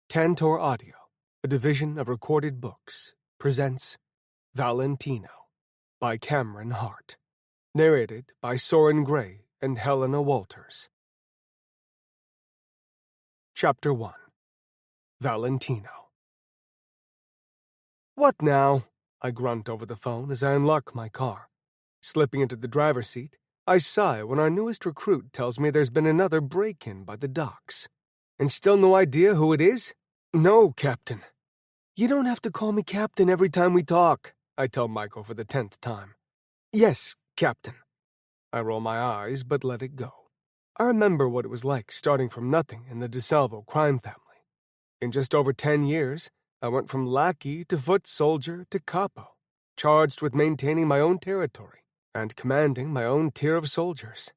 Tantor Audio, a division of Recorded Books, presents Valentino by Cameron Hart, narrated by Soren Gray and Helena Walters. Chapter 1. Valentino. "What now?" I grunt over the phone as I unlock my car. Slipping into the driver's seat, I sigh when our newest recruit tells me there's been another break-in by the docks. "And still no idea who it is?" "No, Captain." "You don't have to call me Captain every time we talk," I tell Michael for the 10th time. "Yes, Captain." I roll my eyes but let it go. I remember what it was like starting from nothing in the Salvo crime family. In just over 10 years, I went from lackey to foot soldier to capo, charged with maintaining my own territory and commanding my own tier of soldiers.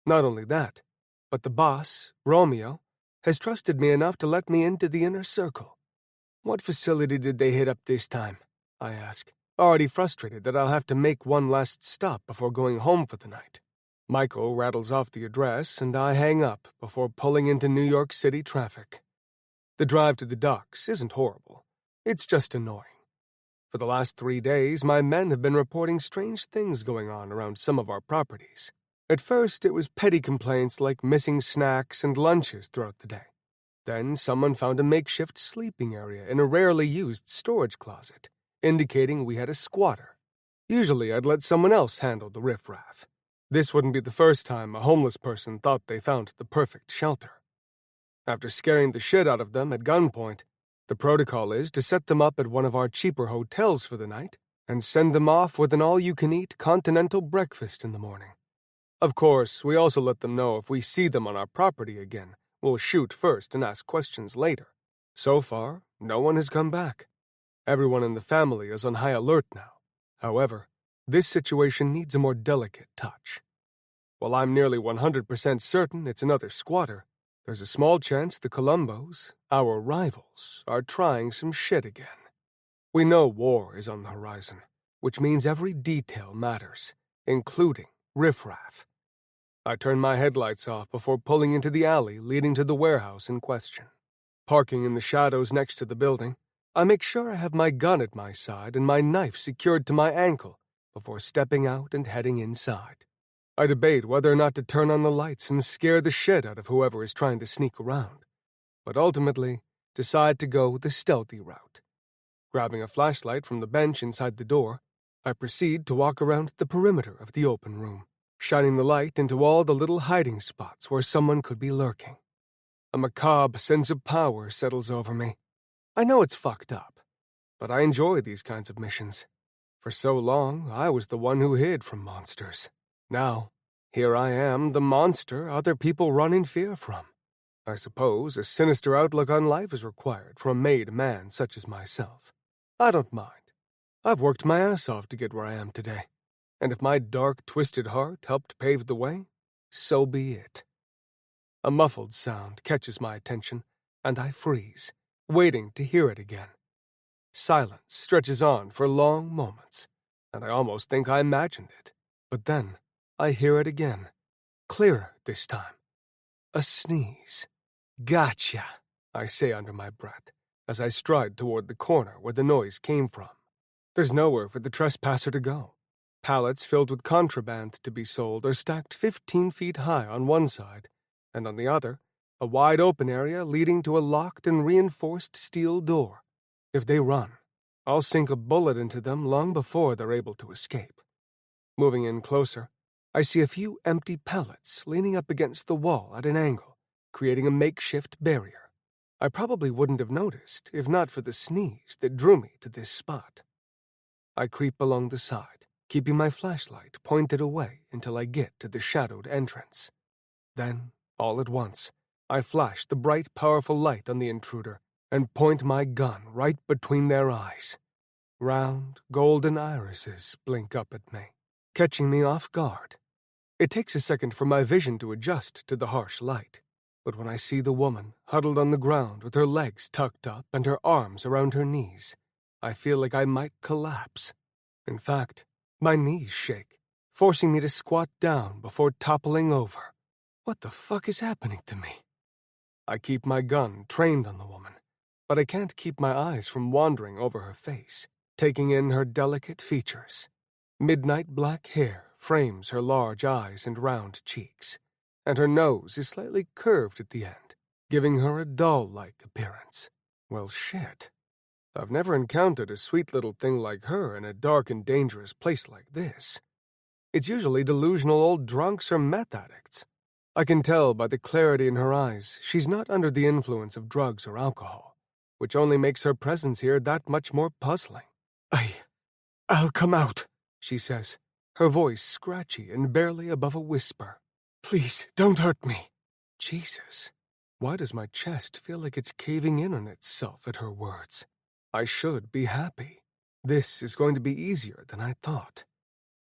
Not only that, but the boss, Romeo, has trusted me enough to let me into the inner circle. "What facility did they hit up this time?" I ask, already frustrated that I'll have to make one last stop before going home for the night. Michael rattles off the address, and I hang up before pulling into New York City traffic. The drive to the docks isn't horrible. It's just annoying. For the last 3 days, my men have been reporting strange things going on around some of our properties. At first, it was petty complaints like missing snacks and lunches throughout the day. Then someone found a makeshift sleeping area in a rarely used storage closet, indicating we had a squatter. Usually, I'd let someone else handle the riffraff. This wouldn't be the first time a homeless person thought they found the perfect shelter. After scaring the shit out of them at gunpoint, the protocol is to set them up at one of our cheaper hotels for the night and send them off with an all-you-can-eat continental breakfast in the morning. Of course, we also let them know if we see them on our property again, we'll shoot first and ask questions later. So far, no one has come back. Everyone in the family is on high alert now. However, this situation needs a more delicate touch. While I'm nearly 100% certain it's another squatter, there's a small chance the Colombos, our rivals, are trying some shit again. We know war is on the horizon, which means every detail matters, including riffraff. I turn my headlights off before pulling into the alley leading to the warehouse in question. Parking in the shadows next to the building, I make sure I have my gun at my side and my knife secured to my ankle before stepping out and heading inside. I debate whether or not to turn on the lights and scare the shit out of whoever is trying to sneak around, but ultimately decide to go the stealthy route. Grabbing a flashlight from the bench inside the door, I proceed to walk around the perimeter of the open room, shining the light into all the little hiding spots where someone could be lurking. A macabre sense of power settles over me. I know it's fucked up, but I enjoy these kinds of missions. For so long, I was the one who hid from monsters. Now, here I am, the monster other people run in fear from. I suppose a sinister outlook on life is required from a made man such as myself. I don't mind. I've worked my ass off to get where I am today. And if my dark, twisted heart helped pave the way, so be it. A muffled sound catches my attention, and I freeze, waiting to hear it again. Silence stretches on for long moments, and I almost think I imagined it. But then, I hear it again, clearer this time. A sneeze. "Gotcha," I say under my breath, as I stride toward the corner where the noise came from. There's nowhere for the trespasser to go. Pallets filled with contraband to be sold are stacked 15 feet high on one side, and on the other, a wide-open area leading to a locked and reinforced steel door. If they run, I'll sink a bullet into them long before they're able to escape. Moving in closer, I see a few empty pallets leaning up against the wall at an angle, creating a makeshift barrier. I probably wouldn't have noticed if not for the sneeze that drew me to this spot. I creep along the side, keeping my flashlight pointed away until I get to the shadowed entrance. Then, all at once, I flash the bright, powerful light on the intruder and point my gun right between their eyes. Round, golden irises blink up at me, catching me off guard. It takes a second for my vision to adjust to the harsh light, but when I see the woman huddled on the ground with her legs tucked up and her arms around her knees, I feel like I might collapse. In fact, my knees shake, forcing me to squat down before toppling over. What the fuck is happening to me? I keep my gun trained on the woman, but I can't keep my eyes from wandering over her face, taking in her delicate features. Midnight black hair frames her large eyes and round cheeks, and her nose is slightly curved at the end, giving her a doll-like appearance. Well, shit. I've never encountered a sweet little thing like her in a dark and dangerous place like this. It's usually delusional old drunks or meth addicts. I can tell by the clarity in her eyes she's not under the influence of drugs or alcohol, which only makes her presence here that much more puzzling. I'll come out, she says, her voice scratchy and barely above a whisper. Please, don't hurt me. Jesus, why does my chest feel like it's caving in on itself at her words? I should be happy. This is going to be easier than I thought.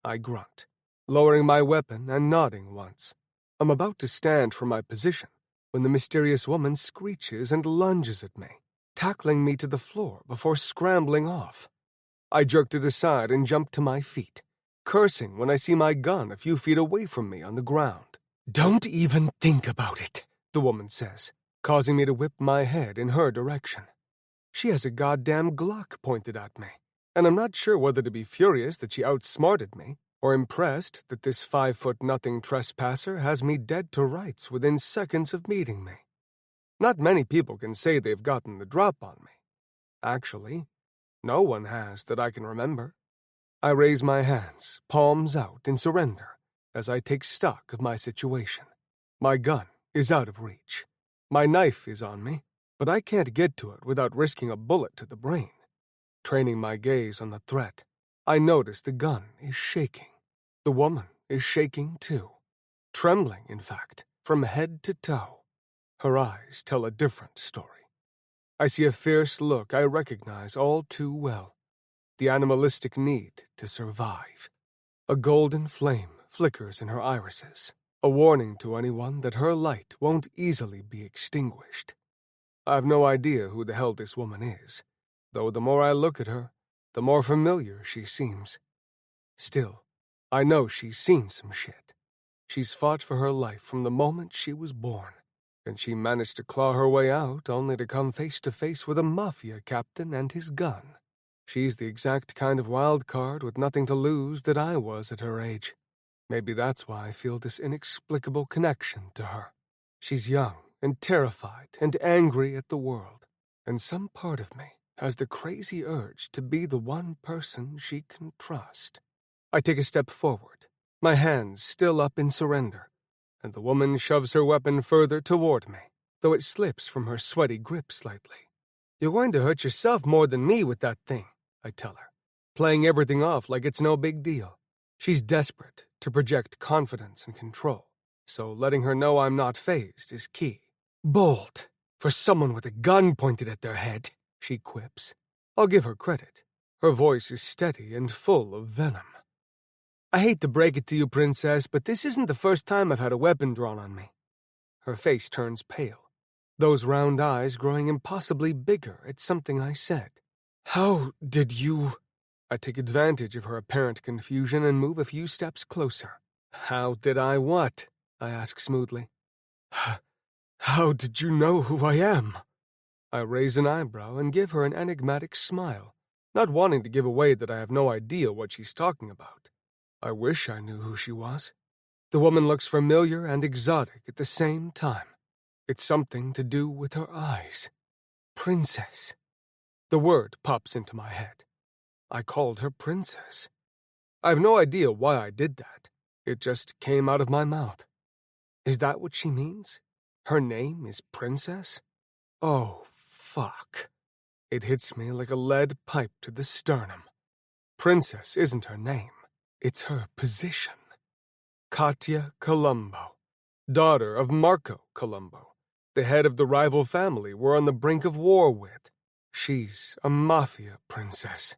I grunt, lowering my weapon and nodding once. I'm about to stand for my position when the mysterious woman screeches and lunges at me, tackling me to the floor before scrambling off. I jerk to the side and jump to my feet, cursing when I see my gun a few feet away from me on the ground. Don't even think about it, the woman says, causing me to whip my head in her direction. She has a goddamn Glock pointed at me, and I'm not sure whether to be furious that she outsmarted me or impressed that this 5'0" trespasser has me dead to rights within seconds of meeting me. Not many people can say they've gotten the drop on me. Actually, no one has that I can remember. I raise my hands, palms out, in surrender as I take stock of my situation. My gun is out of reach. My knife is on me, but I can't get to it without risking a bullet to the brain. Training my gaze on the threat, I notice the gun is shaking. The woman is shaking too. Trembling, in fact, from head to toe. Her eyes tell a different story. I see a fierce look I recognize all too well. The animalistic need to survive. A golden flame flickers in her irises, a warning to anyone that her light won't easily be extinguished. I've no idea who the hell this woman is, though the more I look at her, the more familiar she seems. Still, I know she's seen some shit. She's fought for her life from the moment she was born, and she managed to claw her way out only to come face to face with a Mafia captain and his gun. She's the exact kind of wild card with nothing to lose that I was at her age. Maybe that's why I feel this inexplicable connection to her. She's young and terrified and angry at the world, and some part of me has the crazy urge to be the one person she can trust. I take a step forward, my hands still up in surrender, and the woman shoves her weapon further toward me, though it slips from her sweaty grip slightly. You're going to hurt yourself more than me with that thing, I tell her, playing everything off like it's no big deal. She's desperate to project confidence and control, so letting her know I'm not fazed is key. Bold, for someone with a gun pointed at their head, she quips. I'll give her credit. Her voice is steady and full of venom. I hate to break it to you, Princess, but this isn't the first time I've had a weapon drawn on me. Her face turns pale, those round eyes growing impossibly bigger at something I said. How did you... I take advantage of her apparent confusion and move a few steps closer. How did I what? I ask smoothly. How did you know who I am? I raise an eyebrow and give her an enigmatic smile, not wanting to give away that I have no idea what she's talking about. I wish I knew who she was. The woman looks familiar and exotic at the same time. It's something to do with her eyes. Princess. The word pops into my head. I called her Princess. I have no idea why I did that. It just came out of my mouth. Is that what she means? Her name is Princess? Oh, fuck. It hits me like a lead pipe to the sternum. Princess isn't her name. It's her position. Katya Colombo, daughter of Marco Colombo, the head of the rival family we're on the brink of war with. She's a Mafia princess.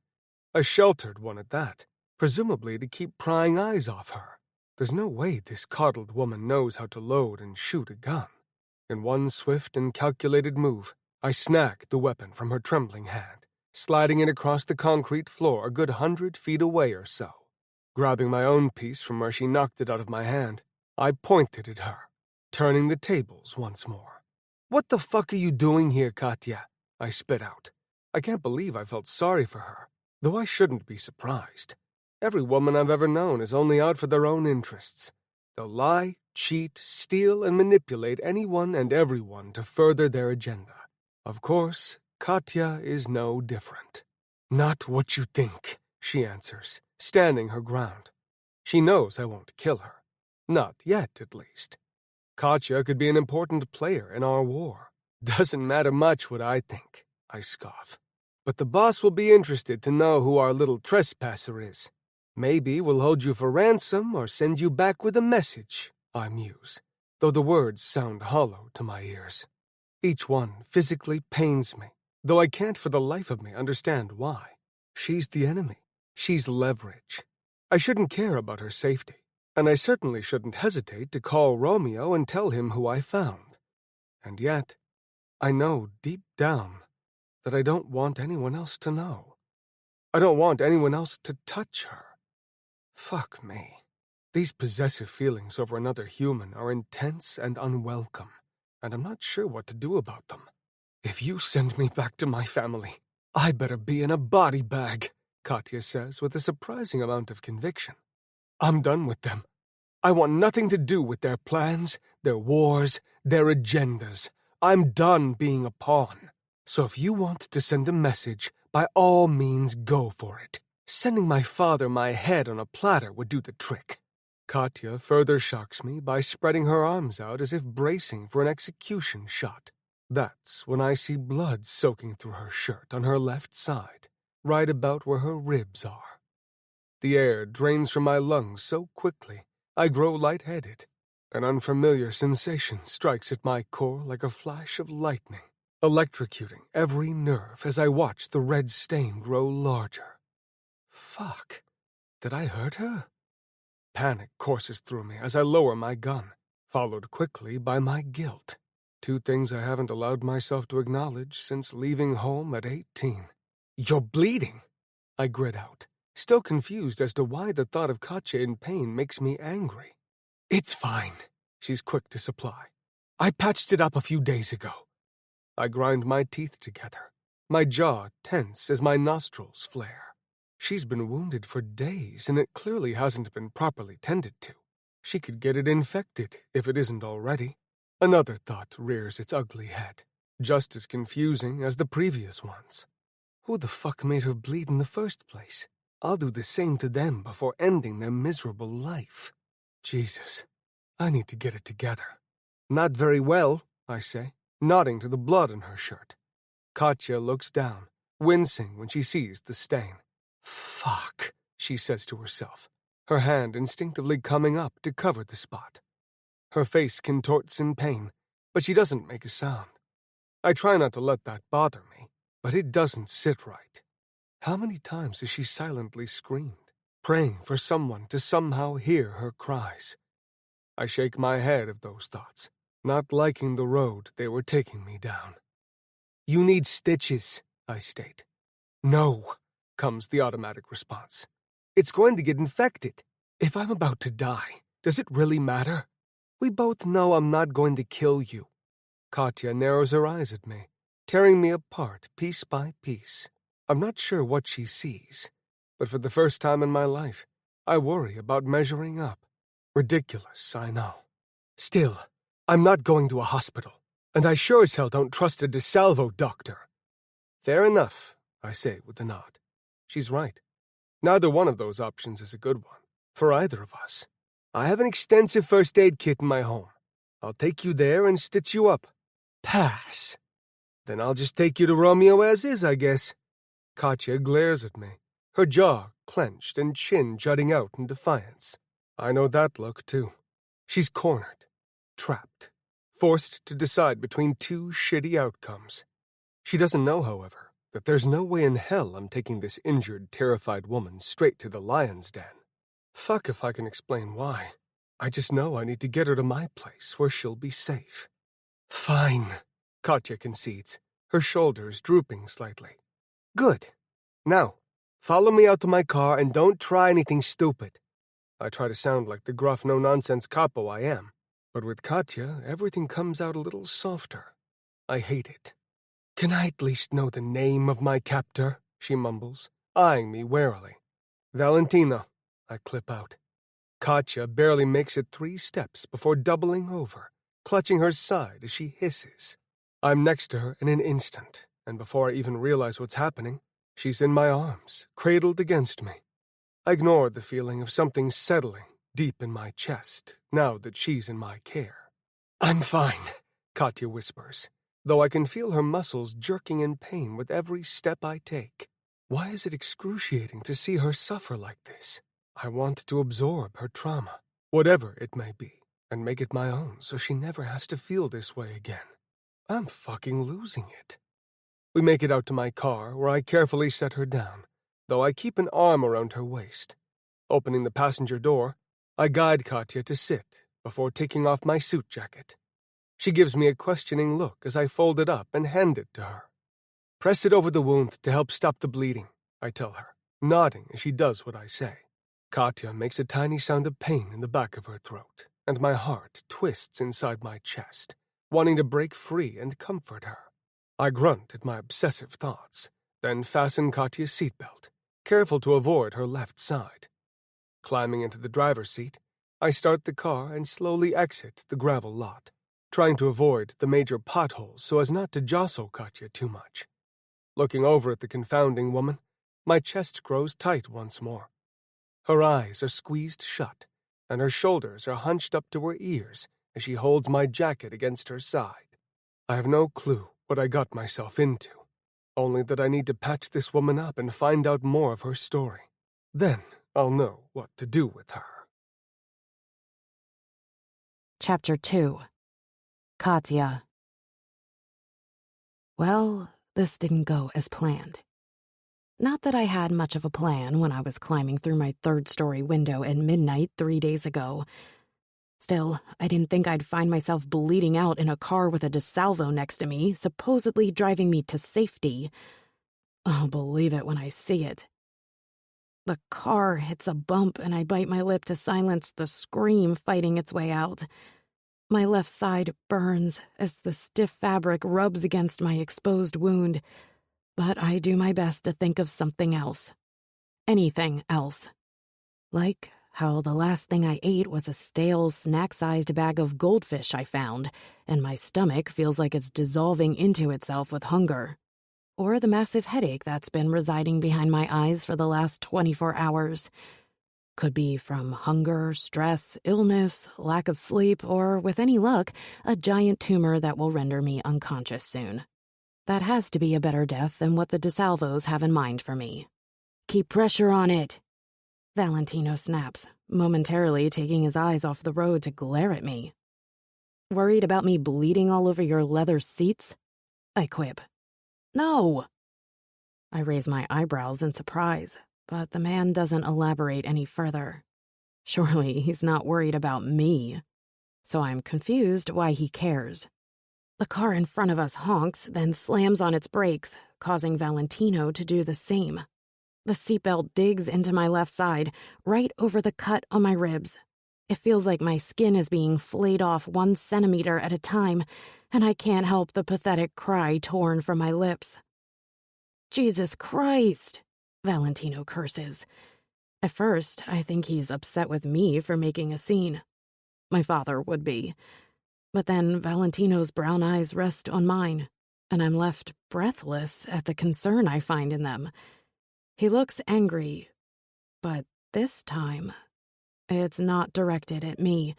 A sheltered one at that, presumably to keep prying eyes off her. There's no way this coddled woman knows how to load and shoot a gun. In one swift and calculated move, I snag the weapon from her trembling hand, sliding it across the concrete floor a good 100 feet away or so. Grabbing my own piece from where she knocked it out of my hand, I pointed at her, turning the tables once more. What the fuck are you doing here, Katya? I spit out. I can't believe I felt sorry for her, though I shouldn't be surprised. Every woman I've ever known is only out for their own interests. They'll lie, cheat, steal, and manipulate anyone and everyone to further their agenda. Of course, Katya is no different. Not what you think, she answers, standing her ground. She knows I won't kill her. Not yet, at least. Katya could be an important player in our war. Doesn't matter much what I think, I scoff. But the boss will be interested to know who our little trespasser is. Maybe we'll hold you for ransom or send you back with a message, I muse, though the words sound hollow to my ears. Each one physically pains me, though I can't for the life of me understand why. She's the enemy. She's leverage. I shouldn't care about her safety, and I certainly shouldn't hesitate to call Romeo and tell him who I found. And yet, I know deep down that I don't want anyone else to know. I don't want anyone else to touch her. Fuck me. These possessive feelings over another human are intense and unwelcome, and I'm not sure what to do about them. If you send me back to my family, I better be in a body bag, Katya says with a surprising amount of conviction. I'm done with them. I want nothing to do with their plans, their wars, their agendas. I'm done being a pawn. So if you want to send a message, by all means go for it. Sending my father my head on a platter would do the trick. Katya further shocks me by spreading her arms out as if bracing for an execution shot. That's when I see blood soaking through her shirt on her left side, right about where her ribs are. The air drains from my lungs so quickly, I grow lightheaded. An unfamiliar sensation strikes at my core like a flash of lightning, electrocuting every nerve as I watch the red stain grow larger. Fuck. Did I hurt her? Panic courses through me as I lower my gun, followed quickly by my guilt. Two things I haven't allowed myself to acknowledge since leaving home at 18. You're bleeding, I grit out, still confused as to why the thought of Katya in pain makes me angry. It's fine, she's quick to supply. I patched it up a few days ago. I grind my teeth together, my jaw tense as my nostrils flare. She's been wounded for days, and it clearly hasn't been properly tended to. She could get it infected, if it isn't already. Another thought rears its ugly head, just as confusing as the previous ones. Who the fuck made her bleed in the first place? I'll do the same to them before ending their miserable life. Jesus, I need to get it together. Not very well, I say, nodding to the blood on her shirt. Katya looks down, wincing when she sees the stain. Fuck, she says to herself, her hand instinctively coming up to cover the spot. Her face contorts in pain, but she doesn't make a sound. I try not to let that bother me, but it doesn't sit right. How many times has she silently screamed, praying for someone to somehow hear her cries? I shake my head at those thoughts, not liking the road they were taking me down. You need stitches, I state. No, comes the automatic response. It's going to get infected. If I'm about to die, does it really matter? We both know I'm not going to kill you. Katya narrows her eyes at me, tearing me apart piece by piece. I'm not sure what she sees, but for the first time in my life, I worry about measuring up. Ridiculous, I know. Still, I'm not going to a hospital, and I sure as hell don't trust a Salvo doctor. Fair enough, I say with a nod. She's right. Neither one of those options is a good one, for either of us. I have an extensive first aid kit in my home. I'll take you there and stitch you up. Pass. Then I'll just take you to Romeo as is, I guess. Katya glares at me, her jaw clenched and chin jutting out in defiance. I know that look, too. She's cornered, trapped, forced to decide between two shitty outcomes. She doesn't know, however, that there's no way in hell I'm taking this injured, terrified woman straight to the lion's den. Fuck if I can explain why. I just know I need to get her to my place where she'll be safe. Fine, Katya concedes, her shoulders drooping slightly. Good. Now, follow me out to my car and don't try anything stupid. I try to sound like the gruff, no-nonsense capo I am, but with Katya, everything comes out a little softer. I hate it. Can I at least know the name of my captor? She mumbles, eyeing me warily. Valentino, I clip out. Katya barely makes it 3 steps before doubling over, clutching her side as she hisses. I'm next to her in an instant, and before I even realize what's happening, she's in my arms, cradled against me. I ignore the feeling of something settling deep in my chest now that she's in my care. I'm fine, Katya whispers, though I can feel her muscles jerking in pain with every step I take. Why is it excruciating to see her suffer like this? I want to absorb her trauma, whatever it may be, and make it my own so she never has to feel this way again. I'm fucking losing it. We make it out to my car, where I carefully set her down, though I keep an arm around her waist. Opening the passenger door, I guide Katya to sit before taking off my suit jacket. She gives me a questioning look as I fold it up and hand it to her. Press it over the wound to help stop the bleeding, I tell her, nodding as she does what I say. Katya makes a tiny sound of pain in the back of her throat, and my heart twists inside my chest, wanting to break free and comfort her. I grunt at my obsessive thoughts, then fasten Katya's seatbelt, careful to avoid her left side. Climbing into the driver's seat, I start the car and slowly exit the gravel lot, trying to avoid the major potholes so as not to jostle Katya too much. Looking over at the confounding woman, my chest grows tight once more. Her eyes are squeezed shut, and her shoulders are hunched up to her ears as she holds my jacket against her side. I have no clue what I got myself into, only that I need to patch this woman up and find out more of her story. Then I'll know what to do with her. Chapter 2. Katya. Well, this didn't go as planned. Not that I had much of a plan when I was climbing through my 3rd-story window at midnight 3 days ago. Still, I didn't think I'd find myself bleeding out in a car with a Salvo next to me, supposedly driving me to safety. I'll believe it when I see it. The car hits a bump and I bite my lip to silence the scream fighting its way out. My left side burns as the stiff fabric rubs against my exposed wound, but I do my best to think of something else. Anything else. Like how the last thing I ate was a stale, snack-sized bag of goldfish I found, and my stomach feels like it's dissolving into itself with hunger. Or the massive headache that's been residing behind my eyes for the last 24 hours. Could be from hunger, stress, illness, lack of sleep, or, with any luck, a giant tumor that will render me unconscious soon. That has to be a better death than what the DeSalvos have in mind for me. Keep pressure on it, Valentino snaps, momentarily taking his eyes off the road to glare at me. Worried about me bleeding all over your leather seats? I quip. No! I raise my eyebrows in surprise, but the man doesn't elaborate any further. Surely he's not worried about me. So I'm confused why he cares. The car in front of us honks, then slams on its brakes, causing Valentino to do the same. The seatbelt digs into my left side, right over the cut on my ribs. It feels like my skin is being flayed off 1 centimeter at a time, and I can't help the pathetic cry torn from my lips. Jesus Christ, Valentino curses. At first, I think he's upset with me for making a scene. My father would be. But then Valentino's brown eyes rest on mine, and I'm left breathless at the concern I find in them. He looks angry, but this time, it's not directed at me.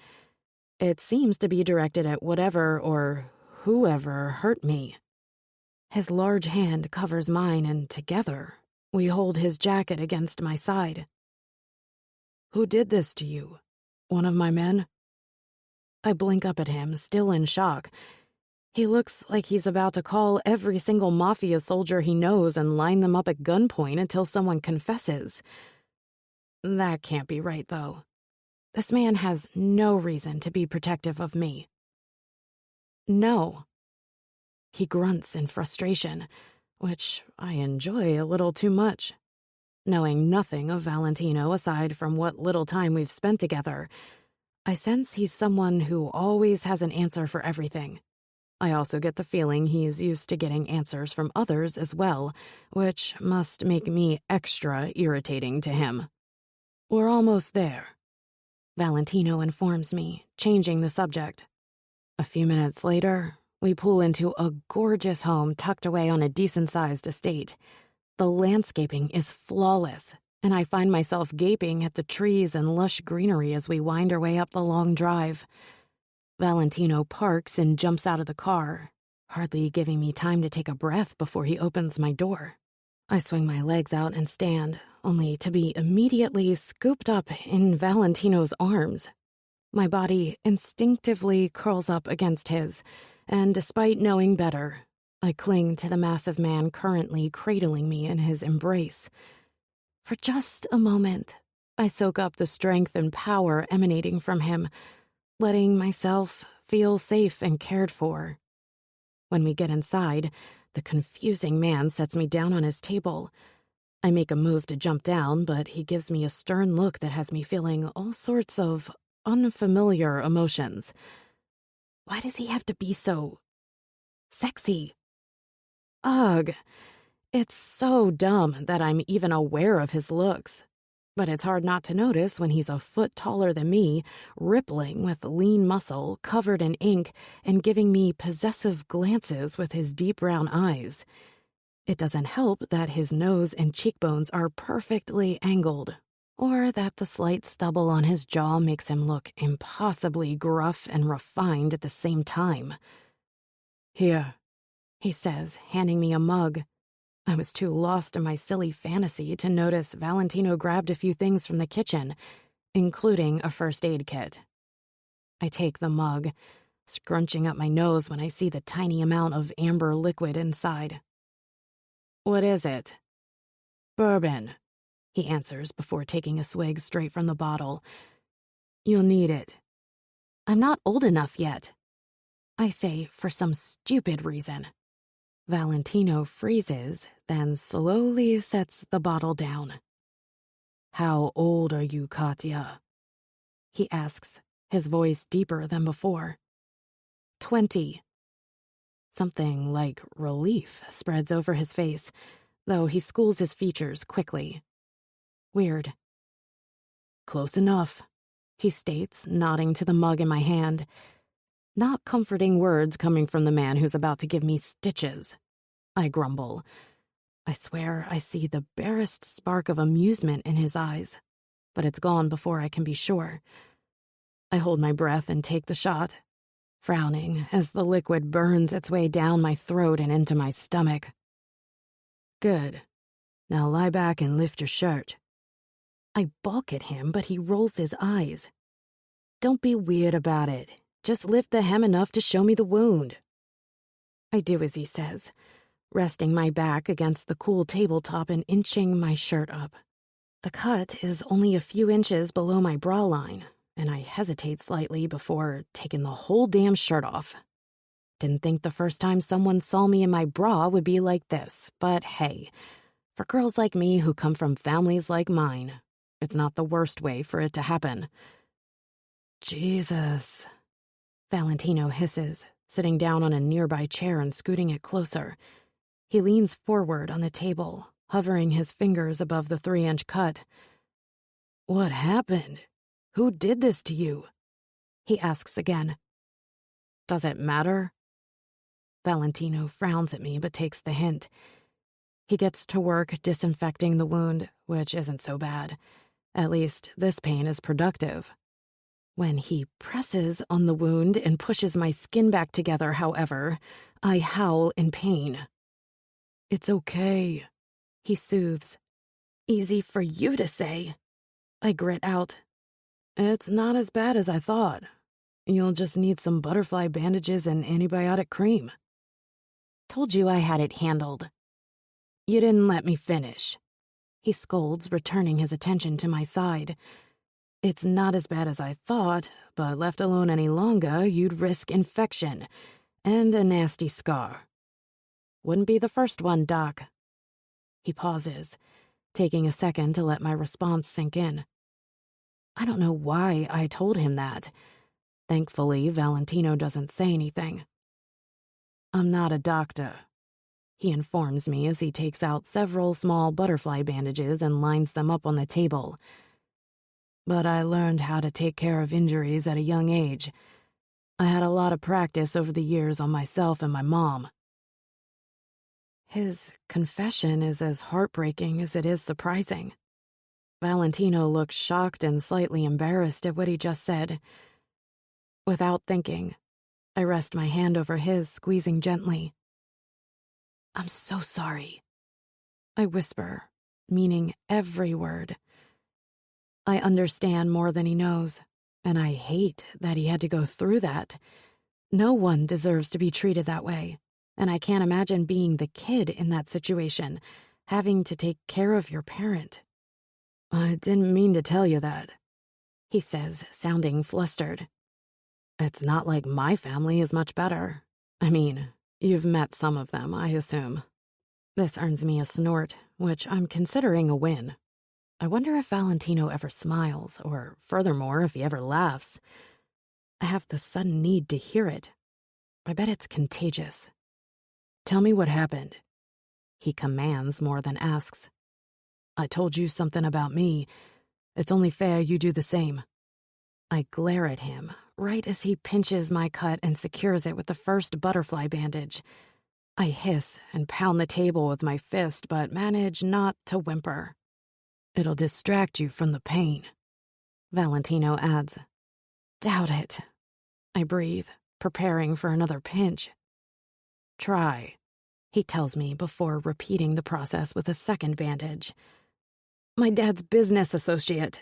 It seems to be directed at whatever or whoever hurt me. His large hand covers mine, and together, we hold his jacket against my side. Who did this to you? One of my men? I blink up at him, still in shock. He looks like he's about to call every single Mafia soldier he knows and line them up at gunpoint until someone confesses. That can't be right, though. This man has no reason to be protective of me. No. He grunts in frustration, which I enjoy a little too much. Knowing nothing of Valentino aside from what little time we've spent together, I sense he's someone who always has an answer for everything. I also get the feeling he's used to getting answers from others as well, which must make me extra irritating to him. We're almost there, Valentino informs me, changing the subject. A few minutes later, we pull into a gorgeous home tucked away on a decent-sized estate. The landscaping is flawless, and I find myself gaping at the trees and lush greenery as we wind our way up the long drive. Valentino parks and jumps out of the car, hardly giving me time to take a breath before he opens my door. I swing my legs out and stand, only to be immediately scooped up in Valentino's arms. My body instinctively curls up against his, and despite knowing better, I cling to the massive man currently cradling me in his embrace. For just a moment, I soak up the strength and power emanating from him, letting myself feel safe and cared for. When we get inside, the confusing man sets me down on his table. I make a move to jump down, but he gives me a stern look that has me feeling all sorts of unfamiliar emotions. Why does he have to be so sexy? Ugh, it's so dumb that I'm even aware of his looks. But it's hard not to notice when he's a foot taller than me, rippling with lean muscle, covered in ink, and giving me possessive glances with his deep brown eyes. It doesn't help that his nose and cheekbones are perfectly angled, or that the slight stubble on his jaw makes him look impossibly gruff and refined at the same time. "Here," he says, handing me a mug. I was too lost in my silly fantasy to notice Valentino grabbed a few things from the kitchen, including a first aid kit. I take the mug, scrunching up my nose when I see the tiny amount of amber liquid inside. "What is it?" "Bourbon," he answers before taking a swig straight from the bottle. "You'll need it." "I'm not old enough yet," I say for some stupid reason. Valentino freezes, then slowly sets the bottle down. "How old are you, Katya?" he asks, his voice deeper than before. 20. Something like relief spreads over his face, though he schools his features quickly. Weird. "Close enough," he states, nodding to the mug in my hand. Not comforting words coming from the man who's about to give me stitches. I grumble. I swear I see the barest spark of amusement in his eyes, but it's gone before I can be sure. I hold my breath and take the shot, frowning as the liquid burns its way down my throat and into my stomach. "Good. Now lie back and lift your shirt." I balk at him, but he rolls his eyes. "Don't be weird about it. Just lift the hem enough to show me the wound." I do as he says, resting my back against the cool tabletop and inching my shirt up. The cut is only a few inches below my bra line, and I hesitate slightly before taking the whole damn shirt off. Didn't think the first time someone saw me in my bra would be like this, but hey, for girls like me who come from families like mine, it's not the worst way for it to happen. "Jesus," Valentino hisses, sitting down on a nearby chair and scooting it closer. He leans forward on the table, hovering his fingers above the 3-inch cut. "What happened? Who did this to you?" he asks again. "Does it matter?" Valentino frowns at me but takes the hint. He gets to work disinfecting the wound, which isn't so bad. At least this pain is productive. When he presses on the wound and pushes my skin back together, however, I howl in pain. "It's okay," he soothes. "Easy for you to say." I grit out. "It's not as bad as I thought. You'll just need some butterfly bandages and antibiotic cream." "Told you I had it handled." "You didn't let me finish," he scolds, returning his attention to my side. "It's not as bad as I thought, but left alone any longer, you'd risk infection and a nasty scar." "Wouldn't be the first one, Doc." He pauses, taking a second to let my response sink in. I don't know why I told him that. Thankfully, Valentino doesn't say anything. I'm not a doctor, he informs me as he takes out several small butterfly bandages and lines them up on the table. But I learned how to take care of injuries at a young age. I had a lot of practice over the years on myself and my mom. His confession is as heartbreaking as it is surprising. Valentino looks shocked and slightly embarrassed at what he just said. Without thinking, I rest my hand over his, squeezing gently. I'm so sorry, I whisper, meaning every word. I understand more than he knows, and I hate that he had to go through that. No one deserves to be treated that way. And I can't imagine being the kid in that situation, having to take care of your parent. I didn't mean to tell you that, he says, sounding flustered. It's not like my family is much better. I mean, you've met some of them, I assume. This earns me a snort, which I'm considering a win. I wonder if Valentino ever smiles, or furthermore, if he ever laughs. I have the sudden need to hear it. I bet it's contagious. Tell me what happened. He commands more than asks. I told you something about me. It's only fair you do the same. I glare at him, right as he pinches my cut and secures it with the first butterfly bandage. I hiss and pound the table with my fist, but manage not to whimper. It'll distract you from the pain, Valentino adds. Doubt it. I breathe, preparing for another pinch. Try, he tells me before repeating the process with a second bandage. My dad's business associate,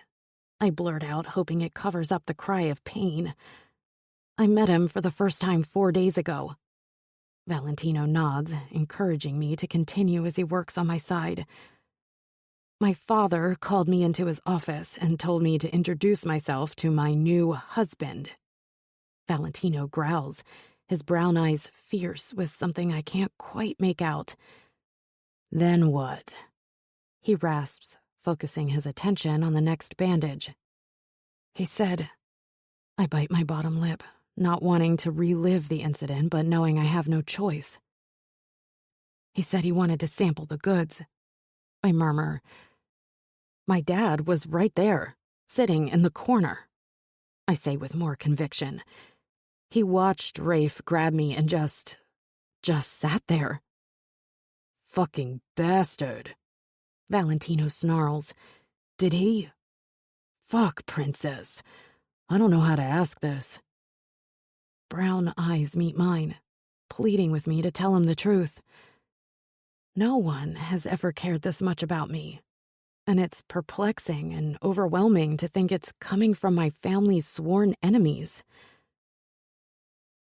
I blurt out, hoping it covers up the cry of pain. I met him for the first time 4 days ago. Valentino nods, encouraging me to continue as he works on my side. My father called me into his office and told me to introduce myself to my new husband. Valentino growls, his brown eyes fierce with something I can't quite make out. Then what? He rasps, focusing his attention on the next bandage. He said, I bite my bottom lip, not wanting to relive the incident but knowing I have no choice. He said he wanted to sample the goods. I murmur. My dad was right there, sitting in the corner. I say with more conviction. He watched Rafe grab me and just sat there. Fucking bastard. Valentino snarls. Did he? Fuck, princess. I don't know how to ask this. Brown eyes meet mine, pleading with me to tell him the truth. No one has ever cared this much about me, and it's perplexing and overwhelming to think it's coming from my family's sworn enemies.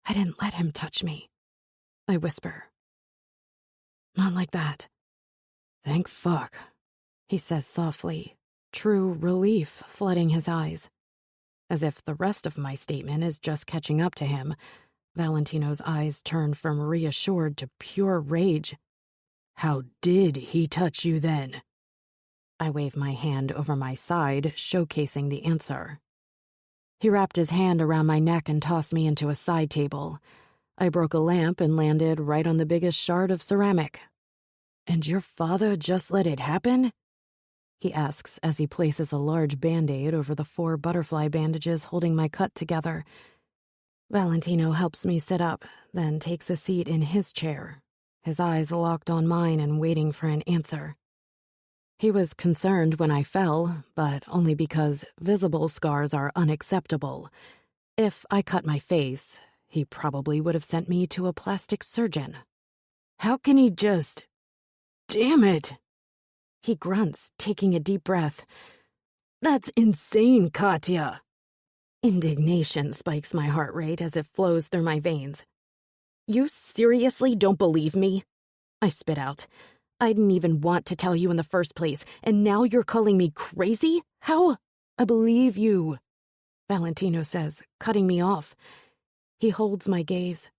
I didn't let him touch me, I whisper. Not like that. Thank fuck, he says softly, true relief flooding his eyes. As if the rest of my statement is just catching up to him, Valentino's eyes turn from reassured to pure rage. How did he touch you then? I wave my hand over my side, showcasing the answer. He wrapped his hand around my neck and tossed me into a side table. I broke a lamp and landed right on the biggest shard of ceramic. And your father just let it happen? He asks as he places a large Band-Aid over the 4 butterfly bandages holding my cut together. Valentino helps me sit up, then takes a seat in his chair, his eyes locked on mine and waiting for an answer. He was concerned when I fell, but only because visible scars are unacceptable. If I cut my face, he probably would have sent me to a plastic surgeon. How can he just... Damn it! He grunts, taking a deep breath. That's insane, Katya! Indignation spikes my heart rate as it flows through my veins. You seriously don't believe me? I spit out. I didn't even want to tell you in the first place, and now you're calling me crazy? How? I believe you, Valentino says, cutting me off. He holds my gaze,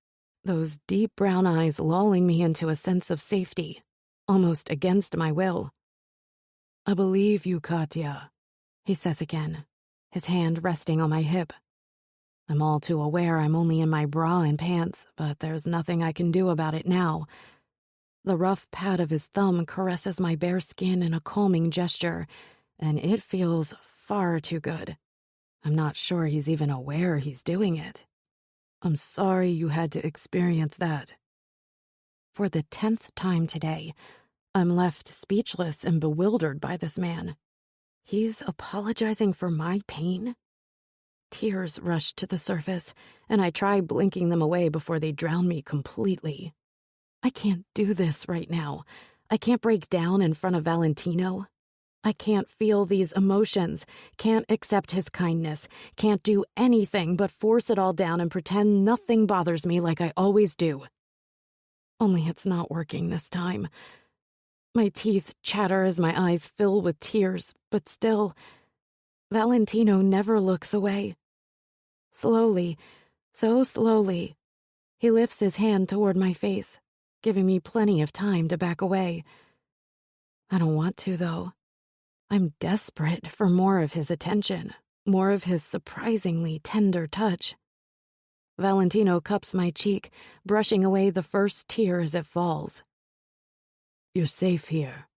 those deep brown eyes lulling me into a sense of safety, almost against my will. I believe you, Katya, he says again, his hand resting on my hip. I'm all too aware I'm only in my bra and pants, but there's nothing I can do about it now. The rough pad of his thumb caresses my bare skin in a calming gesture, and it feels far too good. I'm not sure he's even aware he's doing it. I'm sorry you had to experience that. For the 10th time today, I'm left speechless and bewildered by this man. He's apologizing for my pain? Tears rush to the surface, and I try blinking them away before they drown me completely. I can't do this right now. I can't break down in front of Valentino. I can't feel these emotions, can't accept his kindness, can't do anything but force it all down and pretend nothing bothers me like I always do. Only it's not working this time. My teeth chatter as my eyes fill with tears, but still, Valentino never looks away. Slowly, so slowly, he lifts his hand toward my face, giving me plenty of time to back away. I don't want to, though. I'm desperate for more of his attention, more of his surprisingly tender touch. Valentino cups my cheek, brushing away the first tear as it falls. "You're safe here,"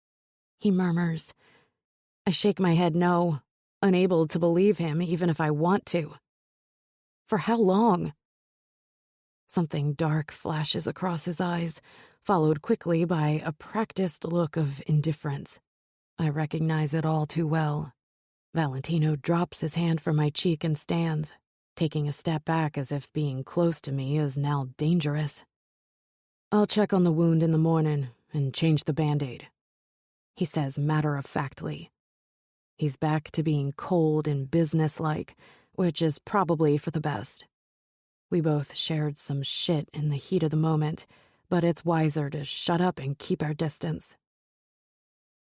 he murmurs. I shake my head no, unable to believe him even if I want to. For how long? Something dark flashes across his eyes, followed quickly by a practiced look of indifference. I recognize it all too well. Valentino drops his hand from my cheek and stands, taking a step back as if being close to me is now dangerous. "I'll check on the wound in the morning and change the Band-Aid," he says matter-of-factly. He's back to being cold and businesslike, which is probably for the best. We both shared some shit in the heat of the moment, but it's wiser to shut up and keep our distance.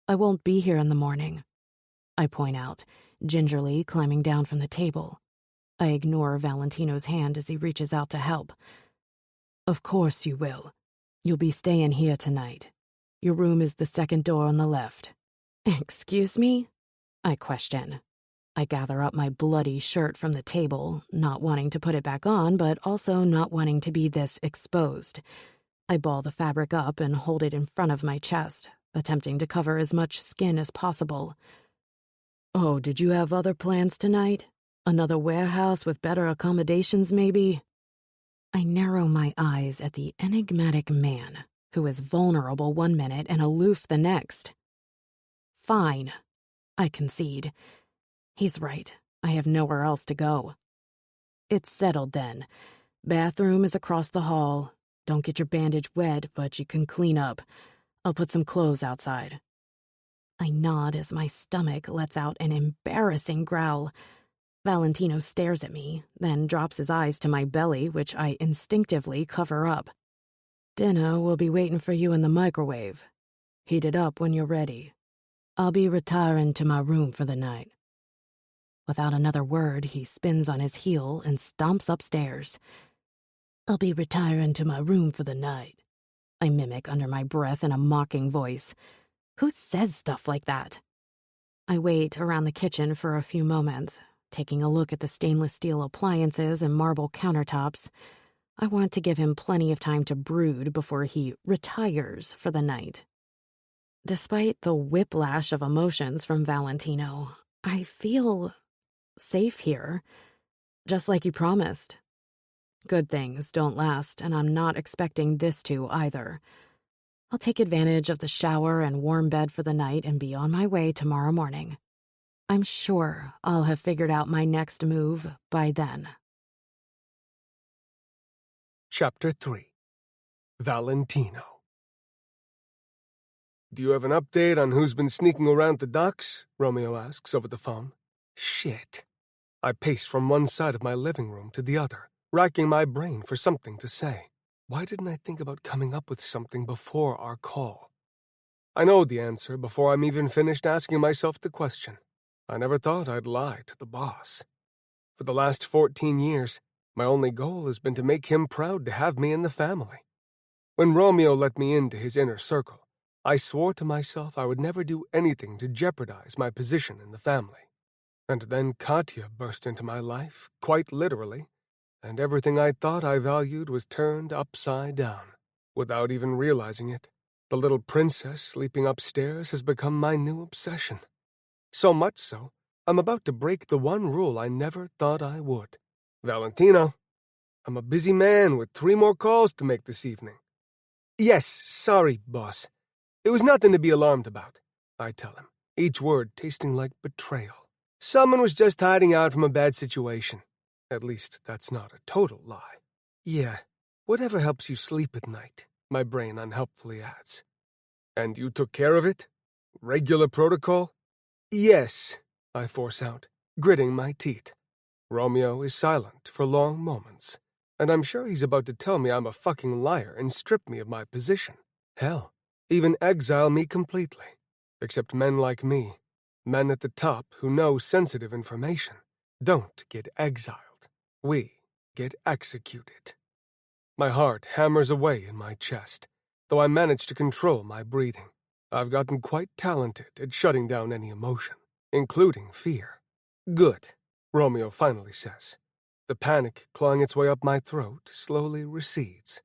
"I won't be here in the morning," I point out, gingerly climbing down from the table. I ignore Valentino's hand as he reaches out to help. "Of course you will. You'll be staying here tonight. Your room is the second door on the left." "Excuse me?" I question. I gather up my bloody shirt from the table, not wanting to put it back on, but also not wanting to be this exposed. I ball the fabric up and hold it in front of my chest, attempting to cover as much skin as possible. "Oh, did you have other plans tonight? Another warehouse with better accommodations, maybe?" I narrow my eyes at the enigmatic man, who is vulnerable one minute and aloof the next. "Fine," I concede. He's right. I have nowhere else to go. "It's settled then. Bathroom is across the hall. Don't get your bandage wet, but you can clean up. I'll put some clothes outside." I nod as my stomach lets out an embarrassing growl. Valentino stares at me, then drops his eyes to my belly, which I instinctively cover up. "Dinner will be waiting for you in the microwave. Heat it up when you're ready. I'll be retiring to my room for the night." Without another word, he spins on his heel and stomps upstairs. "I'll be retiring to my room for the night," I mimic under my breath in a mocking voice. Who says stuff like that? I wait around the kitchen for a few moments, taking a look at the stainless steel appliances and marble countertops. I want to give him plenty of time to brood before he retires for the night. Despite the whiplash of emotions from Valentino, I feel safe here, just like he promised. Good things don't last, and I'm not expecting this to either. I'll take advantage of the shower and warm bed for the night and be on my way tomorrow morning. I'm sure I'll have figured out my next move by then. Chapter 3. Valentino. "Do you have an update on who's been sneaking around the docks?" Romeo asks over the phone. Shit. I pace from one side of my living room to the other, racking my brain for something to say. Why didn't I think about coming up with something before our call? I know the answer before I'm even finished asking myself the question. I never thought I'd lie to the boss. For the last 14 years, my only goal has been to make him proud to have me in the family. When Romeo let me into his inner circle, I swore to myself I would never do anything to jeopardize my position in the family. And then Katya burst into my life, quite literally, and everything I thought I valued was turned upside down. Without even realizing it, the little princess sleeping upstairs has become my new obsession. So much so, I'm about to break the one rule I never thought I would. Valentino, I'm a busy man with 3 more calls to make this evening. Yes, sorry, boss. It was nothing to be alarmed about, I tell him, each word tasting like betrayal. Someone was just hiding out from a bad situation. At least that's not a total lie. Yeah, whatever helps you sleep at night, my brain unhelpfully adds. And you took care of it? Regular protocol? Yes, I force out, gritting my teeth. Romeo is silent for long moments, and I'm sure he's about to tell me I'm a fucking liar and strip me of my position. Hell, even exile me completely. Except men like me, men at the top who know sensitive information, don't get exiled. We get executed. My heart hammers away in my chest, though I manage to control my breathing. I've gotten quite talented at shutting down any emotion, including fear. Good, Romeo finally says. The panic clawing its way up my throat slowly recedes.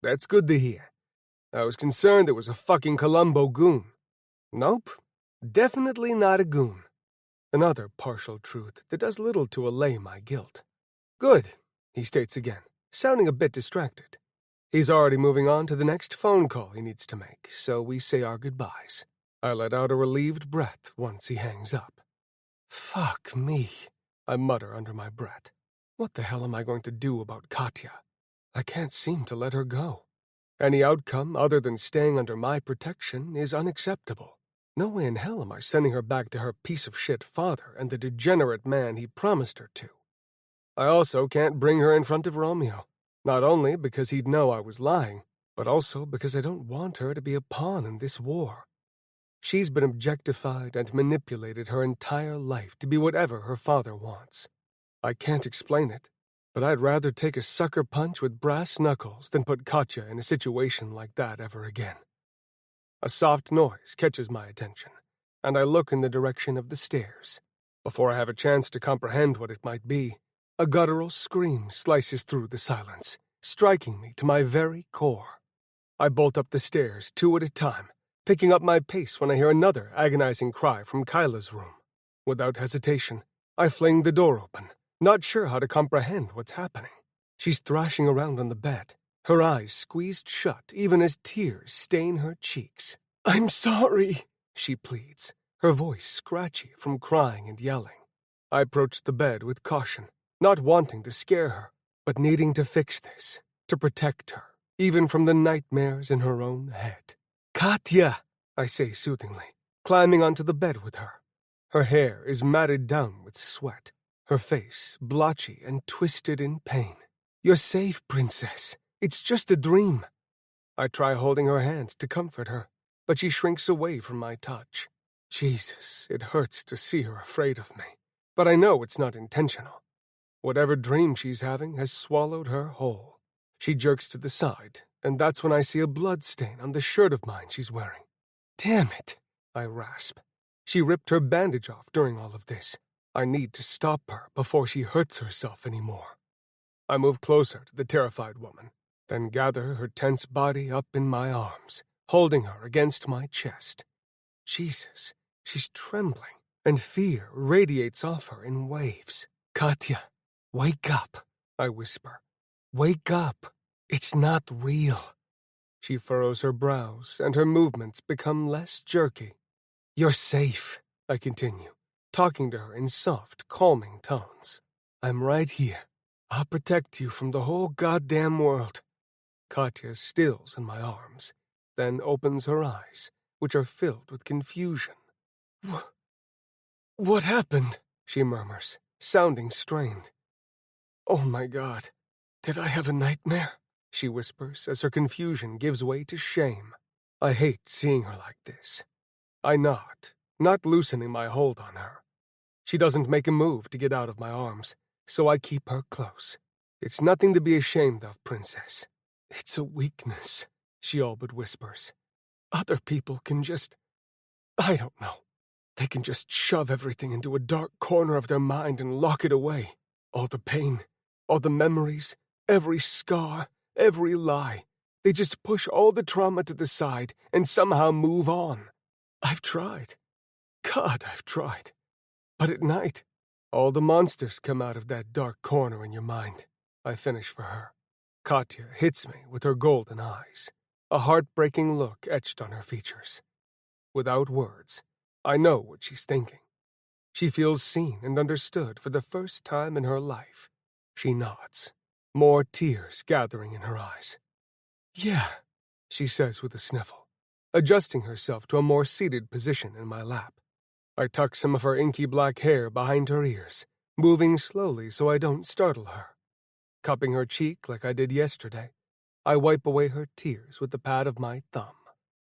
That's good to hear. I was concerned it was a fucking Columbo goon. Nope, definitely not a goon. Another partial truth that does little to allay my guilt. Good, he states again, sounding a bit distracted. He's already moving on to the next phone call he needs to make, so we say our goodbyes. I let out a relieved breath once he hangs up. Fuck me, I mutter under my breath. What the hell am I going to do about Katya? I can't seem to let her go. Any outcome other than staying under my protection is unacceptable. No way in hell am I sending her back to her piece-of-shit father and the degenerate man he promised her to. I also can't bring her in front of Romeo, not only because he'd know I was lying, but also because I don't want her to be a pawn in this war. She's been objectified and manipulated her entire life to be whatever her father wants. I can't explain it, but I'd rather take a sucker punch with brass knuckles than put Katya in a situation like that ever again. A soft noise catches my attention, and I look in the direction of the stairs. Before I have a chance to comprehend what it might be, a guttural scream slices through the silence, striking me to my very core. I bolt up the stairs 2 at a time, picking up my pace when I hear another agonizing cry from Kyla's room. Without hesitation, I fling the door open, not sure how to comprehend what's happening. She's thrashing around on the bed, her eyes squeezed shut even as tears stain her cheeks. "I'm sorry," she pleads, her voice scratchy from crying and yelling. I approach the bed with caution, not wanting to scare her, but needing to fix this, to protect her, even from the nightmares in her own head. "Katya," I say soothingly, climbing onto the bed with her. Her hair is matted down with sweat, her face blotchy and twisted in pain. "You're safe, princess. It's just a dream." I try holding her hand to comfort her, but she shrinks away from my touch. Jesus, it hurts to see her afraid of me, but I know it's not intentional. Whatever dream she's having has swallowed her whole. She jerks to the side, and that's when I see a blood stain on the shirt of mine she's wearing. "Damn it," I rasp. She ripped her bandage off during all of this. I need to stop her before she hurts herself anymore. I move closer to the terrified woman, then gather her tense body up in my arms, holding her against my chest. Jesus, she's trembling, and fear radiates off her in waves. "Katya, wake up," I whisper. "Wake up. It's not real." She furrows her brows, and her movements become less jerky. "You're safe," I continue, talking to her in soft, calming tones. "I'm right here. I'll protect you from the whole goddamn world." Katya stills in my arms, then opens her eyes, which are filled with confusion. What happened?" she murmurs, sounding strained. "Oh my God, did I have a nightmare?" she whispers as her confusion gives way to shame. I hate seeing her like this. I nod, not loosening my hold on her. She doesn't make a move to get out of my arms, so I keep her close. "It's nothing to be ashamed of, princess. It's a weakness," she all but whispers. "Other people can just... I don't know. They can just shove everything into a dark corner of their mind and lock it away. All the pain, All the memories, every scar, every lie. They just push all the trauma to the side and somehow move on. I've tried. God, I've tried. But at night, all the monsters come out of that dark corner in your mind. I finish for her. Katya hits me with her golden eyes, a heartbreaking look etched on her features. Without words, I know what she's thinking. She feels seen and understood for the first time in her life. She nods, more tears gathering in her eyes. Yeah, she says with a sniffle, adjusting herself to a more seated position in my lap. I tuck some of her inky black hair behind her ears, moving slowly so I don't startle her. Cupping her cheek like I did yesterday, I wipe away her tears with the pad of my thumb.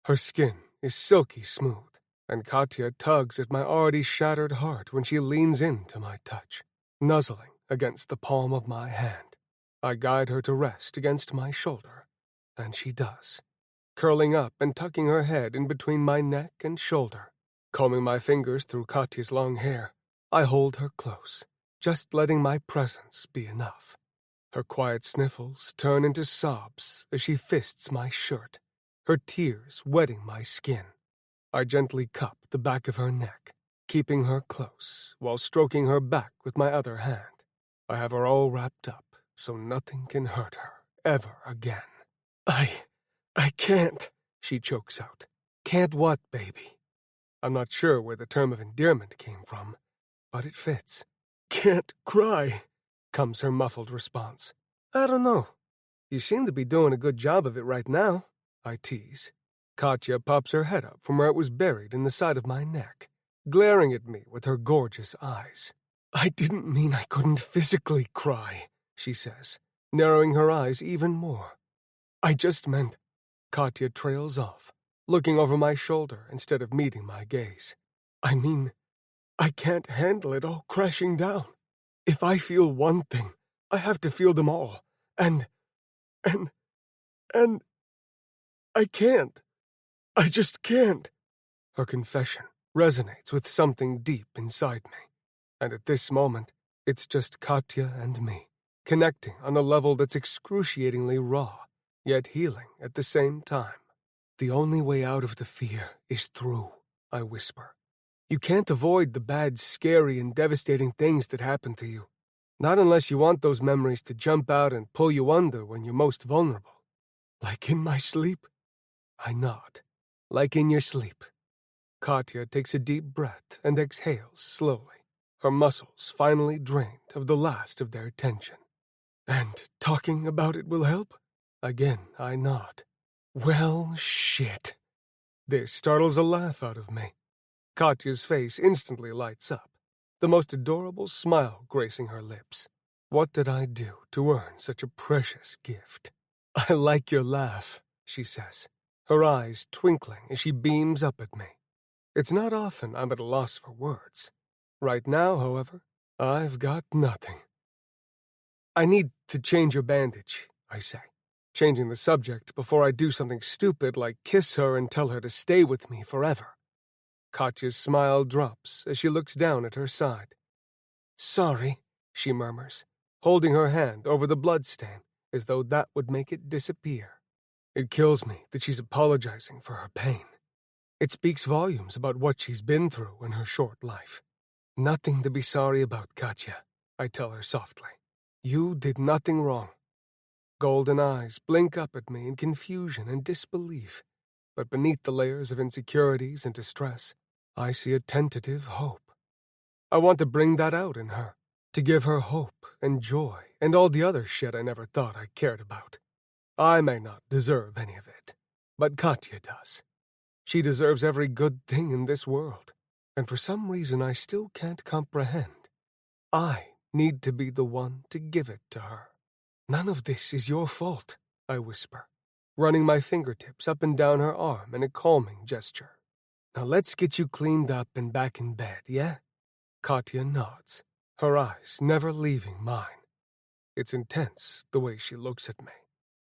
Her skin is silky smooth, and Katya tugs at my already shattered heart when she leans into my touch, nuzzling against the palm of my hand. I guide her to rest against my shoulder, and she does, curling up and tucking her head in between my neck and shoulder. Combing my fingers through Katya's long hair, I hold her close, just letting my presence be enough. Her quiet sniffles turn into sobs as she fists my shirt, her tears wetting my skin. I gently cup the back of her neck, keeping her close while stroking her back with my other hand. I have her all wrapped up so nothing can hurt her ever again. I can't, she chokes out. Can't what, baby? I'm not sure where the term of endearment came from, but it fits. Can't cry, comes her muffled response. I don't know. You seem to be doing a good job of it right now, I tease. Katya pops her head up from where it was buried in the side of my neck, glaring at me with her gorgeous eyes. I didn't mean I couldn't physically cry, she says, narrowing her eyes even more. I just meant... Katya trails off, looking over my shoulder instead of meeting my gaze. I mean, I can't handle it all crashing down. If I feel one thing, I have to feel them all. And I can't. I just can't. Her confession resonates with something deep inside me. And at this moment, it's just Katya and me, connecting on a level that's excruciatingly raw, yet healing at the same time. The only way out of the fear is through, I whisper. You can't avoid the bad, scary, and devastating things that happen to you. Not unless you want those memories to jump out and pull you under when you're most vulnerable. Like in my sleep? I nod. Like in your sleep. Katya takes a deep breath and exhales slowly, her muscles finally drained of the last of their tension. And talking about it will help? Again, I nod. Well, shit. This startles a laugh out of me. Katya's face instantly lights up, the most adorable smile gracing her lips. What did I do to earn such a precious gift? I like your laugh, she says, her eyes twinkling as she beams up at me. It's not often I'm at a loss for words. Right now, however, I've got nothing. I need to change your bandage, I say, changing the subject before I do something stupid like kiss her and tell her to stay with me forever. Katya's smile drops as she looks down at her side. Sorry, she murmurs, holding her hand over the bloodstain as though that would make it disappear. It kills me that she's apologizing for her pain. It speaks volumes about what she's been through in her short life. Nothing to be sorry about, Katya, I tell her softly. You did nothing wrong. Golden eyes blink up at me in confusion and disbelief, but beneath the layers of insecurities and distress, I see a tentative hope. I want to bring that out in her, to give her hope and joy and all the other shit I never thought I cared about. I may not deserve any of it, but Katya does. She deserves every good thing in this world, and for some reason I still can't comprehend. I need to be the one to give it to her. None of this is your fault, I whisper, running my fingertips up and down her arm in a calming gesture. Now let's get you cleaned up and back in bed, yeah? Katya nods, her eyes never leaving mine. It's intense, the way she looks at me,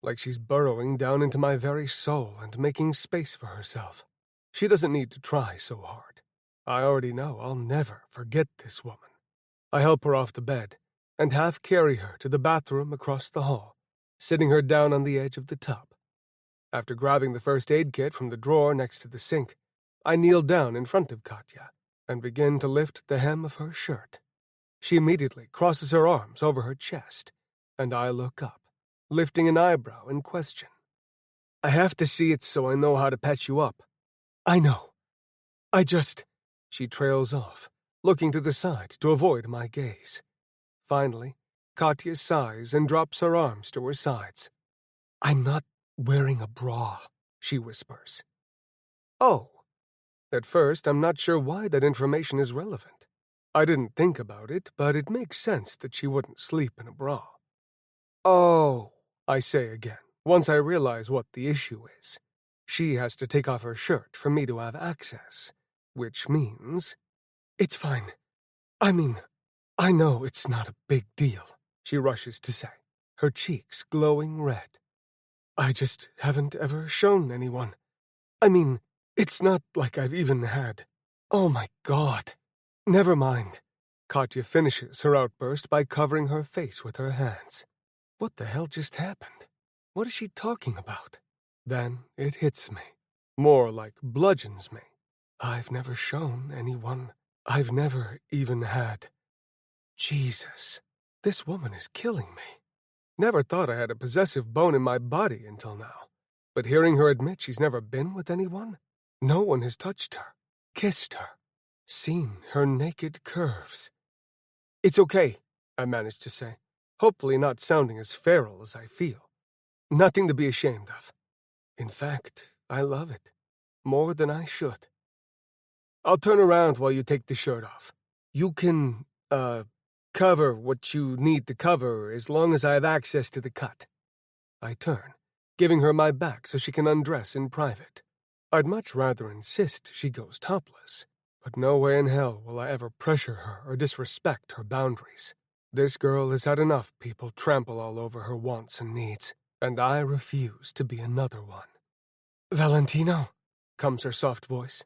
like she's burrowing down into my very soul and making space for herself. She doesn't need to try so hard. I already know I'll never forget this woman. I help her off the bed, and half carry her to the bathroom across the hall, sitting her down on the edge of the tub. After grabbing the first aid kit from the drawer next to the sink, I kneel down in front of Katya and begin to lift the hem of her shirt. She immediately crosses her arms over her chest, and I look up, lifting an eyebrow in question. I have to see it so I know how to patch you up. I know. She trails off, looking to the side to avoid my gaze. Finally, Katya sighs and drops her arms to her sides. I'm not wearing a bra, she whispers. Oh. At first, I'm not sure why that information is relevant. I didn't think about it, but it makes sense that she wouldn't sleep in a bra. Oh, I say again, once I realize what the issue is. She has to take off her shirt for me to have access, which means... It's fine. I mean, I know it's not a big deal, she rushes to say, her cheeks glowing red. I just haven't ever shown anyone. I mean, it's not like I've even had... Oh my God. Never mind. Katya finishes her outburst by covering her face with her hands. What the hell just happened? What is she talking about? Then it hits me. More like bludgeons me. I've never shown anyone. I've never even had... Jesus, this woman is killing me. Never thought I had a possessive bone in my body until now. But hearing her admit she's never been with anyone, no one has touched her, kissed her, seen her naked curves. It's okay, I managed to say, hopefully not sounding as feral as I feel. Nothing to be ashamed of. In fact, I love it. More than I should. I'll turn around while you take the shirt off. You can, cover what you need to cover as long as I have access to the cut. I turn, giving her my back so she can undress in private. I'd much rather insist she goes topless, but no way in hell will I ever pressure her or disrespect her boundaries. This girl has had enough people trample all over her wants and needs, and I refuse to be another one. Valentino, comes her soft voice.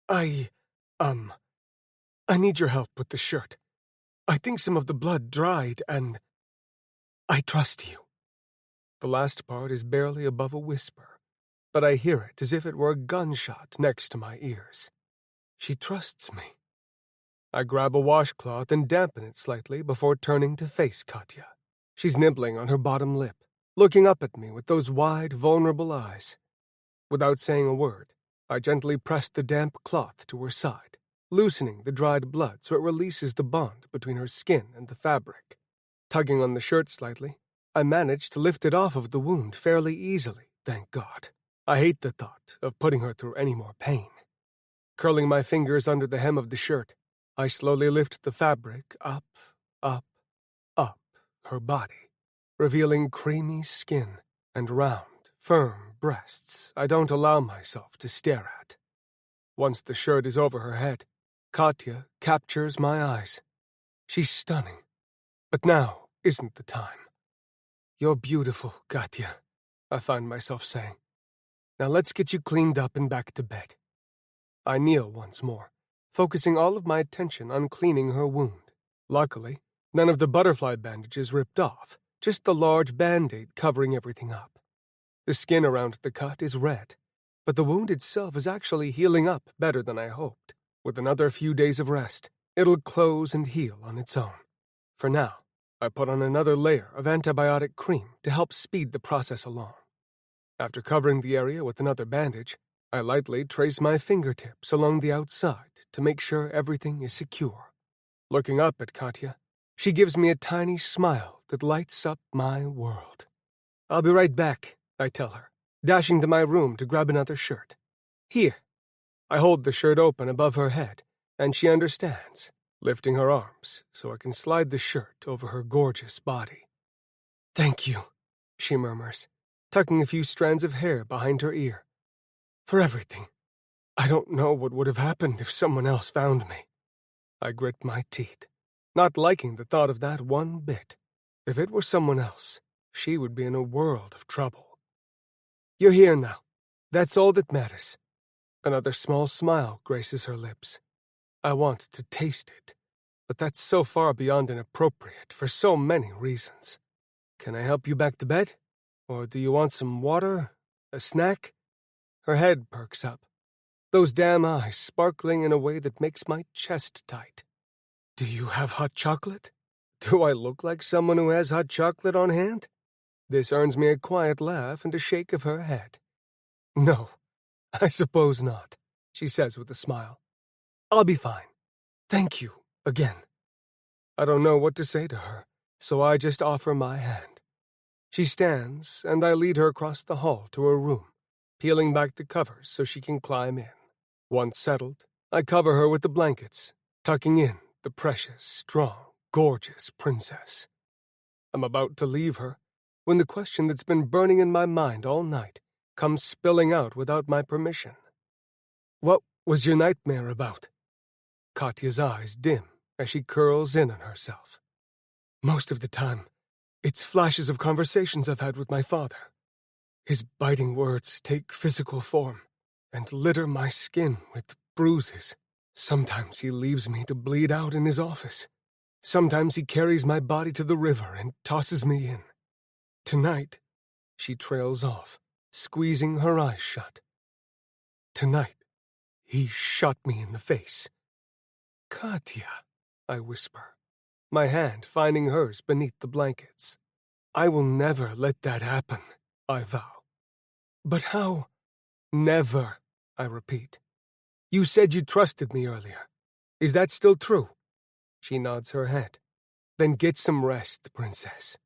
I need your help with the shirt. I think some of the blood dried, and I trust you. The last part is barely above a whisper, but I hear it as if it were a gunshot next to my ears. She trusts me. I grab a washcloth and dampen it slightly before turning to face Katya. She's nibbling on her bottom lip, looking up at me with those wide, vulnerable eyes. Without saying a word, I gently press the damp cloth to her side, loosening the dried blood so it releases the bond between her skin and the fabric. Tugging on the shirt slightly, I manage to lift it off of the wound fairly easily, thank God. I hate the thought of putting her through any more pain. Curling my fingers under the hem of the shirt, I slowly lift the fabric up, up, up her body, revealing creamy skin and round, firm breasts I don't allow myself to stare at. Once the shirt is over her head, Katya captures my eyes. She's stunning, but now isn't the time. You're beautiful, Katya, I find myself saying. Now let's get you cleaned up and back to bed. I kneel once more, focusing all of my attention on cleaning her wound. Luckily, none of the butterfly bandages ripped off, just the large Band-Aid covering everything up. The skin around the cut is red, but the wound itself is actually healing up better than I hoped. With another few days of rest, it'll close and heal on its own. For now, I put on another layer of antibiotic cream to help speed the process along. After covering the area with another bandage, I lightly trace my fingertips along the outside to make sure everything is secure. Looking up at Katya, she gives me a tiny smile that lights up my world. I'll be right back, I tell her, dashing to my room to grab another shirt. Here. I hold the shirt open above her head, and she understands, lifting her arms so I can slide the shirt over her gorgeous body. Thank you, she murmurs, tucking a few strands of hair behind her ear. For everything. I don't know what would have happened if someone else found me. I grit my teeth, not liking the thought of that one bit. If it were someone else, she would be in a world of trouble. You're here now. That's all that matters. Another small smile graces her lips. I want to taste it, but that's so far beyond inappropriate for so many reasons. Can I help you back to bed? Or do you want some water? A snack? Her head perks up, those damn eyes sparkling in a way that makes my chest tight. Do you have hot chocolate? Do I look like someone who has hot chocolate on hand? This earns me a quiet laugh and a shake of her head. No, I suppose not, she says with a smile. I'll be fine. Thank you, again. I don't know what to say to her, so I just offer my hand. She stands, and I lead her across the hall to her room, peeling back the covers so she can climb in. Once settled, I cover her with the blankets, tucking in the precious, strong, gorgeous princess. I'm about to leave her when the question that's been burning in my mind all night comes spilling out without my permission. What was your nightmare about? Katya's eyes dim as she curls in on herself. Most of the time, it's flashes of conversations I've had with my father. His biting words take physical form and litter my skin with bruises. Sometimes he leaves me to bleed out in his office. Sometimes he carries my body to the river and tosses me in. Tonight, she trails off, squeezing her eyes shut. Tonight, he shot me in the face. Katya, I whisper, my hand finding hers beneath the blankets. I will never let that happen, I vow. But how? Never, I repeat. You said you trusted me earlier. Is that still true? She nods her head. Then get some rest, princess.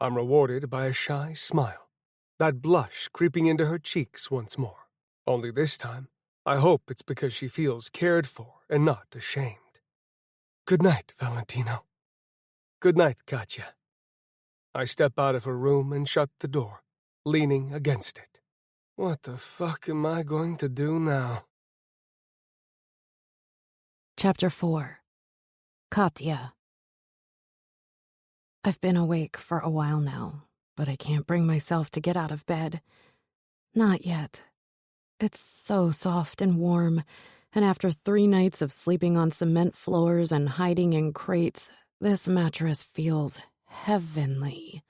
I'm rewarded by a shy smile, that blush creeping into her cheeks once more. Only this time, I hope it's because she feels cared for and not ashamed. Good night, Valentino. Good night, Katya. I step out of her room and shut the door, leaning against it. What the fuck am I going to do now? Chapter 4. Katya. I've been awake for a while now, but I can't bring myself to get out of bed. Not yet. It's so soft and warm, and after 3 nights of sleeping on cement floors and hiding in crates, this mattress feels heavenly.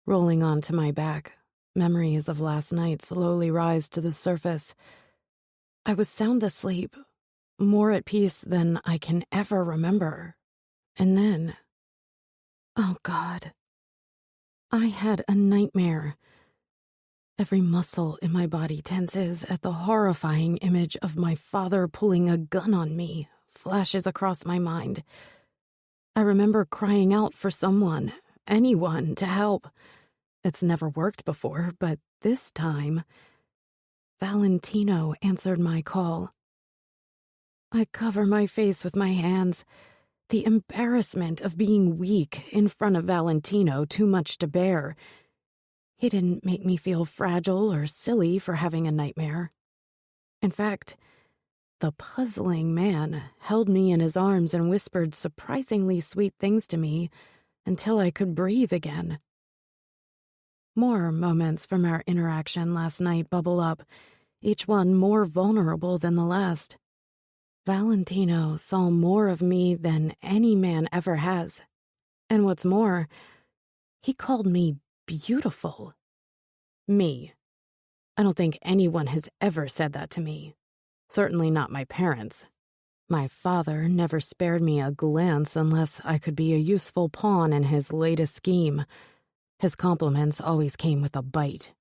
Rolling onto my back, memories of last night slowly rise to the surface. I was sound asleep, more at peace than I can ever remember. And then, oh God, I had a nightmare. Every muscle in my body tenses at the horrifying image of my father pulling a gun on me, flashes across my mind. I remember crying out for someone, anyone, to help. It's never worked before, but this time, Valentino answered my call. I cover my face with my hands. The embarrassment of being weak in front of Valentino too much to bear. He didn't make me feel fragile or silly for having a nightmare. In fact, the puzzling man held me in his arms and whispered surprisingly sweet things to me until I could breathe again. More moments from our interaction last night bubble up, each one more vulnerable than the last. Valentino saw more of me than any man ever has. And what's more, he called me beautiful. Me. I don't think anyone has ever said that to me. Certainly not my parents. My father never spared me a glance unless I could be a useful pawn in his latest scheme. His compliments always came with a bite.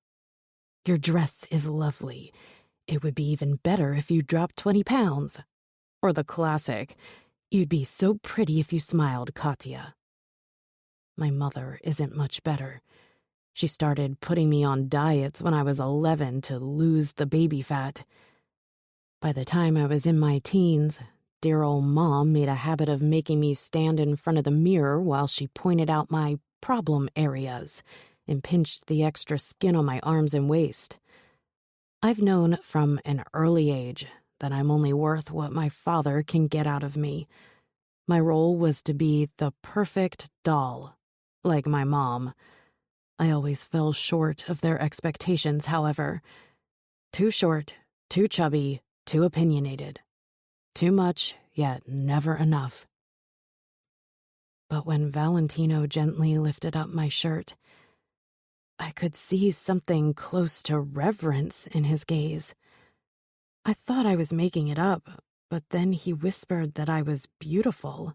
Your dress is lovely. It would be even better if you dropped 20 pounds. Or the classic, you'd be so pretty if you smiled, Katya. My mother isn't much better. She started putting me on diets when I was 11 to lose the baby fat. By the time I was in my teens, dear old Mom made a habit of making me stand in front of the mirror while she pointed out my problem areas and pinched the extra skin on my arms and waist. I've known from an early age that I'm only worth what my father can get out of me. My role was to be the perfect doll, like my mom. I always fell short of their expectations, however. Too short, too chubby, too opinionated. Too much, yet never enough. But when Valentino gently lifted up my shirt, I could see something close to reverence in his gaze. I thought I was making it up, but then he whispered that I was beautiful.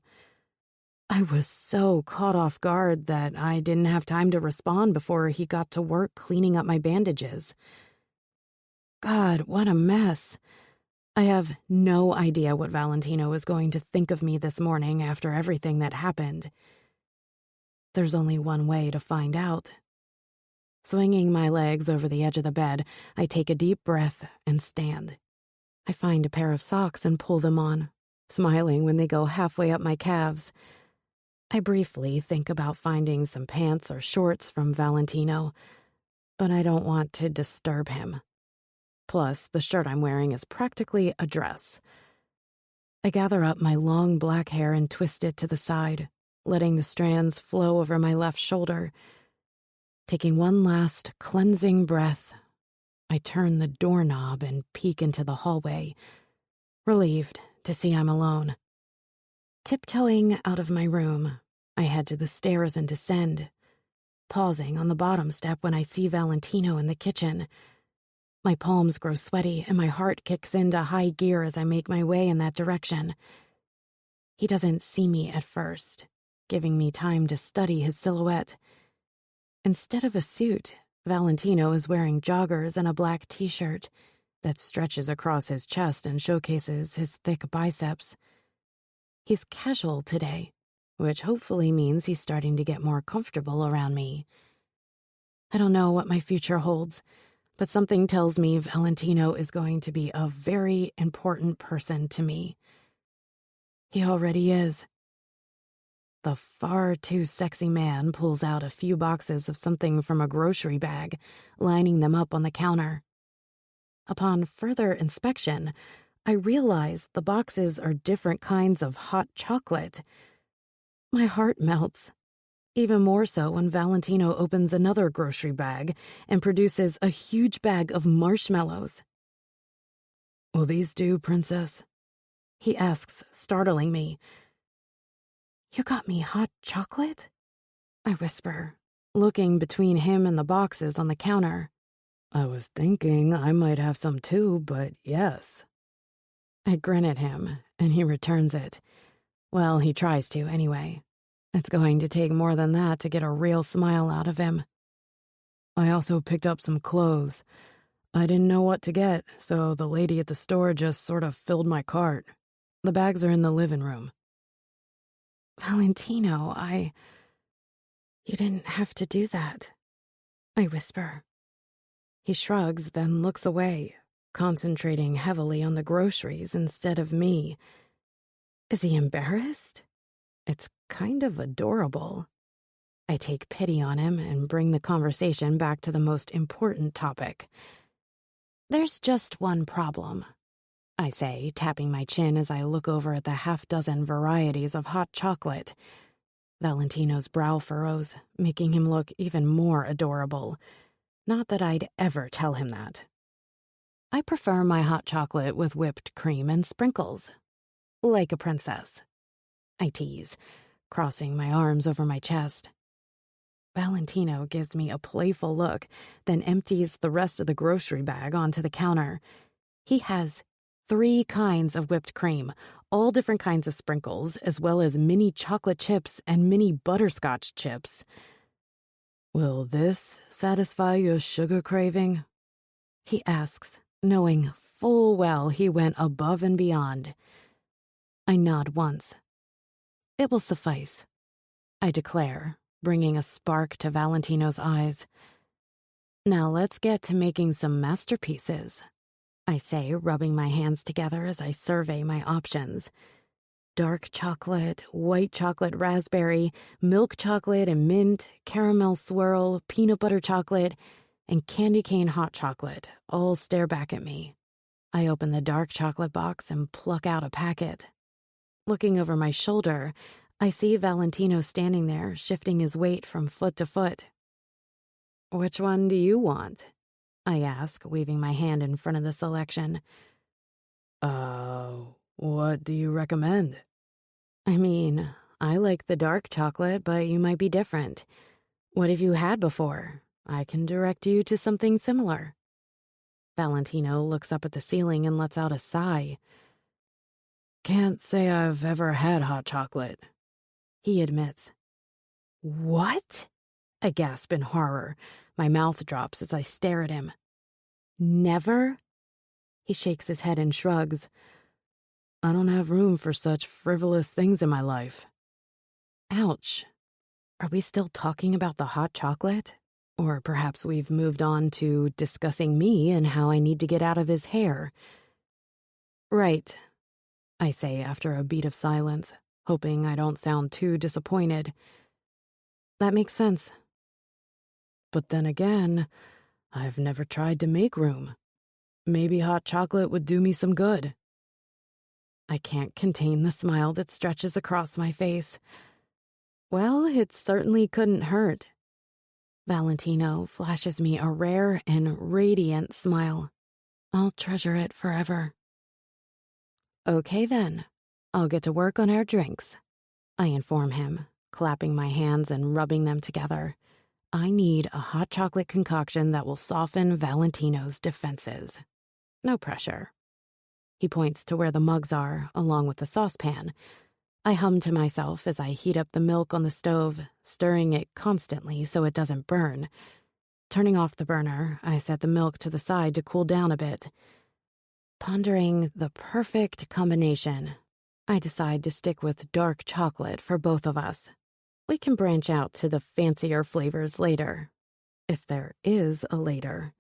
I was so caught off guard that I didn't have time to respond before he got to work cleaning up my bandages. God, what a mess. I have no idea what Valentino is going to think of me this morning after everything that happened. There's only one way to find out. Swinging my legs over the edge of the bed, I take a deep breath and stand. I find a pair of socks and pull them on, smiling when they go halfway up my calves. I briefly think about finding some pants or shorts from Valentino, but I don't want to disturb him. Plus, the shirt I'm wearing is practically a dress. I gather up my long black hair and twist it to the side, letting the strands flow over my left shoulder. Taking one last cleansing breath, I turn the doorknob and peek into the hallway, relieved to see I'm alone. Tiptoeing out of my room, I head to the stairs and descend, pausing on the bottom step when I see Valentino in the kitchen. My palms grow sweaty and my heart kicks into high gear as I make my way in that direction. He doesn't see me at first, giving me time to study his silhouette. Instead of a suit, Valentino is wearing joggers and a black t-shirt that stretches across his chest and showcases his thick biceps. He's casual today, which hopefully means he's starting to get more comfortable around me. I don't know what my future holds, but something tells me Valentino is going to be a very important person to me. He already is. The far too sexy man pulls out a few boxes of something from a grocery bag, lining them up on the counter. Upon further inspection, I realize the boxes are different kinds of hot chocolate. My heart melts, even more so when Valentino opens another grocery bag and produces a huge bag of marshmallows. "Will these do, Princess?" he asks, startling me. "You got me hot chocolate?" I whisper, looking between him and the boxes on the counter. "I was thinking I might have some too, but yes." I grin at him, and he returns it. Well, he tries to, anyway. It's going to take more than that to get a real smile out of him. "I also picked up some clothes. I didn't know what to get, so the lady at the store just sort of filled my cart. The bags are in the living room." "Valentino, You didn't have to do that," I whisper. He shrugs, then looks away, concentrating heavily on the groceries instead of me. Is he embarrassed? It's kind of adorable. I take pity on him and bring the conversation back to the most important topic. "There's just one problem," I say, tapping my chin as I look over at the half-dozen varieties of hot chocolate. Valentino's brow furrows, making him look even more adorable. Not that I'd ever tell him that. "I prefer my hot chocolate with whipped cream and sprinkles. Like a princess," I tease, crossing my arms over my chest. Valentino gives me a playful look, then empties the rest of the grocery bag onto the counter. He has 3 kinds of whipped cream, all different kinds of sprinkles, as well as mini chocolate chips and mini butterscotch chips. "Will this satisfy your sugar craving?" he asks, knowing full well he went above and beyond. I nod once. "It will suffice," I declare, bringing a spark to Valentino's eyes. "Now let's get to making some masterpieces," I say, rubbing my hands together as I survey my options. Dark chocolate, white chocolate raspberry, milk chocolate and mint, caramel swirl, peanut butter chocolate, and candy cane hot chocolate all stare back at me. I open the dark chocolate box and pluck out a packet. Looking over my shoulder, I see Valentino standing there, shifting his weight from foot to foot. "Which one do you want?" I ask, waving my hand in front of the selection. What do you recommend?" I mean, I like the dark chocolate, but you might be different. What have you had before? I can direct you to something similar. Valentino looks up at the ceiling and lets out a sigh. Can't say I've ever had hot chocolate, he admits. What? I gasp in horror. My mouth drops as I stare at him. Never? He shakes his head and shrugs. I don't have room for such frivolous things in my life. Ouch. Are we still talking about the hot chocolate? Or perhaps we've moved on to discussing me and how I need to get out of his hair. Right, I say after a beat of silence, hoping I don't sound too disappointed. That makes sense. But then again, I've never tried to make room. Maybe hot chocolate would do me some good. I can't contain the smile that stretches across my face. Well, it certainly couldn't hurt. Valentino flashes me a rare and radiant smile. I'll treasure it forever. Okay then, I'll get to work on our drinks, I inform him, clapping my hands and rubbing them together. I need a hot chocolate concoction that will soften Valentino's defenses. No pressure. He points to where the mugs are, along with the saucepan. I hum to myself as I heat up the milk on the stove, stirring it constantly so it doesn't burn. Turning off the burner, I set the milk to the side to cool down a bit. Pondering the perfect combination, I decide to stick with dark chocolate for both of us. We can branch out to the fancier flavors later. If there is a later.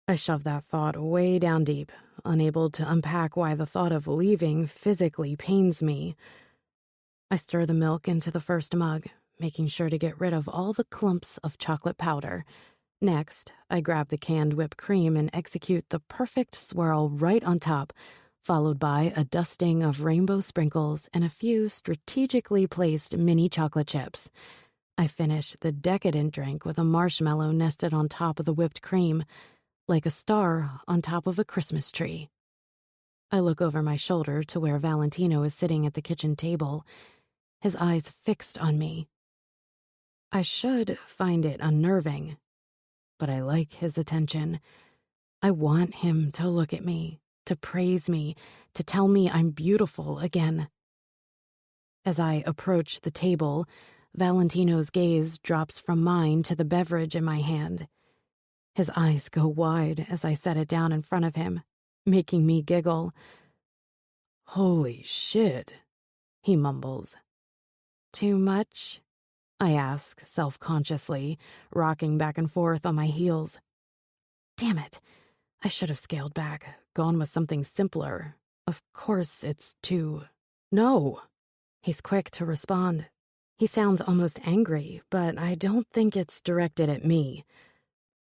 I shove that thought way down deep, unable to unpack why the thought of leaving physically pains me. I stir the milk into the first mug, making sure to get rid of all the clumps of chocolate powder. Next, I grab the canned whipped cream and execute the perfect swirl right on top, followed by a dusting of rainbow sprinkles and a few strategically placed mini chocolate chips. I finish the decadent drink with a marshmallow nested on top of the whipped cream, like a star on top of a Christmas tree. I look over my shoulder to where Valentino is sitting at the kitchen table, his eyes fixed on me. I should find it unnerving, but I like his attention. I want him to look at me, to praise me, to tell me I'm beautiful again. As I approach the table, Valentino's gaze drops from mine to the beverage in my hand. His eyes go wide as I set it down in front of him, making me giggle. Holy shit, he mumbles. Too much? I ask self-consciously, rocking back and forth on my heels. Damn it. I should have scaled back, gone with something simpler. Of course it's too... No. He's quick to respond. He sounds almost angry, but I don't think it's directed at me.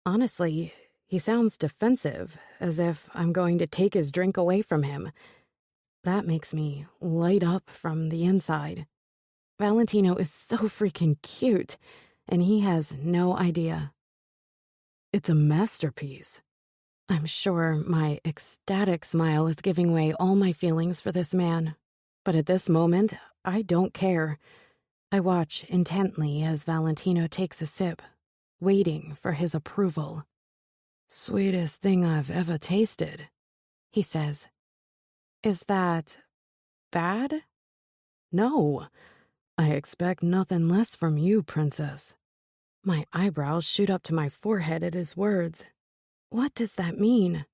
Honestly, he sounds defensive, as if I'm going to take his drink away from him. That makes me light up from the inside. Valentino is so freaking cute, and he has no idea. It's a masterpiece. I'm sure my ecstatic smile is giving away all my feelings for this man. But at this moment, I don't care. I watch intently as Valentino takes a sip, waiting for his approval. Sweetest thing I've ever tasted, he says. Is that bad? No. I expect nothing less from you, princess. My eyebrows shoot up to my forehead at his words. What does that mean?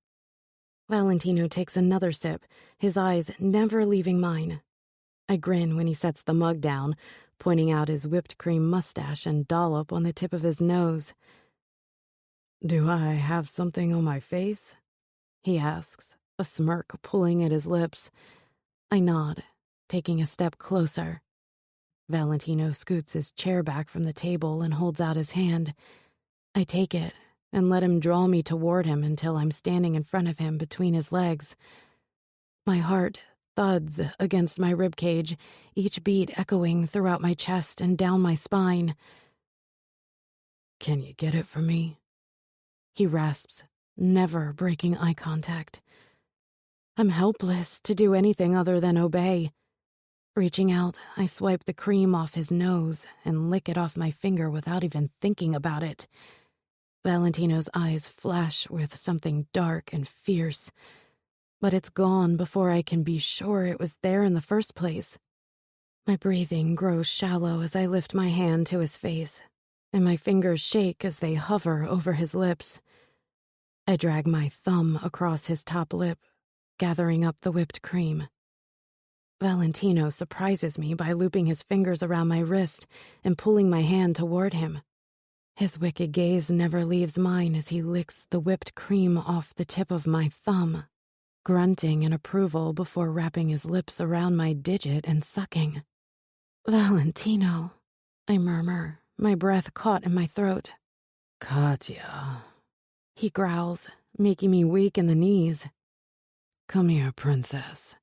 Valentino takes another sip, his eyes never leaving mine. I grin when he sets the mug down, pointing out his whipped cream mustache and dollop on the tip of his nose. Do I have something on my face? He asks, a smirk pulling at his lips. I nod, taking a step closer. Valentino scoots his chair back from the table and holds out his hand. I take it and let him draw me toward him until I'm standing in front of him between his legs. My heart thuds against my ribcage, each beat echoing throughout my chest and down my spine. Can you get it for me? He rasps, never breaking eye contact. I'm helpless to do anything other than obey. Reaching out, I swipe the cream off his nose and lick it off my finger without even thinking about it. Valentino's eyes flash with something dark and fierce, but it's gone before I can be sure it was there in the first place. My breathing grows shallow as I lift my hand to his face, and my fingers shake as they hover over his lips. I drag my thumb across his top lip, gathering up the whipped cream. Valentino surprises me by looping his fingers around my wrist and pulling my hand toward him. His wicked gaze never leaves mine as he licks the whipped cream off the tip of my thumb, grunting in approval before wrapping his lips around my digit and sucking. "Valentino," I murmur, my breath caught in my throat. Katya. He growls, making me weak in the knees. Come here, princess.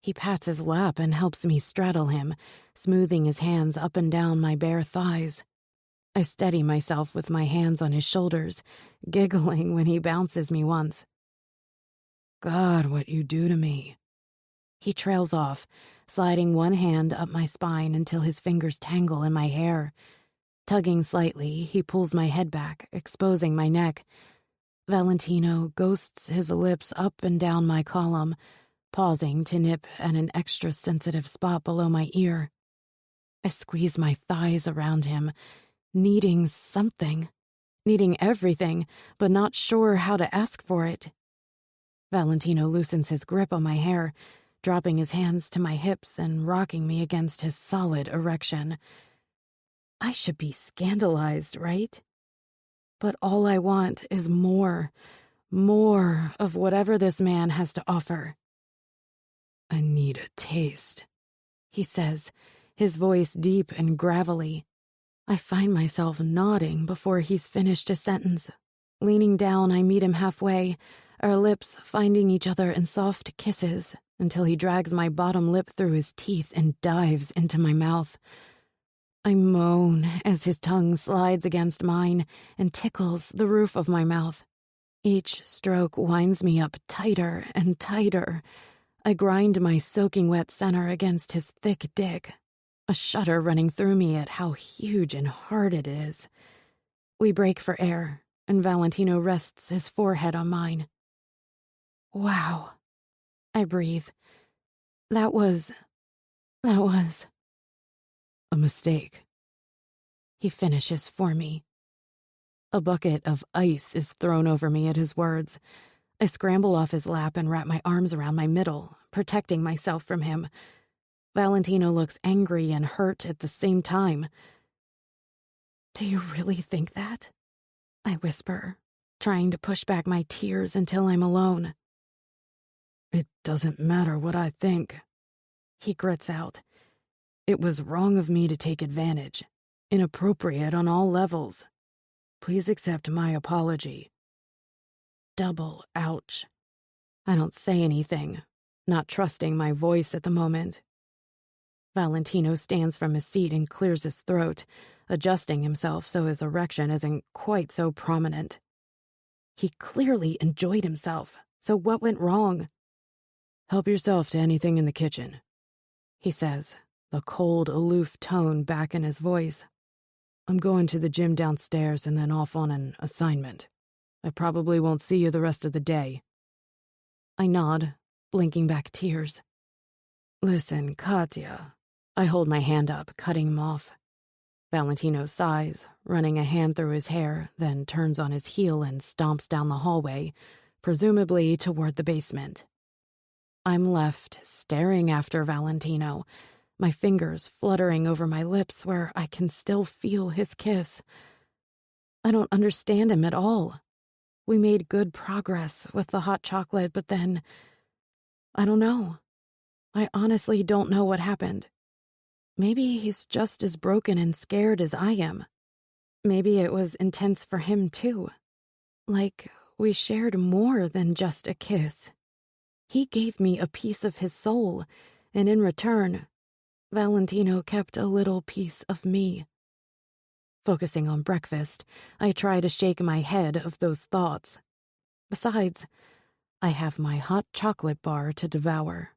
He pats his lap and helps me straddle him, smoothing his hands up and down my bare thighs. I steady myself with my hands on his shoulders, giggling when he bounces me once. God, what you do to me. He trails off, sliding one hand up my spine until his fingers tangle in my hair. Tugging slightly, he pulls my head back, exposing my neck. Valentino ghosts his lips up and down my column, pausing to nip at an extra sensitive spot below my ear. I squeeze my thighs around him, needing something, needing everything, but not sure how to ask for it. Valentino loosens his grip on my hair, dropping his hands to my hips and rocking me against his solid erection. I should be scandalized, right? But all I want is more of whatever this man has to offer. I need a taste, he says, his voice deep and gravelly. I find myself nodding before he's finished a sentence. Leaning down, I meet him halfway, our lips finding each other in soft kisses until he drags my bottom lip through his teeth and dives into my mouth. I moan as his tongue slides against mine and tickles the roof of my mouth. Each stroke winds me up tighter and tighter. I grind my soaking wet center against his thick dick, a shudder running through me at how huge and hard it is. We break for air, and Valentino rests his forehead on mine. Wow, I breathe. That was a mistake. He finishes for me. A bucket of ice is thrown over me at his words. I scramble off his lap and wrap my arms around my middle, protecting myself from him. Valentino looks angry and hurt at the same time. "Do you really think that?" I whisper, trying to push back my tears until I'm alone. It doesn't matter what I think, he grits out. It was wrong of me to take advantage, inappropriate on all levels. Please accept my apology. Double ouch. I don't say anything, not trusting my voice at the moment. Valentino stands from his seat and clears his throat, adjusting himself so his erection isn't quite so prominent. He clearly enjoyed himself, so what went wrong? Help yourself to anything in the kitchen, he says, the cold, aloof tone back in his voice. I'm going to the gym downstairs and then off on an assignment. I probably won't see you the rest of the day. I nod, blinking back tears. Listen, Katya. I hold my hand up, cutting him off. Valentino sighs, running a hand through his hair, then turns on his heel and stomps down the hallway, presumably toward the basement. I'm left staring after Valentino, my fingers fluttering over my lips where I can still feel his kiss. I don't understand him at all. We made good progress with the hot chocolate, but then, I don't know. I honestly don't know what happened. Maybe he's just as broken and scared as I am. Maybe it was intense for him too. Like we shared more than just a kiss. He gave me a piece of his soul, and in return, Valentino kept a little piece of me. Focusing on breakfast, I try to shake my head of those thoughts. Besides, I have my hot chocolate bar to devour.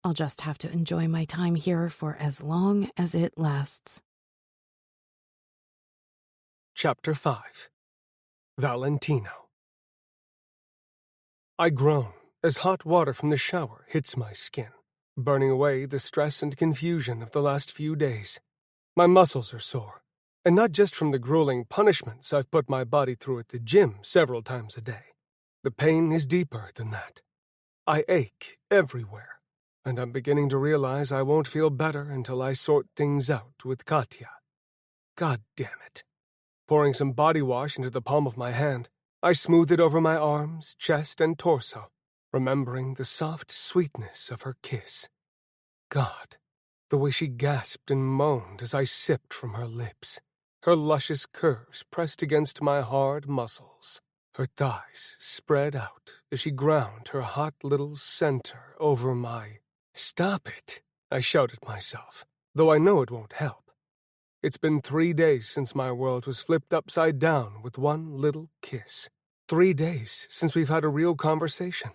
I'll just have to enjoy my time here for as long as it lasts. Chapter 5. Valentino. I groan as hot water from the shower hits my skin, burning away the stress and confusion of the last few days. My muscles are sore, and not just from the grueling punishments I've put my body through at the gym several times a day. The pain is deeper than that. I ache everywhere, and I'm beginning to realize I won't feel better until I sort things out with Katya. God damn it. Pouring some body wash into the palm of my hand, I smooth it over my arms, chest, and torso, remembering the soft sweetness of her kiss. God, the way she gasped and moaned as I sipped from her lips, her luscious curves pressed against my hard muscles, her thighs spread out as she ground her hot little center over my— Stop it, I shout at myself, though I know it won't help. It's been 3 days since my world was flipped upside down with one little kiss. 3 days since we've had a real conversation.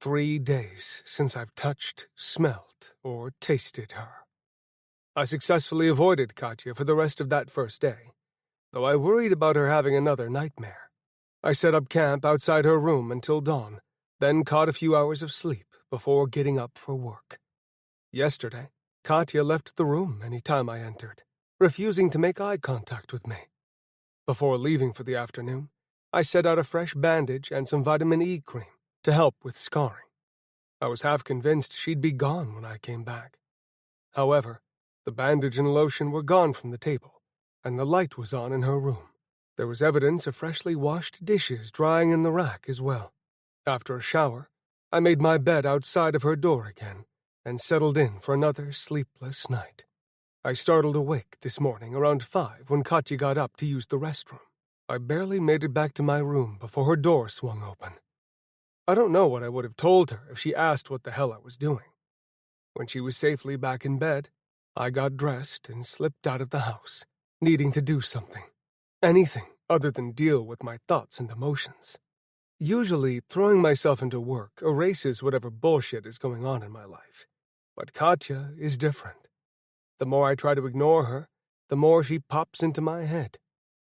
3 days since I've touched, smelled, or tasted her. I successfully avoided Katya for the rest of that first day, though I worried about her having another nightmare. I set up camp outside her room until dawn, then caught a few hours of sleep before getting up for work. Yesterday, Katya left the room any time I entered, refusing to make eye contact with me. Before leaving for the afternoon, I set out a fresh bandage and some vitamin E cream to help with scarring. I was half convinced she'd be gone when I came back. However, the bandage and lotion were gone from the table, and the light was on in her room. There was evidence of freshly washed dishes drying in the rack as well. After a shower, I made my bed outside of her door again and settled in for another sleepless night. I startled awake this morning around 5 when Katya got up to use the restroom. I barely made it back to my room before her door swung open. I don't know what I would have told her if she asked what the hell I was doing. When she was safely back in bed, I got dressed and slipped out of the house, needing to do something. Anything other than deal with my thoughts and emotions. Usually, throwing myself into work erases whatever bullshit is going on in my life. But Katya is different. The more I try to ignore her, the more she pops into my head.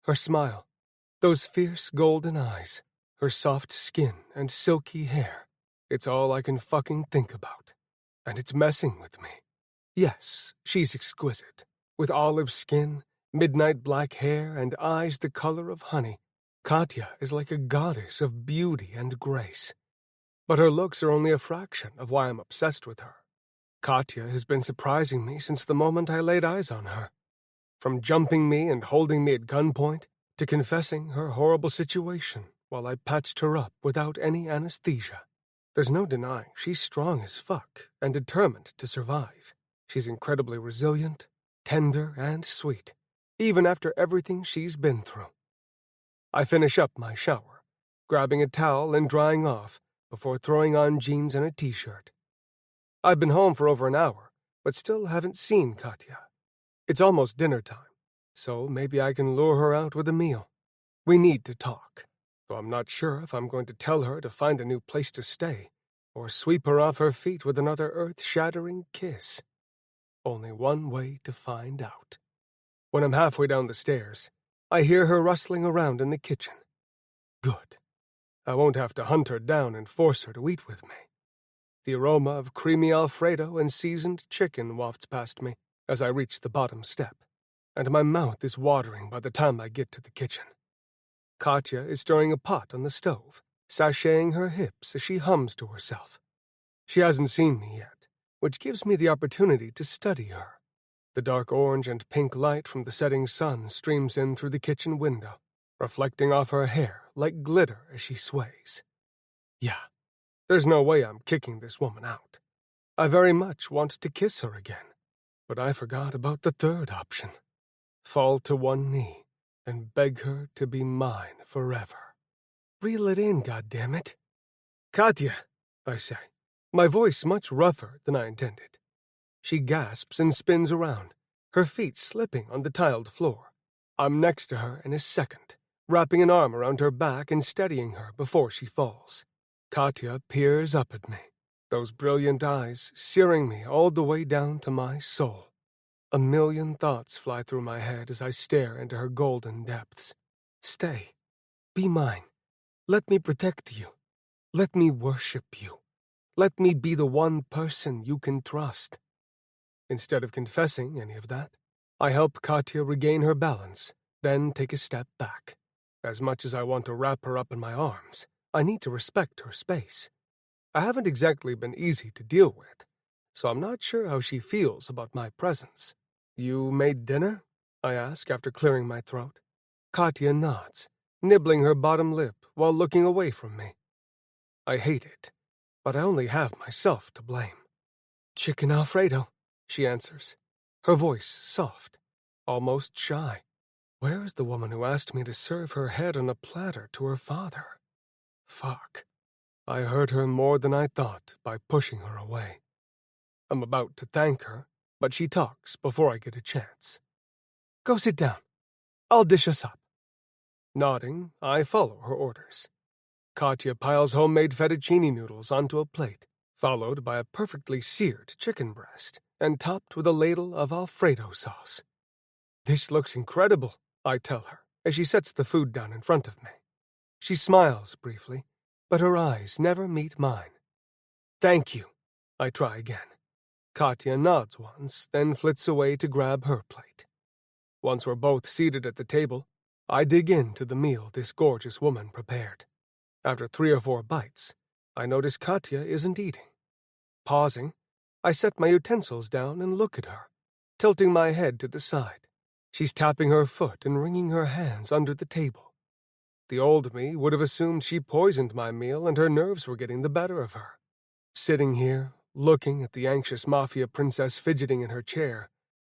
Her smile, those fierce golden eyes, her soft skin and silky hair. It's all I can fucking think about. And it's messing with me. Yes, she's exquisite. With olive skin, midnight black hair, and eyes the color of honey. Katya is like a goddess of beauty and grace. But her looks are only a fraction of why I'm obsessed with her. Katya has been surprising me since the moment I laid eyes on her. From jumping me and holding me at gunpoint, to confessing her horrible situation while I patched her up without any anesthesia. There's no denying she's strong as fuck and determined to survive. She's incredibly resilient, tender, and sweet, even after everything she's been through. I finish up my shower, grabbing a towel and drying off before throwing on jeans and a t-shirt. I've been home for over an hour, but still haven't seen Katya. It's almost dinner time, so maybe I can lure her out with a meal. We need to talk, though I'm not sure if I'm going to tell her to find a new place to stay, or sweep her off her feet with another earth-shattering kiss. Only one way to find out. When I'm halfway down the stairs, I hear her rustling around in the kitchen. Good. I won't have to hunt her down and force her to eat with me. The aroma of creamy Alfredo and seasoned chicken wafts past me as I reach the bottom step, and my mouth is watering by the time I get to the kitchen. Katya is stirring a pot on the stove, sashaying her hips as she hums to herself. She hasn't seen me yet, which gives me the opportunity to study her. The dark orange and pink light from the setting sun streams in through the kitchen window, reflecting off her hair like glitter as she sways. Yeah, there's no way I'm kicking this woman out. I very much want to kiss her again, but I forgot about the third option. Fall to one knee and beg her to be mine forever. Reel it in, goddammit. Katya, I say, my voice much rougher than I intended. She gasps and spins around, her feet slipping on the tiled floor. I'm next to her in a second, wrapping an arm around her back and steadying her before she falls. Katya peers up at me, those brilliant eyes searing me all the way down to my soul. A million thoughts fly through my head as I stare into her golden depths. Stay. Be mine. Let me protect you. Let me worship you. Let me be the one person you can trust. Instead of confessing any of that, I help Katya regain her balance, then take a step back. As much as I want to wrap her up in my arms, I need to respect her space. I haven't exactly been easy to deal with, so I'm not sure how she feels about my presence. You made dinner? I ask after clearing my throat. Katya nods, nibbling her bottom lip while looking away from me. I hate it, but I only have myself to blame. Chicken Alfredo, she answers, her voice soft, almost shy. Where is the woman who asked me to serve her head on a platter to her father? Fuck. I hurt her more than I thought by pushing her away. I'm about to thank her, but she talks before I get a chance. Go sit down. I'll dish us up. Nodding, I follow her orders. Katya piles homemade fettuccine noodles onto a plate, followed by a perfectly seared chicken breast and topped with a ladle of Alfredo sauce. This looks incredible, I tell her, as she sets the food down in front of me. She smiles briefly, but her eyes never meet mine. Thank you, I try again. Katya nods once, then flits away to grab her plate. Once we're both seated at the table, I dig into the meal this gorgeous woman prepared. After 3 or 4 bites, I notice Katya isn't eating. Pausing, I set my utensils down and look at her, tilting my head to the side. She's tapping her foot and wringing her hands under the table. The old me would have assumed she poisoned my meal and her nerves were getting the better of her. Sitting here, looking at the anxious Mafia princess fidgeting in her chair,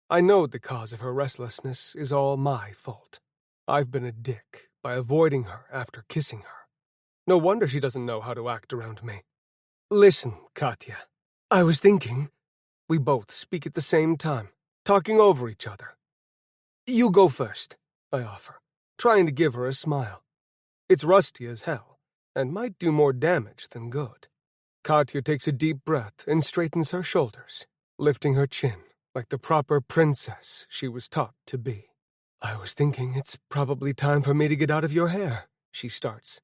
I know the cause of her restlessness is all my fault. I've been a dick by avoiding her after kissing her. No wonder she doesn't know how to act around me. Listen, Katya, I was thinking. We both speak at the same time, talking over each other. You go first, I offer, trying to give her a smile. It's rusty as hell, and might do more damage than good. Katya takes a deep breath and straightens her shoulders, lifting her chin like the proper princess she was taught to be. I was thinking it's probably time for me to get out of your hair, she starts.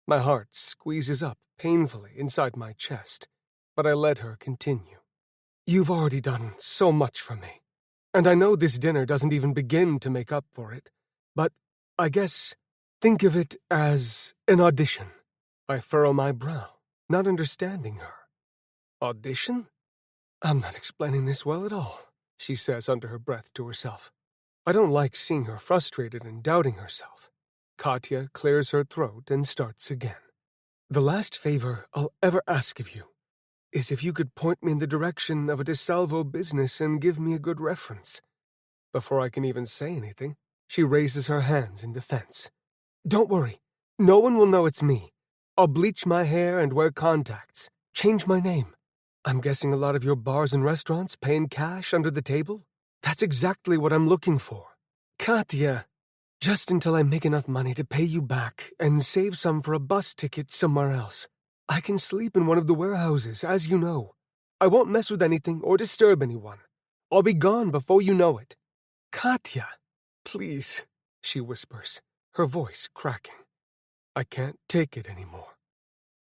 My heart squeezes up painfully inside my chest, but I let her continue. You've already done so much for me, and I know this dinner doesn't even begin to make up for it, but I guess think of it as an audition. I furrow my brow, not understanding her. Audition? I'm not explaining this well at all, she says under her breath to herself. I don't like seeing her frustrated and doubting herself. Katya clears her throat and starts again. The last favor I'll ever ask of you is if you could point me in the direction of a Salvo business and give me a good reference. Before I can even say anything, she raises her hands in defense. Don't worry, no one will know it's me. I'll bleach my hair and wear contacts, change my name. I'm guessing a lot of your bars and restaurants pay in cash under the table? That's exactly what I'm looking for. Katya, just until I make enough money to pay you back and save some for a bus ticket somewhere else. I can sleep in one of the warehouses, as you know. I won't mess with anything or disturb anyone. I'll be gone before you know it. Katya, please, she whispers, her voice cracking. I can't take it anymore.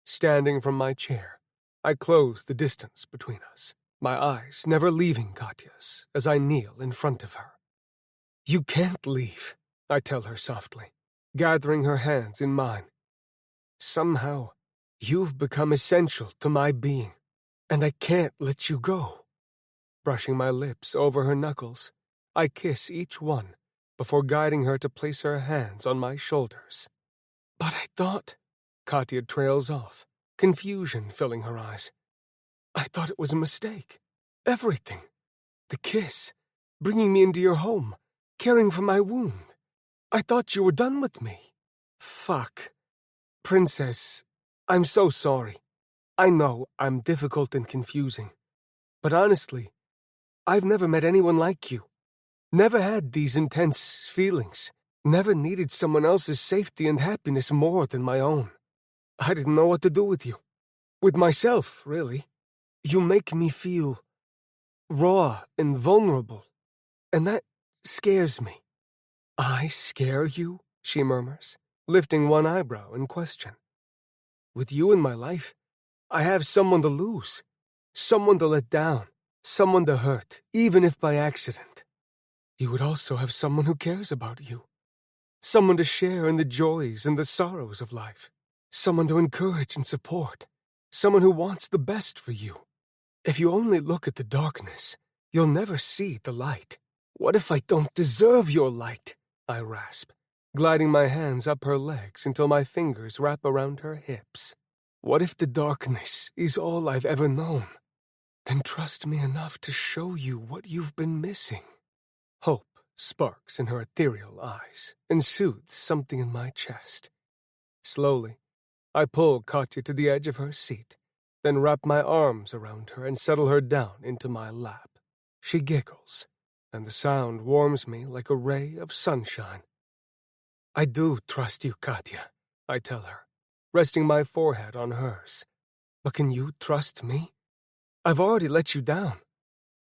Standing from my chair, I close the distance between us, my eyes never leaving Katya's as I kneel in front of her. You can't leave, I tell her softly, gathering her hands in mine. Somehow, you've become essential to my being, and I can't let you go. Brushing my lips over her knuckles, I kiss each one before guiding her to place her hands on my shoulders. But I thought... Katya trails off, confusion filling her eyes. I thought it was a mistake. Everything. The kiss, bringing me into your home, caring for my wound. I thought you were done with me. Fuck. Princess, I'm so sorry. I know I'm difficult and confusing. But honestly, I've never met anyone like you. Never had these intense feelings. Never needed someone else's safety and happiness more than my own. I didn't know what to do with you. With myself, really. You make me feel raw and vulnerable, and that scares me. I scare you? She murmurs, lifting one eyebrow in question. With you in my life, I have someone to lose, someone to let down, someone to hurt, even if by accident. You would also have someone who cares about you, someone to share in the joys and the sorrows of life, someone to encourage and support, someone who wants the best for you. If you only look at the darkness, you'll never see the light. What if I don't deserve your light? I rasp, gliding my hands up her legs until my fingers wrap around her hips. What if the darkness is all I've ever known? Then trust me enough to show you what you've been missing. Hope sparks in her ethereal eyes and soothes something in my chest. Slowly, I pull Katya to the edge of her seat, then wrap my arms around her and settle her down into my lap. She giggles, and the sound warms me like a ray of sunshine. I do trust you, Katya, I tell her, resting my forehead on hers. But can you trust me? I've already let you down.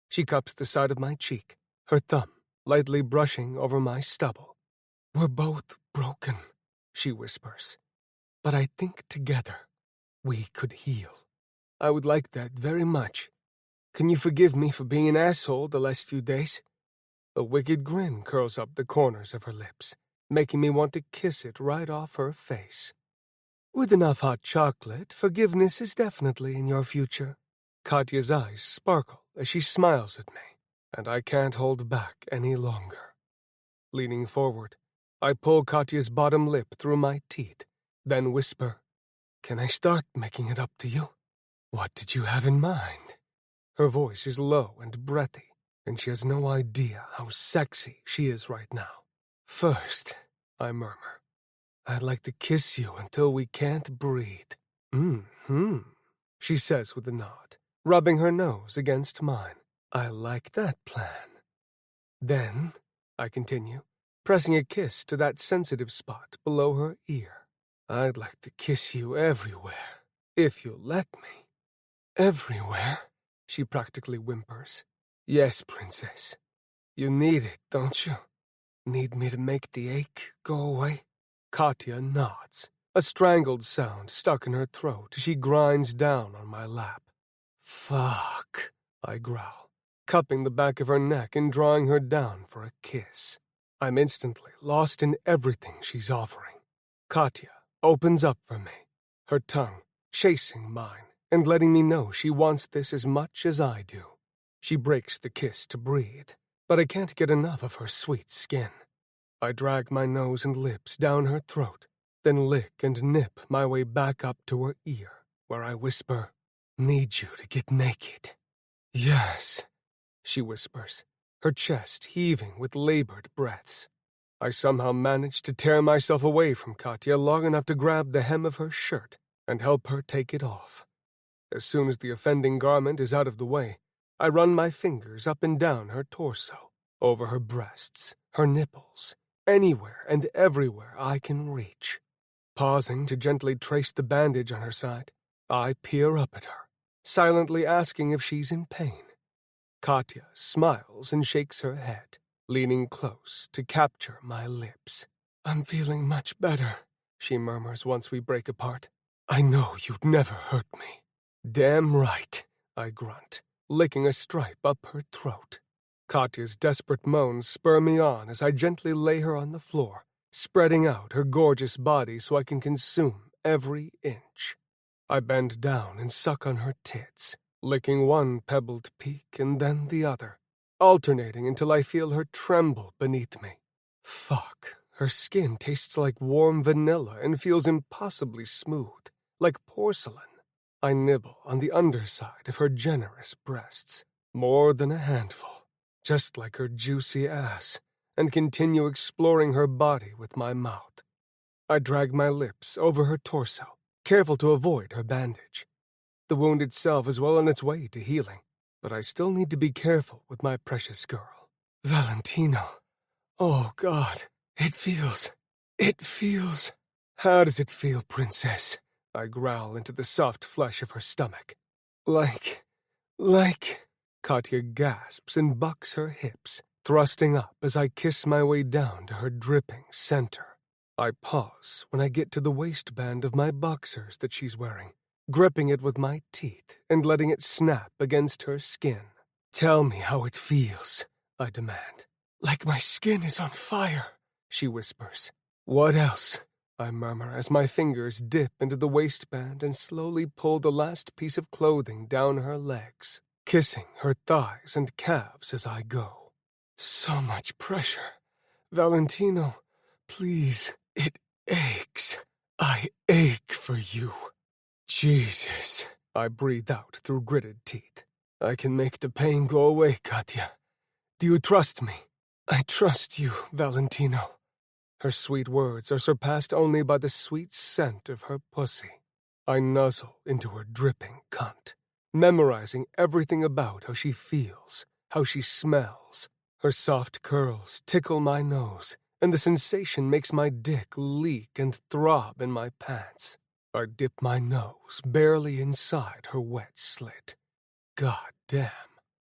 She cups the side of my cheek, her thumb lightly brushing over my stubble. We're both broken, she whispers. But I think together we could heal. I would like that very much. Can you forgive me for being an asshole the last few days? A wicked grin curls up the corners of her lips, making me want to kiss it right off her face. With enough hot chocolate, forgiveness is definitely in your future. Katya's eyes sparkle as she smiles at me, and I can't hold back any longer. Leaning forward, I pull Katya's bottom lip through my teeth, then whisper, "Can I start making it up to you? What did you have in mind?" Her voice is low and breathy, and she has no idea how sexy she is right now. "First," I murmur, "I'd like to kiss you until we can't breathe." "Mm-hmm," she says with a nod, rubbing her nose against mine. "I like that plan." "Then," I continue, pressing a kiss to that sensitive spot below her ear, "I'd like to kiss you everywhere, if you'll let me." "Everywhere?" she practically whimpers. "Yes, princess. You need it, don't you? Need me to make the ache go away?" Katya nods, a strangled sound stuck in her throat as she grinds down on my lap. "Fuck," I growl, cupping the back of her neck and drawing her down for a kiss. I'm instantly lost in everything she's offering. Katya opens up for me, her tongue chasing mine and letting me know she wants this as much as I do. She breaks the kiss to breathe, but I can't get enough of her sweet skin. I drag my nose and lips down her throat, then lick and nip my way back up to her ear, where I whisper, "Need you to get naked." "Yes," she whispers, her chest heaving with labored breaths. I somehow manage to tear myself away from Katya long enough to grab the hem of her shirt and help her take it off. As soon as the offending garment is out of the way, I run my fingers up and down her torso, over her breasts, her nipples, anywhere and everywhere I can reach. Pausing to gently trace the bandage on her side, I peer up at her, silently asking if she's in pain. Katya smiles and shakes her head, leaning close to capture my lips. "I'm feeling much better," she murmurs once we break apart. "I know you'd never hurt me." "Damn right," I grunt, licking a stripe up her throat. Katya's desperate moans spur me on as I gently lay her on the floor, spreading out her gorgeous body so I can consume every inch. I bend down and suck on her tits, licking one pebbled peak and then the other, alternating until I feel her tremble beneath me. Fuck, her skin tastes like warm vanilla and feels impossibly smooth, like porcelain. I nibble on the underside of her generous breasts, more than a handful, just like her juicy ass, and continue exploring her body with my mouth. I drag my lips over her torso, careful to avoid her bandage. The wound itself is well on its way to healing, but I still need to be careful with my precious girl. "Valentino. Oh, God. It feels. How does it feel, princess?" I growl into the soft flesh of her stomach. Like, Katya gasps and bucks her hips, thrusting up as I kiss my way down to her dripping center. I pause when I get to the waistband of my boxers that she's wearing, gripping it with my teeth and letting it snap against her skin. Tell me how it feels, I demand. Like my skin is on fire, she whispers. What else? I murmur as my fingers dip into the waistband and slowly pull the last piece of clothing down her legs, kissing her thighs and calves as I go. So much pressure. Valentino, please, it aches. I ache for you. Jesus, I breathe out through gritted teeth. I can make the pain go away, Katya. Do you trust me? I trust you, Valentino. Her sweet words are surpassed only by the sweet scent of her pussy. I nuzzle into her dripping cunt, memorizing everything about how she feels, how she smells. Her soft curls tickle my nose, and the sensation makes my dick leak and throb in my pants. I dip my nose barely inside her wet slit. God damn,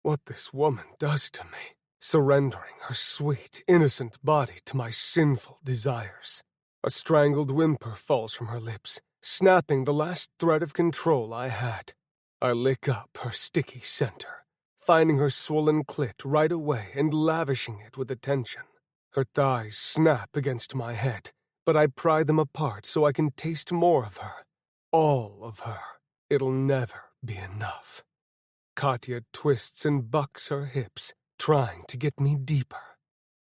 what this woman does to me, surrendering her sweet, innocent body to my sinful desires. A strangled whimper falls from her lips, snapping the last thread of control I had. I lick up her sticky center, finding her swollen clit right away and lavishing it with attention. Her thighs snap against my head, but I pry them apart so I can taste more of her. All of her. It'll never be enough. Katya twists and bucks her hips, trying to get me deeper.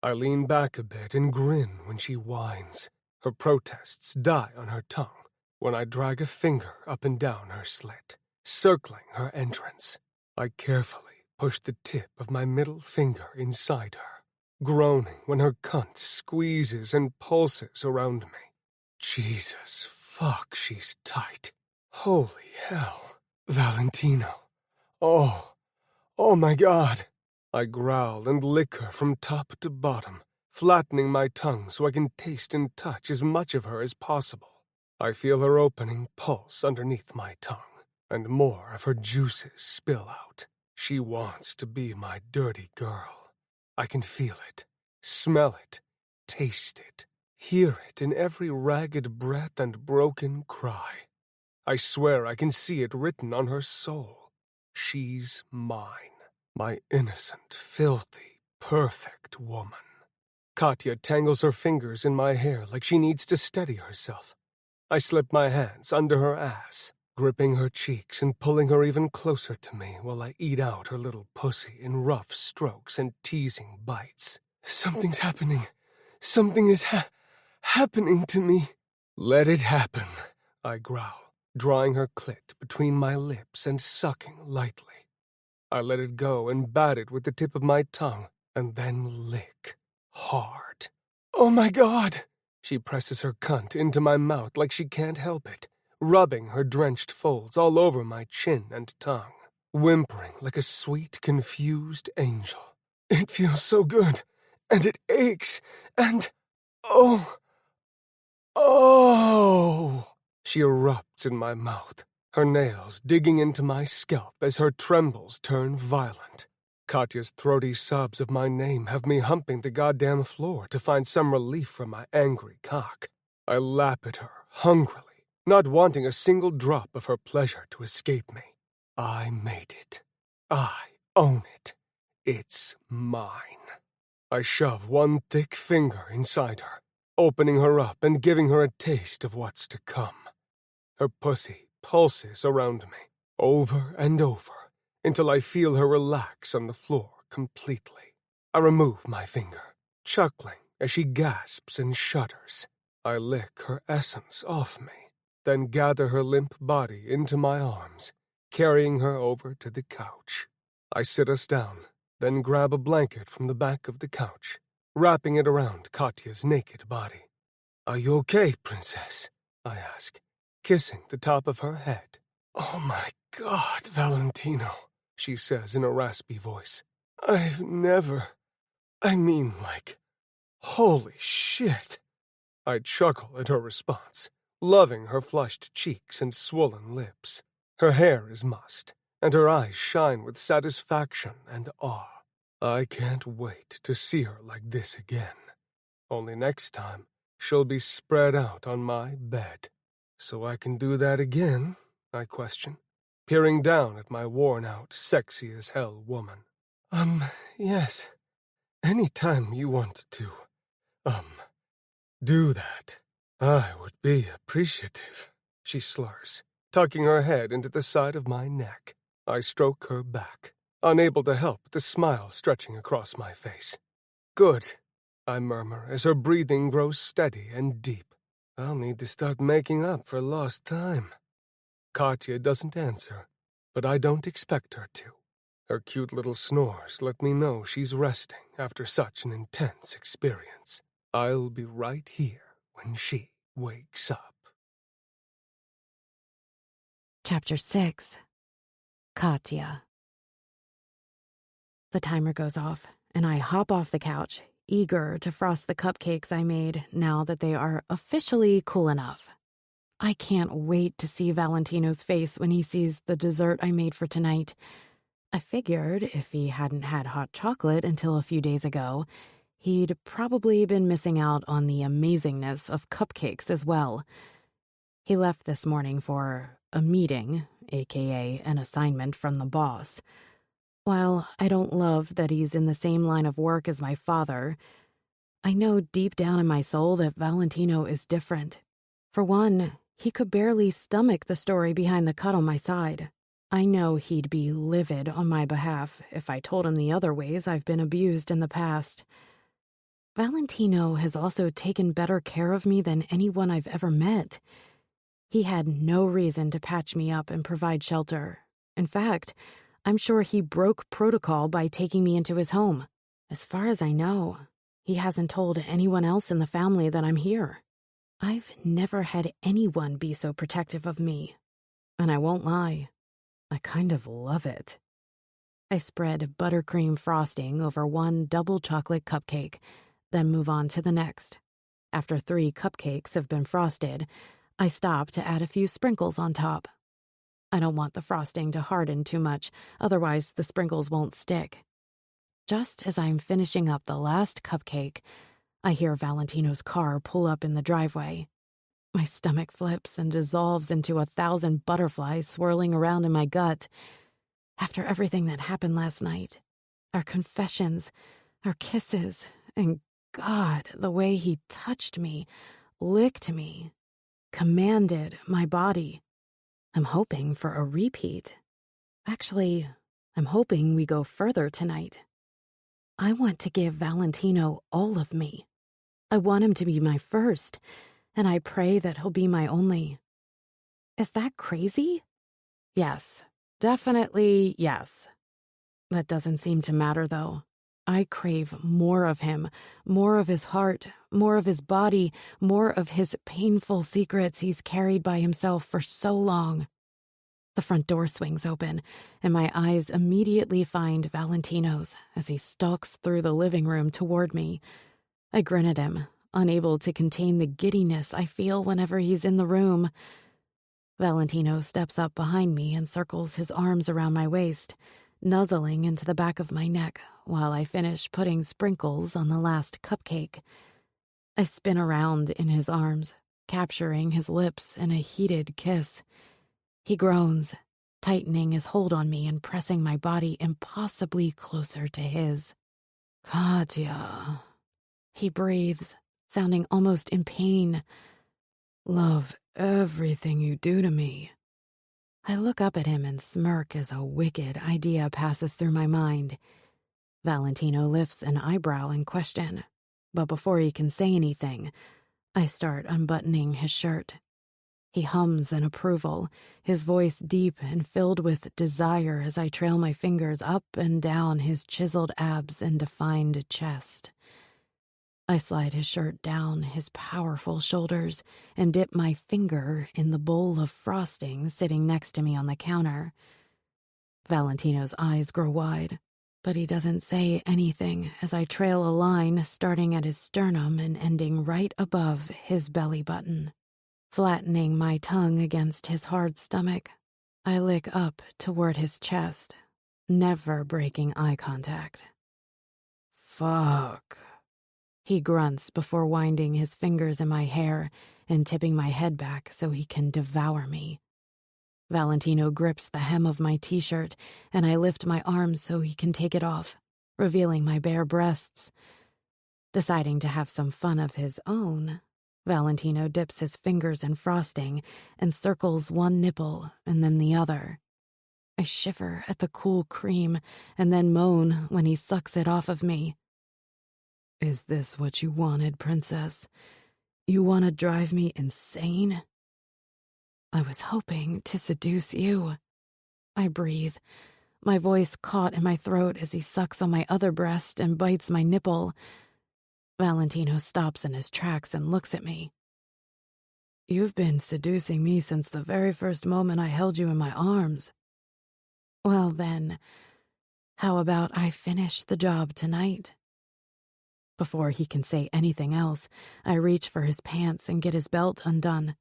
I lean back a bit and grin when she whines. Her protests die on her tongue when I drag a finger up and down her slit, circling her entrance. I carefully push the tip of my middle finger inside her, groaning when her cunt squeezes and pulses around me. Jesus, fuck, she's tight. Holy hell. Valentino. Oh my God. I growl and lick her from top to bottom, flattening my tongue so I can taste and touch as much of her as possible. I feel her opening pulse underneath my tongue, and more of her juices spill out. She wants to be my dirty girl. I can feel it, smell it, taste it, hear it in every ragged breath and broken cry. I swear I can see it written on her soul. She's mine. My innocent, filthy, perfect woman. Katya tangles her fingers in my hair like she needs to steady herself. I slip my hands under her ass, gripping her cheeks and pulling her even closer to me while I eat out her little pussy in rough strokes and teasing bites. Something's happening. Something is happening to me. Let it happen, I growl, drawing her clit between my lips and sucking lightly. I let it go and bat it with the tip of my tongue, and then lick hard. Oh my God! She presses her cunt into my mouth like she can't help it, rubbing her drenched folds all over my chin and tongue, whimpering like a sweet, confused angel. It feels so good, and it aches, and oh! She erupts in my mouth, her nails digging into my scalp as her trembles turn violent. Katya's throaty sobs of my name have me humping the goddamn floor to find some relief from my angry cock. I lap at her, hungrily, not wanting a single drop of her pleasure to escape me. I made it. I own it. It's mine. I shove one thick finger inside her, opening her up and giving her a taste of what's to come. Her pussy pulses around me, over and over, until I feel her relax on the floor completely. I remove my finger, chuckling as she gasps and shudders. I lick her essence off me, then gather her limp body into my arms, carrying her over to the couch. I sit us down, then grab a blanket from the back of the couch, wrapping it around Katya's naked body. Are you okay, princess? I ask, kissing the top of her head. Oh my God, Valentino, she says in a raspy voice. I've never... holy shit. I chuckle at her response, loving her flushed cheeks and swollen lips. Her hair is mussed, and her eyes shine with satisfaction and awe. I can't wait to see her like this again. Only next time, she'll be spread out on my bed. So I can do that again, I question, peering down at my worn-out, sexy-as-hell woman. Yes. Any time you want to, do that, I would be appreciative, she slurs, tucking her head into the side of my neck. I stroke her back, unable to help the smile stretching across my face. Good, I murmur as her breathing grows steady and deep. I'll need to start making up for lost time. Katya doesn't answer, but I don't expect her to. Her cute little snores let me know she's resting after such an intense experience. I'll be right here when she wakes up. Chapter 6. Katya. The timer goes off, and I hop off the couch, eager to frost the cupcakes I made now that they are officially cool enough. I can't wait to see Valentino's face when he sees the dessert I made for tonight. I figured if he hadn't had hot chocolate until a few days ago, he'd probably been missing out on the amazingness of cupcakes as well. He left this morning for a meeting, aka an assignment from the boss. While I don't love that he's in the same line of work as my father, I know deep down in my soul that Valentino is different. For one, he could barely stomach the story behind the cut on my side. I know he'd be livid on my behalf if I told him the other ways I've been abused in the past. Valentino has also taken better care of me than anyone I've ever met. He had no reason to patch me up and provide shelter. In fact, I'm sure he broke protocol by taking me into his home. As far as I know, he hasn't told anyone else in the family that I'm here. I've never had anyone be so protective of me. And I won't lie, I kind of love it. I spread buttercream frosting over one double chocolate cupcake, then move on to the next. After 3 cupcakes have been frosted, I stop to add a few sprinkles on top. I don't want the frosting to harden too much, otherwise the sprinkles won't stick. Just as I'm finishing up the last cupcake, I hear Valentino's car pull up in the driveway. My stomach flips and dissolves into 1,000 butterflies swirling around in my gut. After everything that happened last night, our confessions, our kisses, and God, the way he touched me, licked me, commanded my body. I'm hoping for a repeat. Actually, I'm hoping we go further tonight. I want to give Valentino all of me. I want him to be my first, and I pray that he'll be my only. Is that crazy? Yes, definitely yes. That doesn't seem to matter, though. I crave more of him, more of his heart, more of his body, more of his painful secrets he's carried by himself for so long. The front door swings open, and my eyes immediately find Valentino's as he stalks through the living room toward me. I grin at him, unable to contain the giddiness I feel whenever he's in the room. Valentino steps up behind me and circles his arms around my waist, nuzzling into the back of my neck while I finish putting sprinkles on the last cupcake. I spin around in his arms, capturing his lips in a heated kiss. He groans, tightening his hold on me and pressing my body impossibly closer to his. Katya, he breathes, sounding almost in pain. Love everything you do to me. I look up at him and smirk as a wicked idea passes through my mind. Valentino lifts an eyebrow in question, but before he can say anything, I start unbuttoning his shirt. He hums in approval, his voice deep and filled with desire as I trail my fingers up and down his chiseled abs and defined chest. I slide his shirt down his powerful shoulders and dip my finger in the bowl of frosting sitting next to me on the counter. Valentino's eyes grow wide, but he doesn't say anything as I trail a line starting at his sternum and ending right above his belly button. Flattening my tongue against his hard stomach, I lick up toward his chest, never breaking eye contact. Fuck. He grunts before winding his fingers in my hair and tipping my head back so he can devour me. Valentino grips the hem of my t-shirt, and I lift my arms so he can take it off, revealing my bare breasts. Deciding to have some fun of his own, Valentino dips his fingers in frosting and circles one nipple and then the other. I shiver at the cool cream and then moan when he sucks it off of me. Is this what you wanted, princess? You want to drive me insane? I was hoping to seduce you. I breathe, my voice caught in my throat as he sucks on my other breast and bites my nipple. Valentino stops in his tracks and looks at me. You've been seducing me since the very first moment I held you in my arms. Well then, how about I finish the job tonight? Before he can say anything else, I reach for his pants and get his belt undone.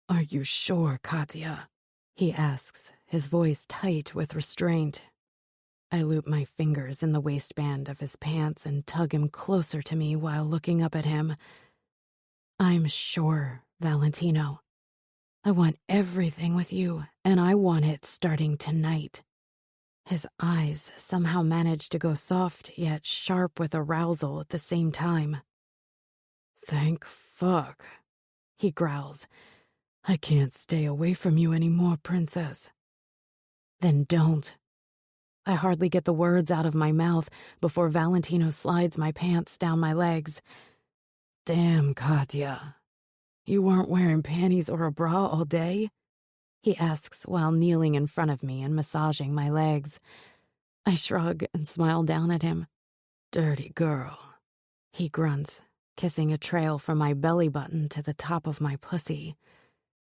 Are you sure, Katya? He asks, his voice tight with restraint. I loop my fingers in the waistband of his pants and tug him closer to me while looking up at him. I'm sure, Valentino. I want everything with you, and I want it starting tonight. His eyes somehow manage to go soft yet sharp with arousal at the same time. Thank fuck, he growls. I can't stay away from you anymore, princess. Then don't. I hardly get the words out of my mouth before Valentino slides my pants down my legs. Damn, Katya. You weren't wearing panties or a bra all day? He asks while kneeling in front of me and massaging my legs. I shrug and smile down at him. Dirty girl, he grunts, kissing a trail from my belly button to the top of my pussy.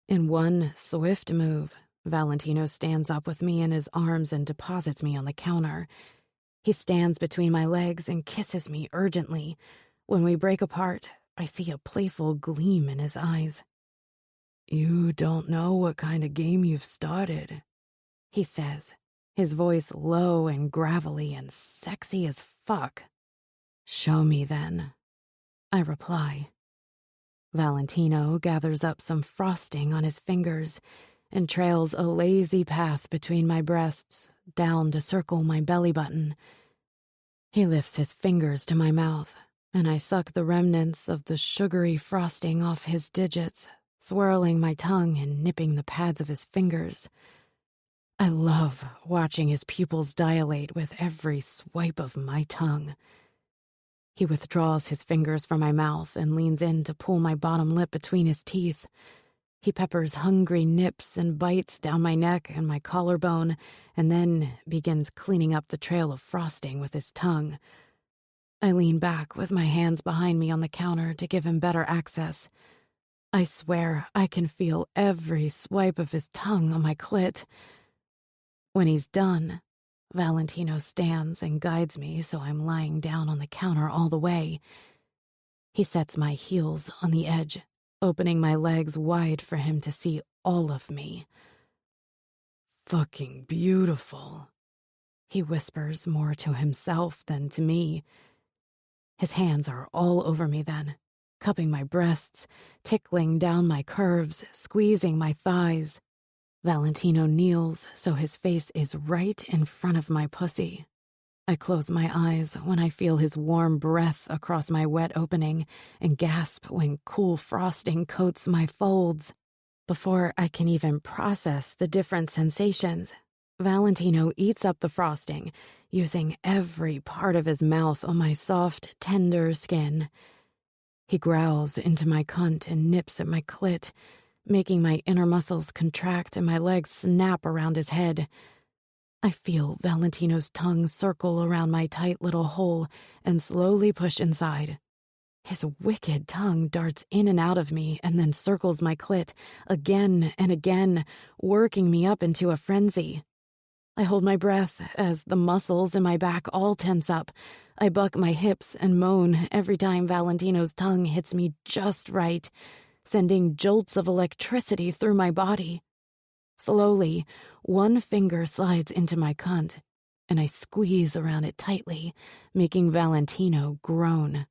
In one swift move, Valentino stands up with me in his arms and deposits me on the counter. He stands between my legs and kisses me urgently. When we break apart, I see a playful gleam in his eyes. You don't know what kind of game you've started, he says, his voice low and gravelly and sexy as fuck. Show me then, I reply. Valentino gathers up some frosting on his fingers and trails a lazy path between my breasts, down to circle my belly button. He lifts his fingers to my mouth, and I suck the remnants of the sugary frosting off his digits, swirling my tongue and nipping the pads of his fingers. I love watching his pupils dilate with every swipe of my tongue. He withdraws his fingers from my mouth and leans in to pull my bottom lip between his teeth. He peppers hungry nips and bites down my neck and my collarbone, and then begins cleaning up the trail of frosting with his tongue. I lean back with my hands behind me on the counter to give him better access. I swear I can feel every swipe of his tongue on my clit. When he's done, Valentino stands and guides me so I'm lying down on the counter all the way. He sets my heels on the edge, opening my legs wide for him to see all of me. Fucking beautiful, he whispers more to himself than to me. His hands are all over me then, cupping my breasts, tickling down my curves, squeezing my thighs. Valentino kneels so his face is right in front of my pussy. I close my eyes when I feel his warm breath across my wet opening and gasp when cool frosting coats my folds. Before I can even process the different sensations, Valentino eats up the frosting, using every part of his mouth on my soft, tender skin. He growls into my cunt and nips at my clit, making my inner muscles contract and my legs snap around his head. I feel Valentino's tongue circle around my tight little hole and slowly push inside. His wicked tongue darts in and out of me and then circles my clit again and again, working me up into a frenzy. I hold my breath as the muscles in my back all tense up. I buck my hips and moan every time Valentino's tongue hits me just right, sending jolts of electricity through my body. Slowly, one finger slides into my cunt, and I squeeze around it tightly, making Valentino groan.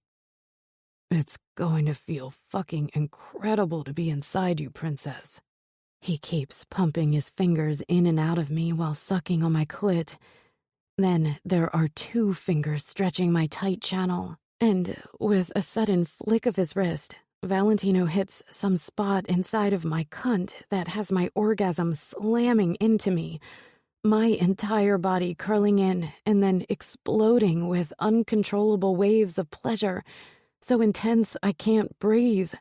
It's going to feel fucking incredible to be inside you, princess. He keeps pumping his fingers in and out of me while sucking on my clit. Then there are 2 fingers stretching my tight channel, and with a sudden flick of his wrist, Valentino hits some spot inside of my cunt that has my orgasm slamming into me, my entire body curling in and then exploding with uncontrollable waves of pleasure, so intense I can't breathe.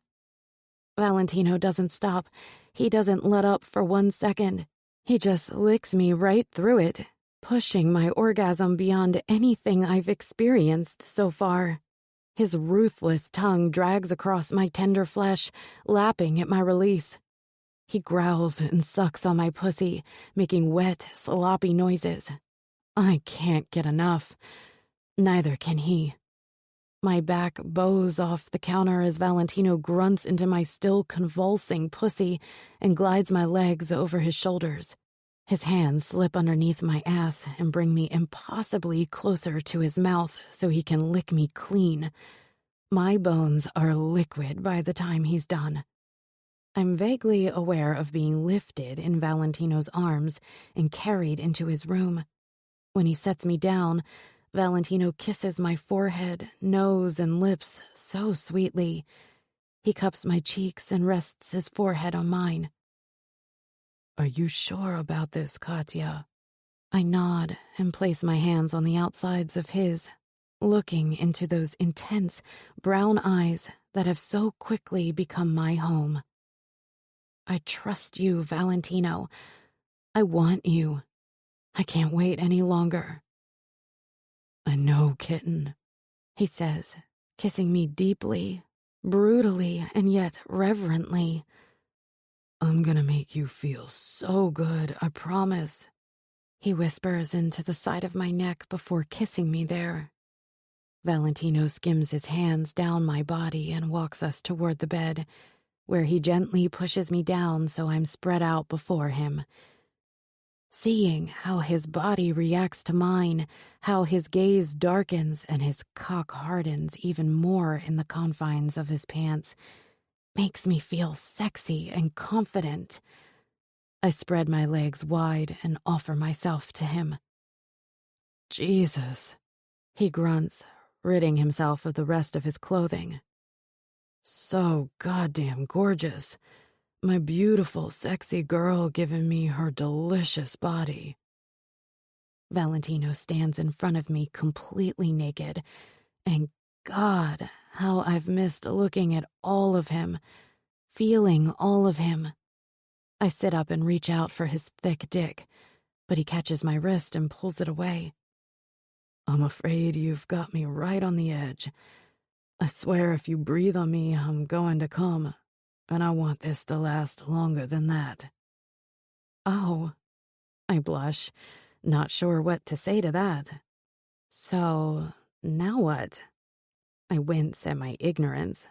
Valentino doesn't stop. He doesn't let up for 1 second. He just licks me right through it, pushing my orgasm beyond anything I've experienced so far. His ruthless tongue drags across my tender flesh, lapping at my release. He growls and sucks on my pussy, making wet, sloppy noises. I can't get enough. Neither can he. My back bows off the counter as Valentino grunts into my still convulsing pussy and glides my legs over his shoulders. His hands slip underneath my ass and bring me impossibly closer to his mouth so he can lick me clean. My bones are liquid by the time he's done. I'm vaguely aware of being lifted in Valentino's arms and carried into his room. When he sets me down, Valentino kisses my forehead, nose, and lips so sweetly. He cups my cheeks and rests his forehead on mine. Are you sure about this, Katya? I nod and place my hands on the outsides of his, looking into those intense brown eyes that have so quickly become my home. I trust you, Valentino. I want you. I can't wait any longer. I know, kitten, he says, kissing me deeply, brutally, and yet reverently. I'm gonna make you feel so good, I promise. He whispers into the side of my neck before kissing me there. Valentino skims his hands down my body and walks us toward the bed, where he gently pushes me down so I'm spread out before him. Seeing how his body reacts to mine, how his gaze darkens and his cock hardens even more in the confines of his pants, makes me feel sexy and confident. I spread my legs wide and offer myself to him. Jesus, he grunts, ridding himself of the rest of his clothing. So goddamn gorgeous. My beautiful, sexy girl giving me her delicious body. Valentino stands in front of me completely naked, and God, how I've missed looking at all of him, feeling all of him. I sit up and reach out for his thick dick, but he catches my wrist and pulls it away. I'm afraid you've got me right on the edge. I swear if you breathe on me, I'm going to come, and I want this to last longer than that. Oh, I blush, not sure what to say to that. So, now what? I wince at my ignorance.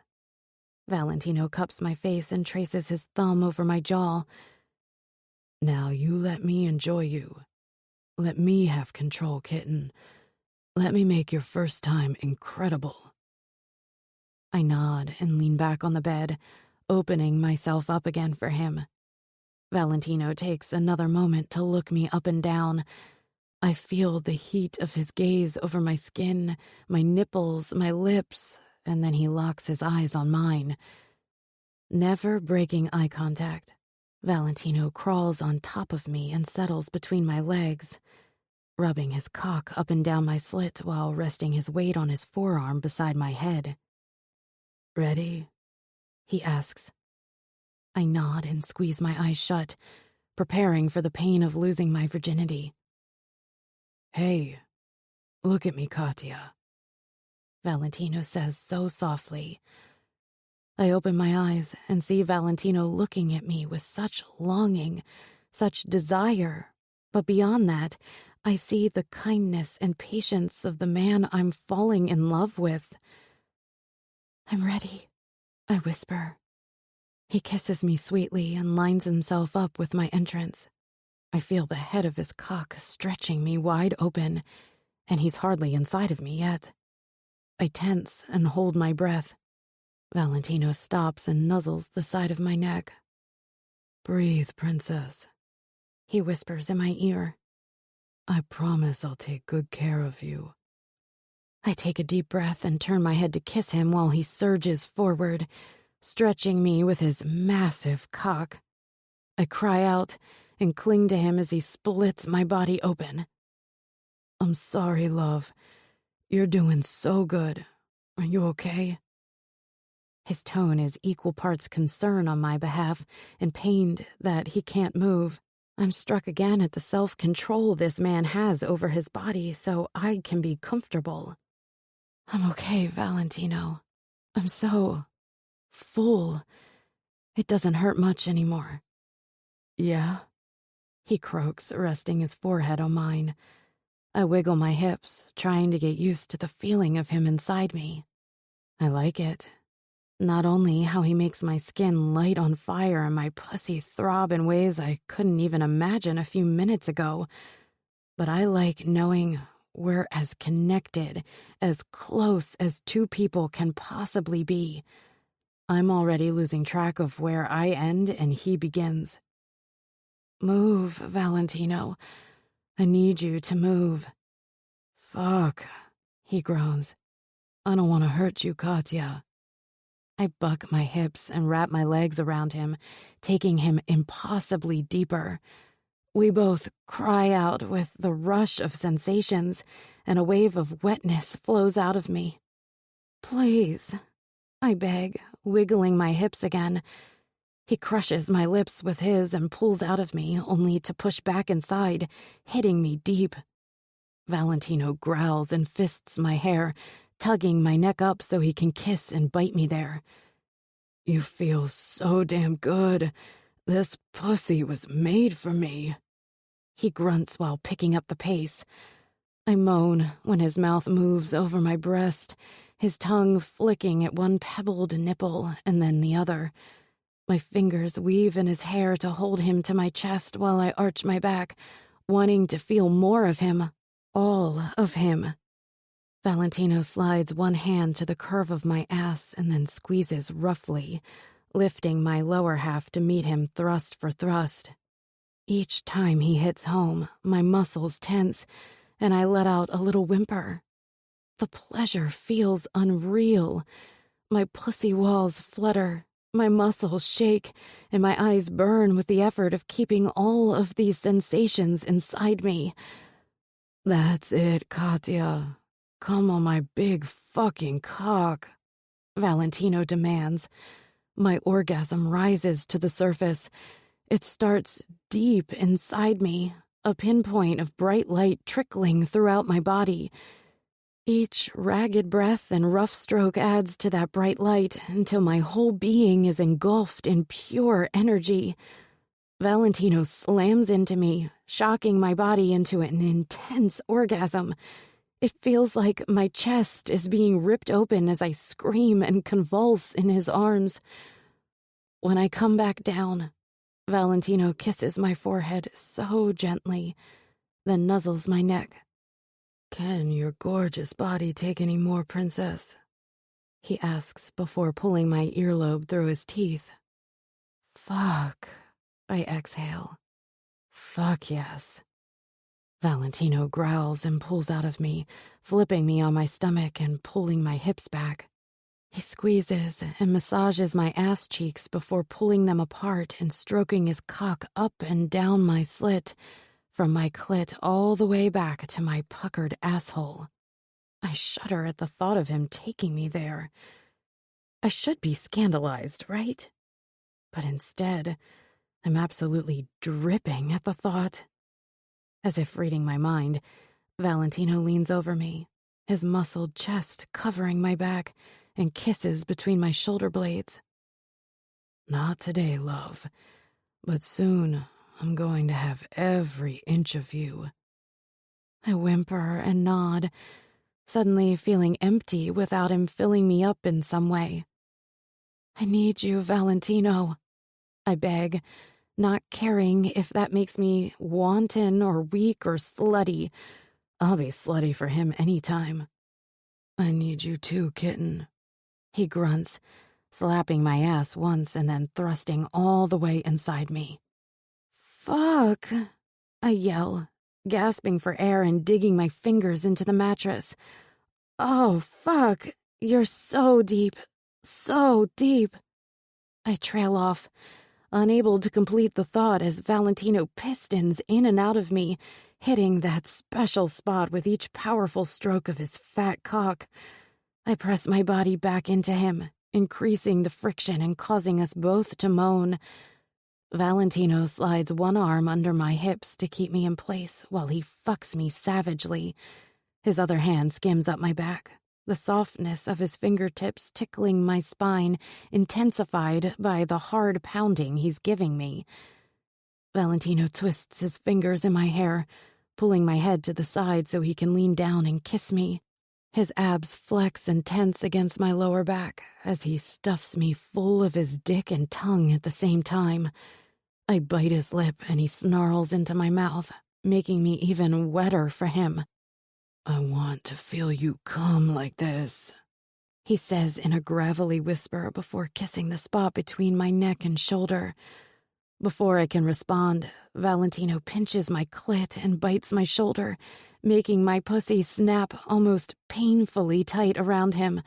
Valentino cups my face and traces his thumb over my jaw. Now you let me enjoy you. Let me have control, kitten. Let me make your first time incredible. I nod and lean back on the bed, opening myself up again for him. Valentino takes another moment to look me up and down. I feel the heat of his gaze over my skin, my nipples, my lips, and then he locks his eyes on mine. Never breaking eye contact, Valentino crawls on top of me and settles between my legs, rubbing his cock up and down my slit while resting his weight on his forearm beside my head. Ready? He asks. I nod and squeeze my eyes shut, preparing for the pain of losing my virginity. Hey, look at me, Katya, Valentino says so softly. I open my eyes and see Valentino looking at me with such longing, such desire, but beyond that, I see the kindness and patience of the man I'm falling in love with. I'm ready, I whisper. He kisses me sweetly and lines himself up with my entrance. I feel the head of his cock stretching me wide open, and he's hardly inside of me yet. I tense and hold my breath. Valentino stops and nuzzles the side of my neck. "Breathe, princess," he whispers in my ear. "I promise I'll take good care of you." I take a deep breath and turn my head to kiss him while he surges forward, stretching me with his massive cock. I cry out and cling to him as he splits my body open. "I'm sorry, love. You're doing so good. Are you okay?" His tone is equal parts concern on my behalf and pained that he can't move. I'm struck again at the self-control this man has over his body so I can be comfortable. I'm okay, Valentino. I'm so full. It doesn't hurt much anymore. "Yeah?" He croaks, resting his forehead on mine. I wiggle my hips, trying to get used to the feeling of him inside me. I like it. Not only how he makes my skin light on fire and my pussy throb in ways I couldn't even imagine a few minutes ago, but I like knowing we're as connected, as close as two people can possibly be. I'm already losing track of where I end and he begins. Move, Valentino. I need you to move. "Fuck," he groans. "I don't want to hurt you, Katya." I buck my hips and wrap my legs around him, taking him impossibly deeper. We both cry out with the rush of sensations, and a wave of wetness flows out of me. Please, I beg, wiggling my hips again. He crushes my lips with his and pulls out of me, only to push back inside, hitting me deep. Valentino growls and fists my hair, tugging my neck up so he can kiss and bite me there. "You feel so damn good. This pussy was made for me." He grunts while picking up the pace. I moan when his mouth moves over my breast, his tongue flicking at one pebbled nipple and then the other. My fingers weave in his hair to hold him to my chest while I arch my back, wanting to feel more of him, all of him. Valentino slides one hand to the curve of my ass and then squeezes roughly, lifting my lower half to meet him thrust for thrust. Each time he hits home, my muscles tense, and I let out a little whimper. The pleasure feels unreal. My pussy walls flutter, my muscles shake, and my eyes burn with the effort of keeping all of these sensations inside me. "That's it, Katya. Come on my big fucking cock," Valentino demands. My orgasm rises to the surface. It starts deep inside me, a pinpoint of bright light trickling throughout my body. Each ragged breath and rough stroke adds to that bright light until my whole being is engulfed in pure energy. Valentino slams into me, shocking my body into an intense orgasm. It feels like my chest is being ripped open as I scream and convulse in his arms. When I come back down, Valentino kisses my forehead so gently, then nuzzles my neck. "Can your gorgeous body take any more, princess?" he asks before pulling my earlobe through his teeth. Fuck, I exhale. Fuck yes. Valentino growls and pulls out of me, flipping me on my stomach and pulling my hips back. He squeezes and massages my ass cheeks before pulling them apart and stroking his cock up and down my slit, from my clit all the way back to my puckered asshole. I shudder at the thought of him taking me there. I should be scandalized, right? But instead, I'm absolutely dripping at the thought. As if reading my mind, Valentino leans over me, his muscled chest covering my back, and kisses between my shoulder blades. "Not today, love, but soon I'm going to have every inch of you." I whimper and nod, suddenly feeling empty without him filling me up in some way. I need you, Valentino. I beg, not caring if that makes me wanton or weak or slutty. I'll be slutty for him anytime. I need you too, kitten. He grunts, slapping my ass once and then thrusting all the way inside me. Fuck, I yell, gasping for air and digging my fingers into the mattress. Oh, fuck, you're so deep, so deep. I trail off, unable to complete the thought as Valentino pistons in and out of me, hitting that special spot with each powerful stroke of his fat cock. I press my body back into him, increasing the friction and causing us both to moan. Valentino slides one arm under my hips to keep me in place while he fucks me savagely. His other hand skims up my back, the softness of his fingertips tickling my spine, intensified by the hard pounding he's giving me. Valentino twists his fingers in my hair, pulling my head to the side so he can lean down and kiss me. His abs flex and tense against my lower back as he stuffs me full of his dick and tongue at the same time. I bite his lip and he snarls into my mouth, making me even wetter for him. I want to feel you come like this, he says in a gravelly whisper before kissing the spot between my neck and shoulder. Before I can respond, Valentino pinches my clit and bites my shoulder, making my pussy snap almost painfully tight around him.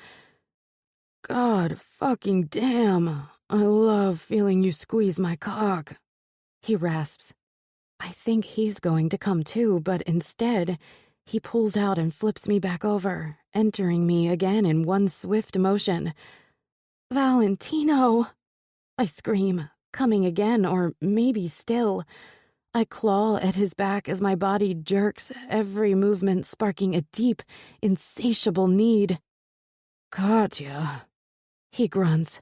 God fucking damn, I love feeling you squeeze my cock, he rasps. I think he's going to come too, but instead, he pulls out and flips me back over, entering me again in one swift motion. Valentino! I scream, coming again, or maybe still. I claw at his back as my body jerks, every movement sparking a deep, insatiable need. Katya, he grunts,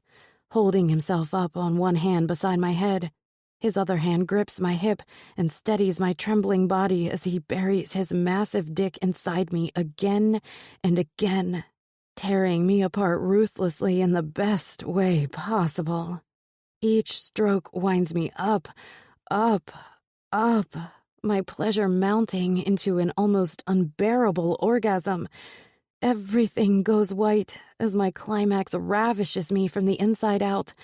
holding himself up on one hand beside my head. His other hand grips my hip and steadies my trembling body as he buries his massive dick inside me again and again, tearing me apart ruthlessly in the best way possible. Each stroke winds me up, up, up, my pleasure mounting into an almost unbearable orgasm. Everything goes white as my climax ravishes me from the inside out.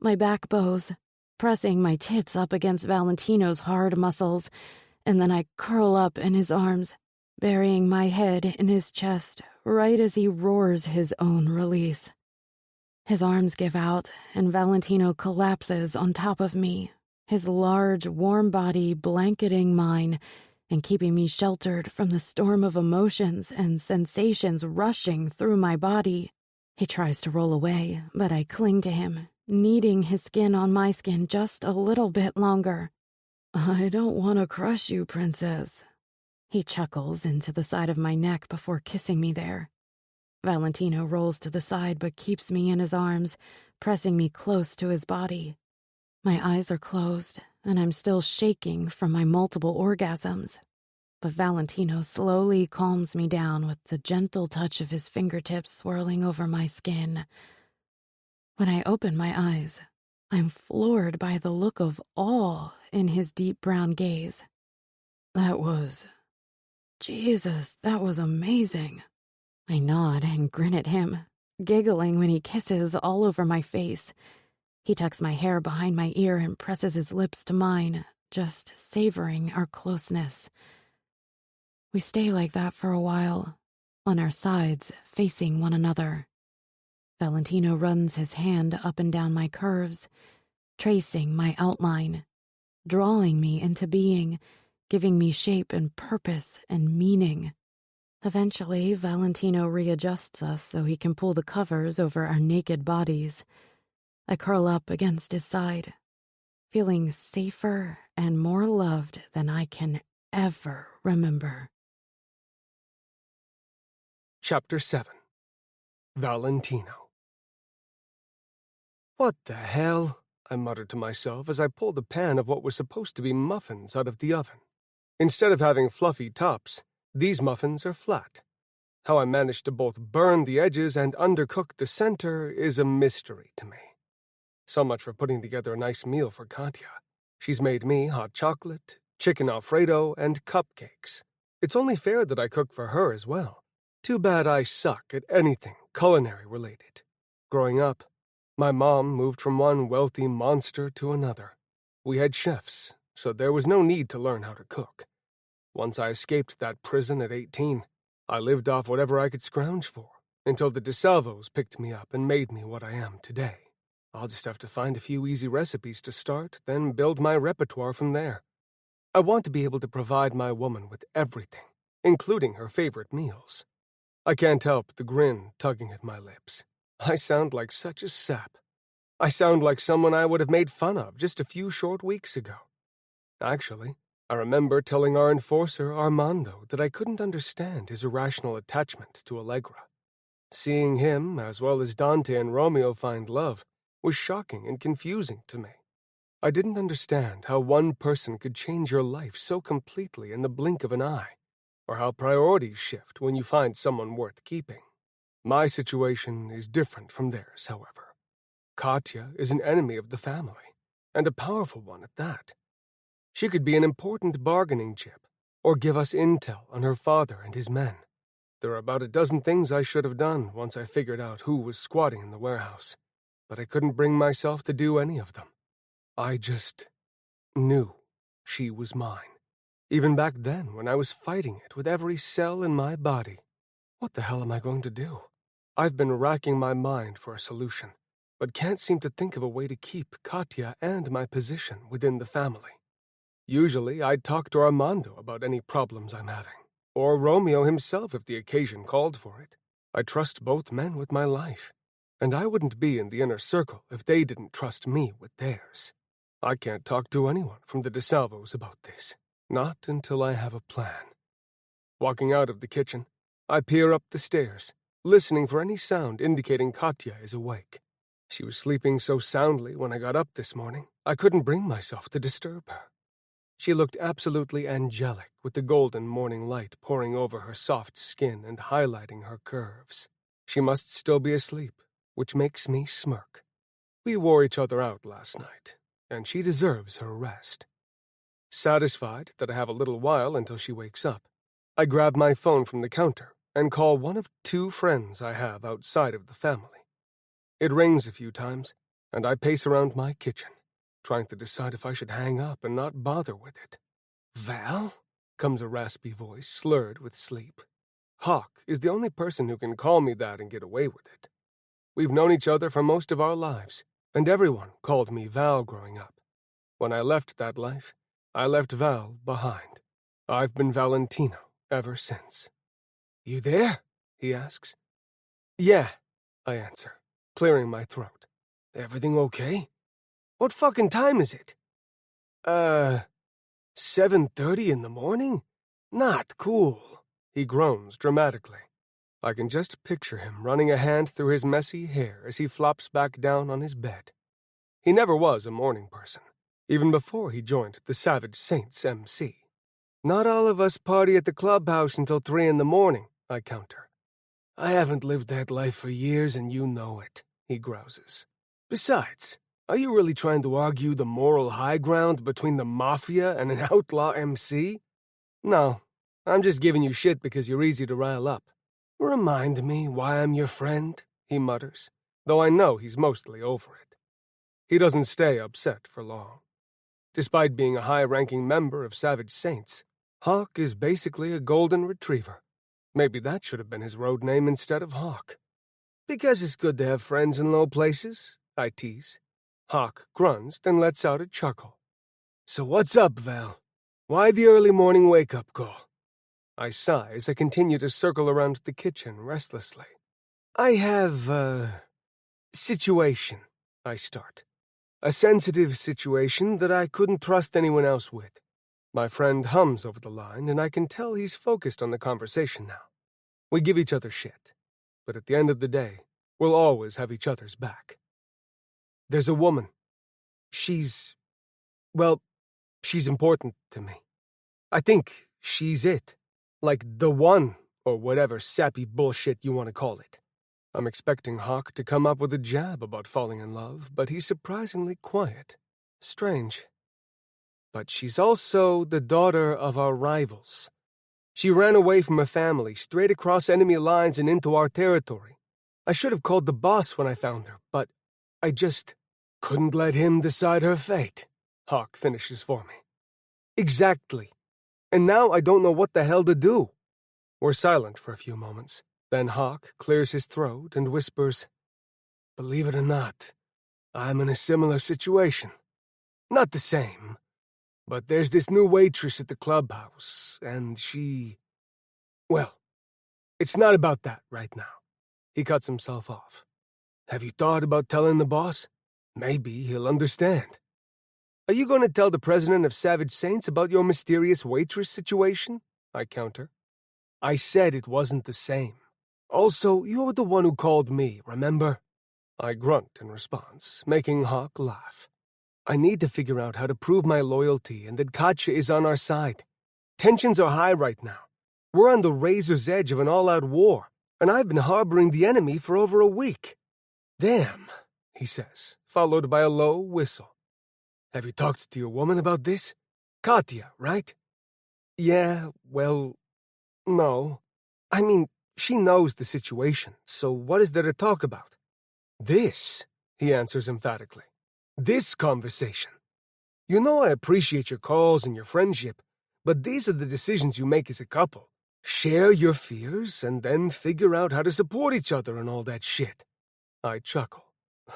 My back bows, pressing my tits up against Valentino's hard muscles, and then I curl up in his arms, burying my head in his chest right as he roars his own release. His arms give out, and Valentino collapses on top of me, his large, warm body blanketing mine and keeping me sheltered from the storm of emotions and sensations rushing through my body. He tries to roll away, but I cling to him, kneading his skin on my skin just a little bit longer. I don't want to crush you, princess. He chuckles into the side of my neck before kissing me there. Valentino rolls to the side but keeps me in his arms, pressing me close to his body. My eyes are closed, and I'm still shaking from my multiple orgasms. But Valentino slowly calms me down with the gentle touch of his fingertips swirling over my skin. When I open my eyes, I'm floored by the look of awe in his deep brown gaze. Jesus, that was amazing. I nod and grin at him, giggling when he kisses all over my face. He tucks my hair behind my ear and presses his lips to mine, just savoring our closeness. We stay like that for a while, on our sides, facing one another. Valentino runs his hand up and down my curves, tracing my outline, drawing me into being, giving me shape and purpose and meaning. Eventually, Valentino readjusts us so he can pull the covers over our naked bodies. I curl up against his side, feeling safer and more loved than I can ever remember. Chapter 7. Valentino. What the hell? I muttered to myself as I pulled a pan of what were supposed to be muffins out of the oven. Instead of having fluffy tops, these muffins are flat. How I managed to both burn the edges and undercook the center is a mystery to me. So much for putting together a nice meal for Katya. She's made me hot chocolate, chicken Alfredo, and cupcakes. It's only fair that I cook for her as well. Too bad I suck at anything culinary-related. Growing up, my mom moved from one wealthy monster to another. We had chefs, so there was no need to learn how to cook. Once I escaped that prison at 18, I lived off whatever I could scrounge for, until the DeSalvos picked me up and made me what I am today. I'll just have to find a few easy recipes to start, then build my repertoire from there. I want to be able to provide my woman with everything, including her favorite meals. I can't help the grin tugging at my lips. I sound like such a sap. I sound like someone I would have made fun of just a few short weeks ago. Actually, I remember telling our enforcer, Armando, that I couldn't understand his irrational attachment to Allegra. Seeing him, as well as Dante and Romeo, find love was shocking and confusing to me. I didn't understand how one person could change your life so completely in the blink of an eye, or how priorities shift when you find someone worth keeping. My situation is different from theirs, however. Katya is an enemy of the family, and a powerful one at that. She could be an important bargaining chip, or give us intel on her father and his men. There are about a dozen things I should have done once I figured out who was squatting in the warehouse, but I couldn't bring myself to do any of them. I just knew she was mine, even back then when I was fighting it with every cell in my body. What the hell am I going to do? I've been racking my mind for a solution, but can't seem to think of a way to keep Katya and my position within the family. Usually, I'd talk to Armando about any problems I'm having, or Romeo himself if the occasion called for it. I trust both men with my life, and I wouldn't be in the inner circle if they didn't trust me with theirs. I can't talk to anyone from the DeSalvos about this, not until I have a plan. Walking out of the kitchen, I peer up the stairs, listening for any sound indicating Katya is awake. She was sleeping so soundly when I got up this morning, I couldn't bring myself to disturb her. She looked absolutely angelic with the golden morning light pouring over her soft skin and highlighting her curves. She must still be asleep, which makes me smirk. We wore each other out last night, and she deserves her rest. Satisfied that I have a little while until she wakes up, I grab my phone from the counter and call one of 2 friends I have outside of the family. It rings a few times, and I pace around my kitchen, trying to decide if I should hang up and not bother with it. "Val?" comes a raspy voice, slurred with sleep. Hawk is the only person who can call me that and get away with it. We've known each other for most of our lives, and everyone called me Val growing up. When I left that life, I left Val behind. I've been Valentino ever since. "You there?" he asks. "Yeah," I answer, clearing my throat. "Everything okay? What fucking time is it?" 7:30 in the morning? Not cool," he groans dramatically. I can just picture him running a hand through his messy hair as he flops back down on his bed. He never was a morning person, even before he joined the Savage Saints MC. "Not all of us party at the clubhouse until 3 in the morning, I counter. "I haven't lived that life for years and you know it," he grouses. "Besides, are you really trying to argue the moral high ground between the Mafia and an outlaw MC? No, I'm just giving you shit because you're easy to rile up." "Remind me why I'm your friend," he mutters, though I know he's mostly over it. He doesn't stay upset for long. Despite being a high-ranking member of Savage Saints, Hawk is basically a golden retriever. Maybe that should have been his road name instead of Hawk. "Because it's good to have friends in low places," I tease. Hawk grunts, then lets out a chuckle. "So what's up, Val? Why the early morning wake-up call?" I sigh as I continue to circle around the kitchen restlessly. "I have a situation," I start. "A sensitive situation that I couldn't trust anyone else with." My friend hums over the line, and I can tell he's focused on the conversation now. We give each other shit, but at the end of the day, we'll always have each other's back. "There's a woman. She's important to me. I think she's it. Like the one, or whatever sappy bullshit you want to call it. I'm expecting Hawk to come up with a jab about falling in love, but he's surprisingly quiet. Strange. But she's also the daughter of our rivals. She ran away from her family, straight across enemy lines and into our territory. I should have called the boss when I found her, but I just couldn't let him decide her fate. Hawk finishes for me. Exactly. And now I don't know what the hell to do. We're silent for a few moments. Then Hawk clears his throat and whispers, "Believe it or not, I'm in a similar situation. Not the same, but there's this new waitress at the clubhouse, and she... Well, it's not about that right now." He cuts himself off. "Have you thought about telling the boss? Maybe he'll understand." "Are you going to tell the president of Savage Saints about your mysterious waitress situation?" I counter. "I said it wasn't the same. Also, you're the one who called me, remember?" I grunt in response, making Hawk laugh. "I need to figure out how to prove my loyalty and that Katya is on our side. Tensions are high right now. We're on the razor's edge of an all-out war, and I've been harboring the enemy for over a week." "Damn," he says, followed by a low whistle. "Have you talked to your woman about this? Katya, right?" "Yeah, well, no. I mean, she knows the situation, so what is there to talk about?" "This," he answers emphatically. "This conversation. You know I appreciate your calls and your friendship, but these are the decisions you make as a couple. Share your fears and then figure out how to support each other and all that shit." I chuckle.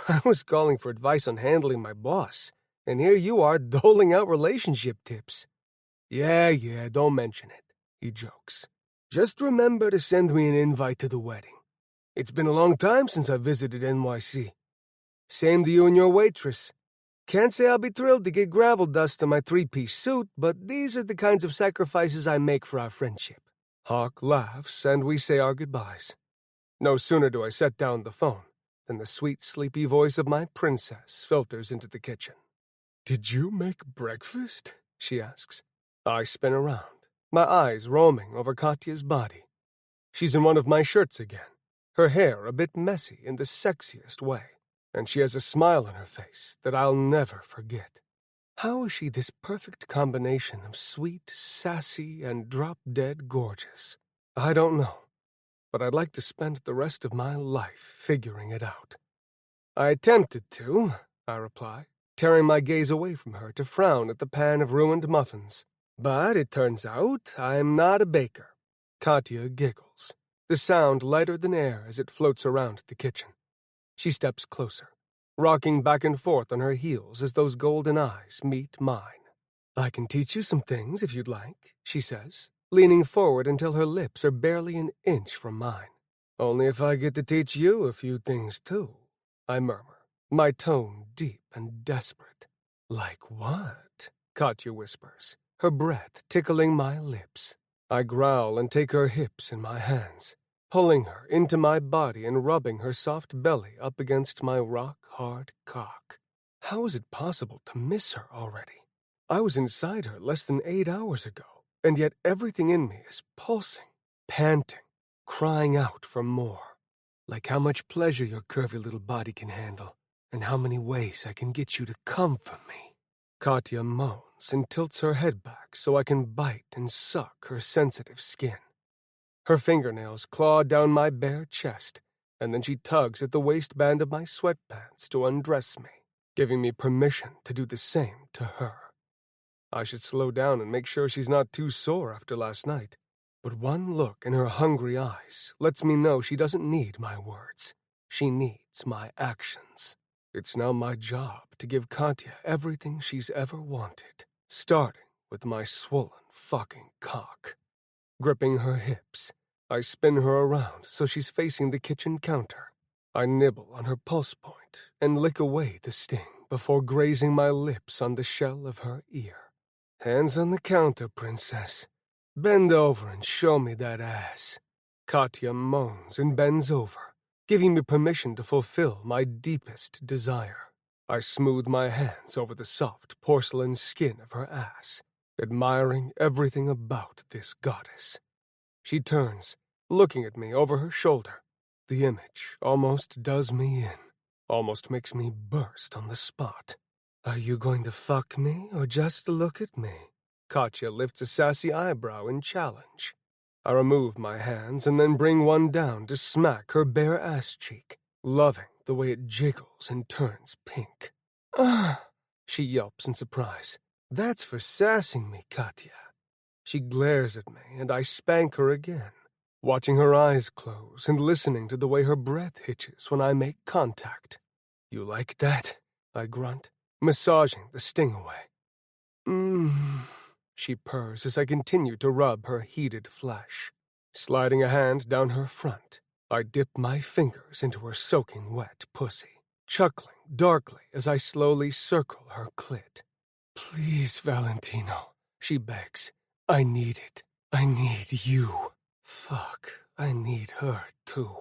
I was calling for advice on handling my boss, and here you are doling out relationship tips. Yeah, don't mention it," he jokes. "Just remember to send me an invite to the wedding. It's been a long time since I visited NYC. Same to you and your waitress. Can't say I'll be thrilled to get gravel dust on my three-piece suit, but these are the kinds of sacrifices I make for our friendship." Hawk laughs, and we say our goodbyes. No sooner do I set down the phone than the sweet, sleepy voice of my princess filters into the kitchen. "Did you make breakfast?" she asks. I spin around, my eyes roaming over Katya's body. She's in one of my shirts again, her hair a bit messy in the sexiest way, and she has a smile on her face that I'll never forget. How is she this perfect combination of sweet, sassy, and drop-dead gorgeous? I don't know, but I'd like to spend the rest of my life figuring it out. "I attempted to," I reply, tearing my gaze away from her to frown at the pan of ruined muffins. "But it turns out I'm not a baker." Katya giggles, the sound lighter than air as it floats around the kitchen. She steps closer, rocking back and forth on her heels as those golden eyes meet mine. "I can teach you some things if you'd like," she says, leaning forward until her lips are barely an inch from mine. "Only if I get to teach you a few things, too," I murmur, my tone deep and desperate. "Like what?" Katya whispers, her breath tickling my lips. I growl and take her hips in my hands, pulling her into my body and rubbing her soft belly up against my rock-hard cock. How is it possible to miss her already? I was inside her less than 8 hours ago, and yet everything in me is pulsing, panting, crying out for more. Like how much pleasure your curvy little body can handle, and how many ways I can get you to come for me. Katya moans and tilts her head back so I can bite and suck her sensitive skin. Her fingernails claw down my bare chest, and then she tugs at the waistband of my sweatpants to undress me, giving me permission to do the same to her. I should slow down and make sure she's not too sore after last night, but one look in her hungry eyes lets me know she doesn't need my words. She needs my actions. It's now my job to give Katya everything she's ever wanted, starting with my swollen fucking cock. Gripping her hips, I spin her around so she's facing the kitchen counter. I nibble on her pulse point and lick away the sting before grazing my lips on the shell of her ear. "Hands on the counter, princess. Bend over and show me that ass." Katya moans and bends over, giving me permission to fulfill my deepest desire. I smooth my hands over the soft porcelain skin of her ass, admiring everything about this goddess. She turns, looking at me over her shoulder. the image almost does me in, almost makes me burst on the spot. Are you going to fuck me or just look at me? Katya lifts a sassy eyebrow in challenge. I remove my hands and then bring one down to smack her bare ass cheek, loving the way it jiggles and turns pink. Ah! She yelps in surprise. That's for sassing me, Katya. She glares at me and I spank her again, watching her eyes close and listening to the way her breath hitches when I make contact. You like that? I grunt, massaging the sting away. She purrs as I continue to rub her heated flesh. Sliding a hand down her front, I dip my fingers into her soaking wet pussy, chuckling darkly as I slowly circle her clit. Please, Valentino, she begs. I need it. I need you. Fuck, I need her too.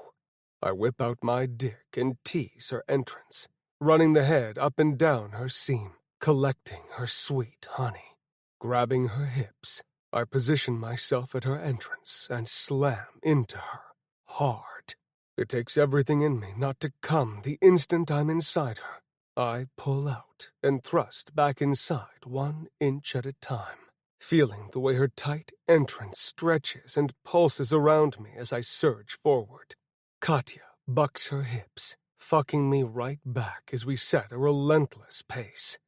I whip out my dick and tease her entrance, running the head up and down her seam, collecting her sweet honey. Grabbing her hips, I position myself at her entrance and slam into her, hard. It takes everything in me not to come the instant I'm inside her. I pull out and thrust back inside 1 inch at a time, feeling the way her tight entrance stretches and pulses around me as I surge forward. Katya bucks her hips, fucking me right back as we set a relentless pace.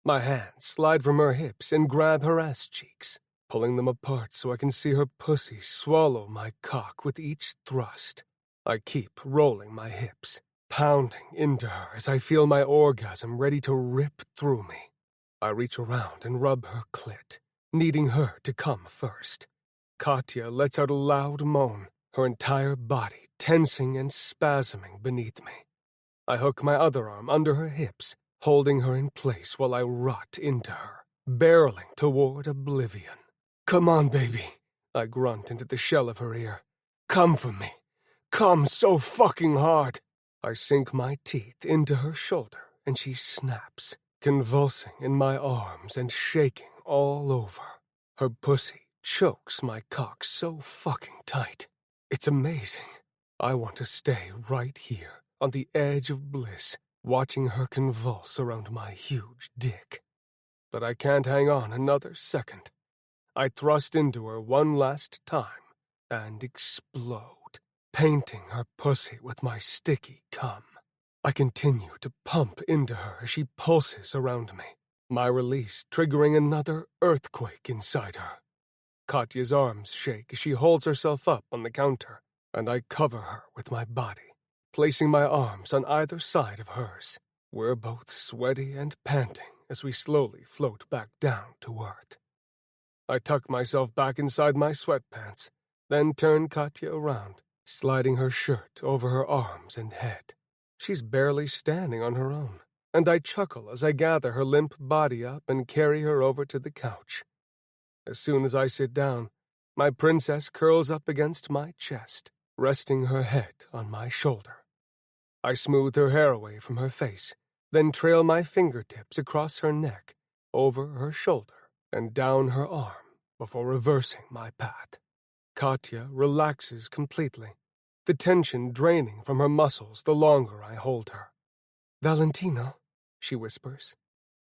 My hands slide from her hips and grab her ass cheeks, pulling them apart so I can see her pussy swallow my cock with each thrust. I keep rolling my hips, pounding into her as I feel my orgasm ready to rip through me. I reach around and rub her clit, needing her to come first. Katya lets out a loud moan, her entire body tensing and spasming beneath me. I hook my other arm under her hips, holding her in place while I rot into her, barreling toward oblivion. Come on, baby, I grunt into the shell of her ear. Come for me. Come so fucking hard. I sink my teeth into her shoulder, and she snaps, convulsing in my arms and shaking all over. Her pussy chokes my cock so fucking tight. It's amazing. I want to stay right here, on the edge of bliss, watching her convulse around my huge dick. But I can't hang on another second. I thrust into her one last time and explode, painting her pussy with my sticky cum. I continue to pump into her as she pulses around me, my release triggering another earthquake inside her. Katya's arms shake as she holds herself up on the counter, and I cover her with my body, placing my arms on either side of hers. We're both sweaty and panting as we slowly float back down to earth. I tuck myself back inside my sweatpants, then turn Katya around, sliding her shirt over her arms and head. She's barely standing on her own, and I chuckle as I gather her limp body up and carry her over to the couch. As soon as I sit down, my princess curls up against my chest, resting her head on my shoulder. I smooth her hair away from her face, then trail my fingertips across her neck, over her shoulder, and down her arm before reversing my path. Katya relaxes completely, the tension draining from her muscles the longer I hold her. Valentino, she whispers.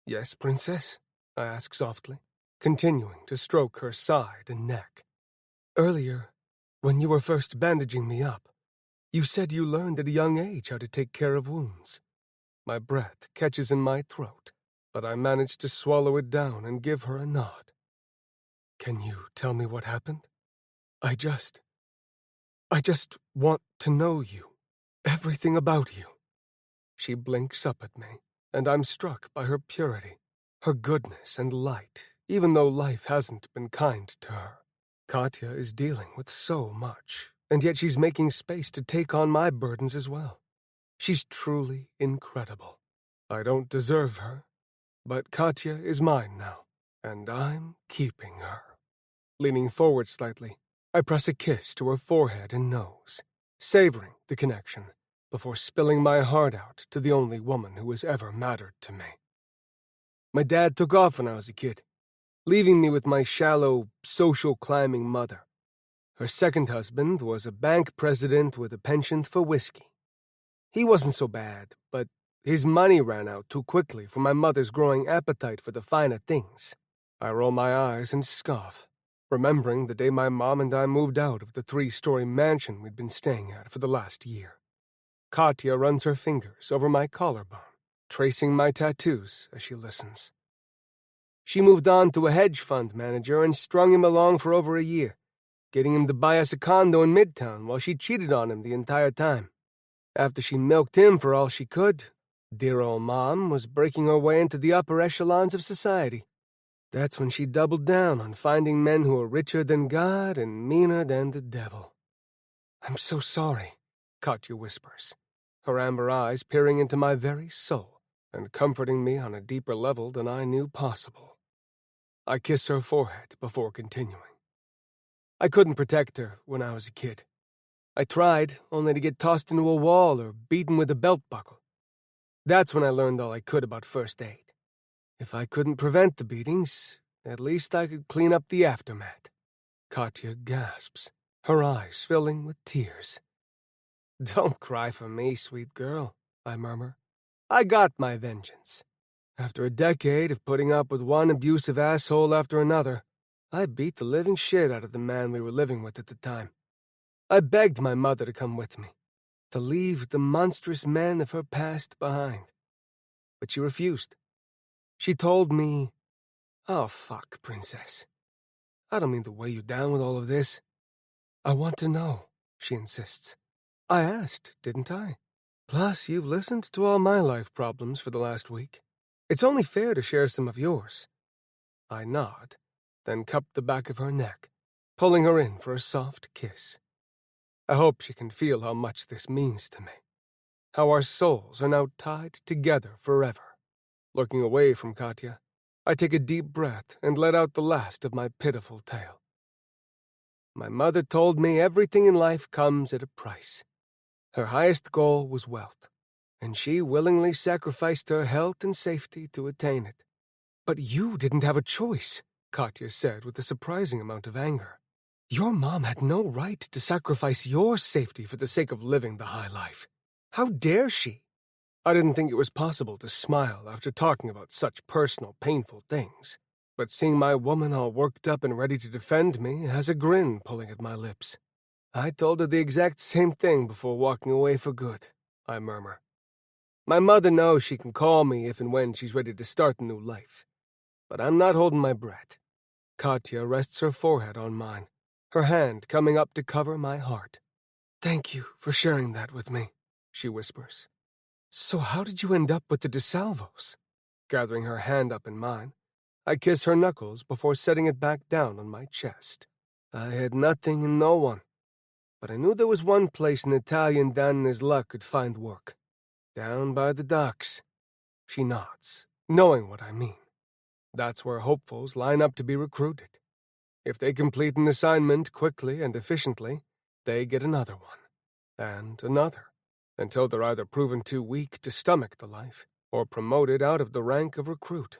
Yes, princess, I ask softly, continuing to stroke her side and neck. Earlier, when you were first bandaging me up, you said you learned at a young age how to take care of wounds. My breath catches in my throat, but I manage to swallow it down and give her a nod. Can you tell me what happened? I just want to know you, everything about you. She blinks up at me, and I'm struck by her purity, her goodness and light, even though life hasn't been kind to her. Katya is dealing with so much, and yet she's making space to take on my burdens as well. She's truly incredible. I don't deserve her, but Katya is mine now, and I'm keeping her. Leaning forward slightly, I press a kiss to her forehead and nose, savoring the connection before spilling my heart out to the only woman who has ever mattered to me. My dad took off when I was a kid, leaving me with my shallow, social climbing mother. Her second husband was a bank president with a penchant for whiskey. He wasn't so bad, but his money ran out too quickly for my mother's growing appetite for the finer things. I roll my eyes and scoff, remembering the day my mom and I moved out of the 3-story mansion we'd been staying at for the last year. Katya runs her fingers over my collarbone, tracing my tattoos as she listens. She moved on to a hedge fund manager and strung him along for over a year, getting him to buy us a condo in Midtown while she cheated on him the entire time. After she milked him for all she could, dear old Mom was breaking her way into the upper echelons of society. That's when she doubled down on finding men who were richer than God and meaner than the devil. "I'm so sorry," Katya whispers, her amber eyes peering into my very soul and comforting me on a deeper level than I knew possible. I kiss her forehead before continuing. I couldn't protect her when I was a kid. I tried, only to get tossed into a wall or beaten with a belt buckle. That's when I learned all I could about first aid. If I couldn't prevent the beatings, at least I could clean up the aftermath. Katya gasps, her eyes filling with tears. "Don't cry for me, sweet girl," I murmur. "I got my vengeance. After a decade of putting up with one abusive asshole after another, I beat the living shit out of the man we were living with at the time. I begged my mother to come with me, to leave the monstrous men of her past behind. But she refused. She told me, 'Oh, fuck, princess. I don't mean to weigh you down with all of this. I want to know,' she insists. I asked, didn't I? Plus, you've listened to all my life problems for the last week. It's only fair to share some of yours." I nod, then cup the back of her neck, pulling her in for a soft kiss. I hope she can feel how much this means to me, how our souls are now tied together forever. Looking away from Katya, I take a deep breath and let out the last of my pitiful tale. My mother told me everything in life comes at a price. Her highest goal was wealth, and she willingly sacrificed her health and safety to attain it. "But you didn't have a choice," Katya said with a surprising amount of anger. "Your mom had no right to sacrifice your safety for the sake of living the high life. How dare she?" I didn't think it was possible to smile after talking about such personal, painful things, but seeing my woman all worked up and ready to defend me has a grin pulling at my lips. "I told her the exact same thing before walking away for good," I murmur. "My mother knows she can call me if and when she's ready to start a new life. But I'm not holding my breath." Katya rests her forehead on mine, her hand coming up to cover my heart. "Thank you for sharing that with me," she whispers. "So how did you end up with the DeSalvos?" Gathering her hand up in mine, I kiss her knuckles before setting it back down on my chest. "I had nothing and no one, but I knew there was one place an Italian down in his luck could find work. Down by the docks." She nods, knowing what I mean. That's where hopefuls line up to be recruited. If they complete an assignment quickly and efficiently, they get another one, and another, until they're either proven too weak to stomach the life, or promoted out of the rank of recruit.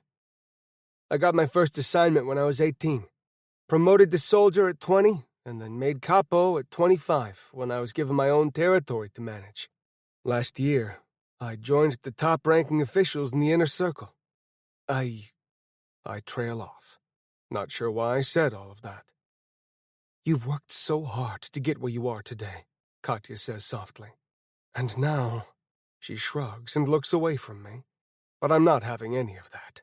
I got my first assignment when I was 18, promoted to soldier at 20, and then made capo at 25 when I was given my own territory to manage. Last year, I joined the top-ranking officials in the inner circle. I trail off, not sure why I said all of that. "You've worked so hard to get where you are today," Katya says softly. "And now," she shrugs and looks away from me, but I'm not having any of that.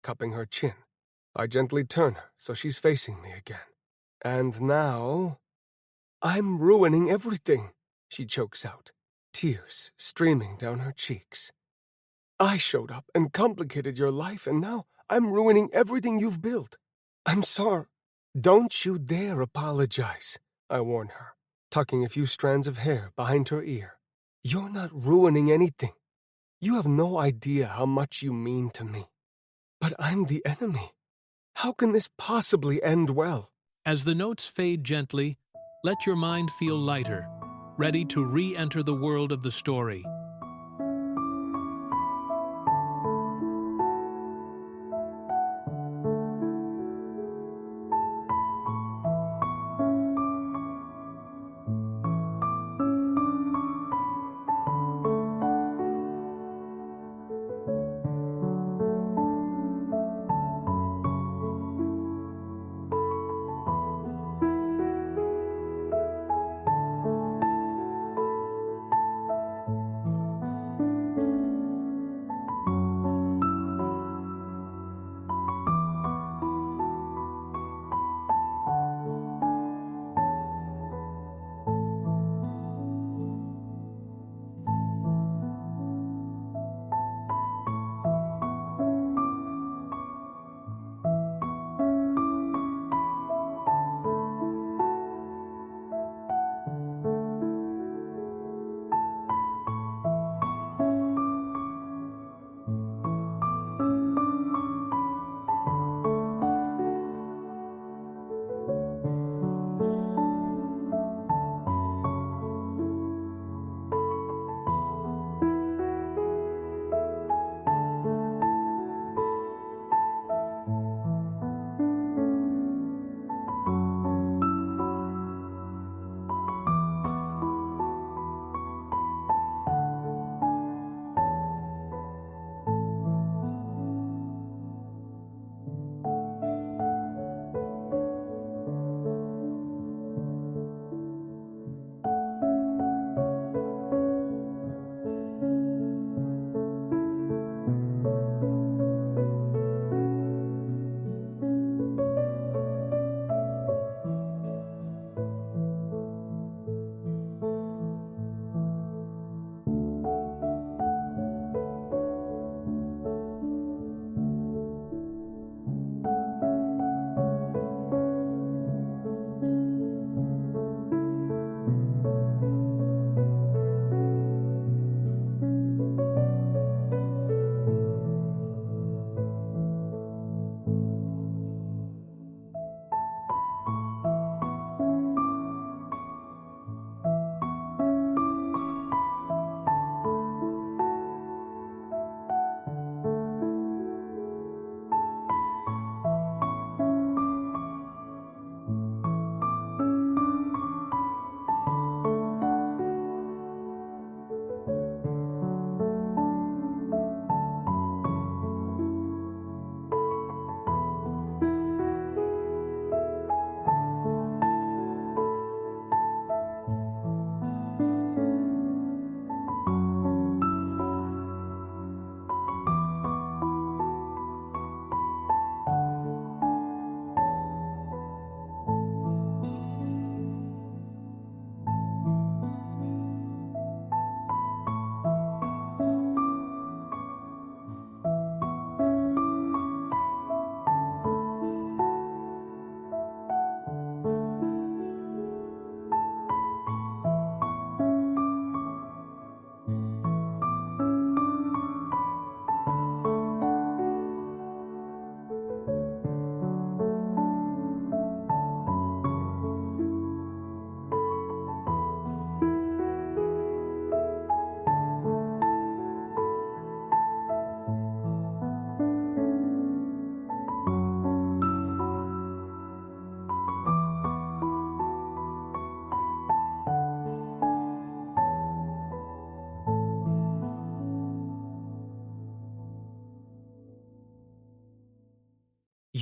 Cupping her chin, I gently turn her so she's facing me again. "And now, I'm ruining everything," she chokes out, tears streaming down her cheeks. "I showed up and complicated your life, and now I'm ruining everything you've built. I'm sorry." "Don't you dare apologize," I warn her, tucking a few strands of hair behind her ear. "You're not ruining anything. You have no idea how much you mean to me. But I'm the enemy. How can this possibly end well?" As the notes fade gently, let your mind feel lighter, ready to re-enter the world of the story.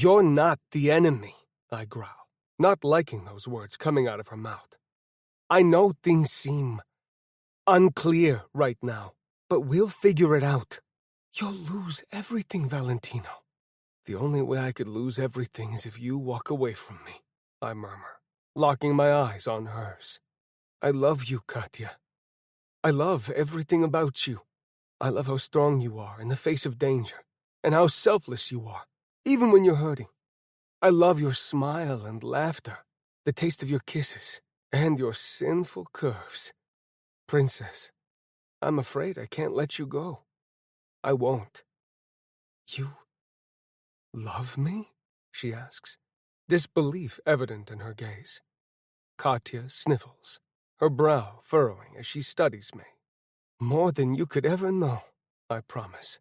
You're not the enemy, I growl, not liking those words coming out of her mouth. I know things seem unclear right now, but we'll figure it out. You'll lose everything, Valentino. The only way I could lose everything is if you walk away from me, I murmur, locking my eyes on hers. I love you, Katya. I love everything about you. I love how strong you are in the face of danger, and how selfless you are, even when you're hurting. I love your smile and laughter, the taste of your kisses, and your sinful curves. Princess, I'm afraid I can't let you go. I won't. You love me? She asks, disbelief evident in her gaze. Katya sniffles, her brow furrowing as she studies me. More than you could ever know, I promise.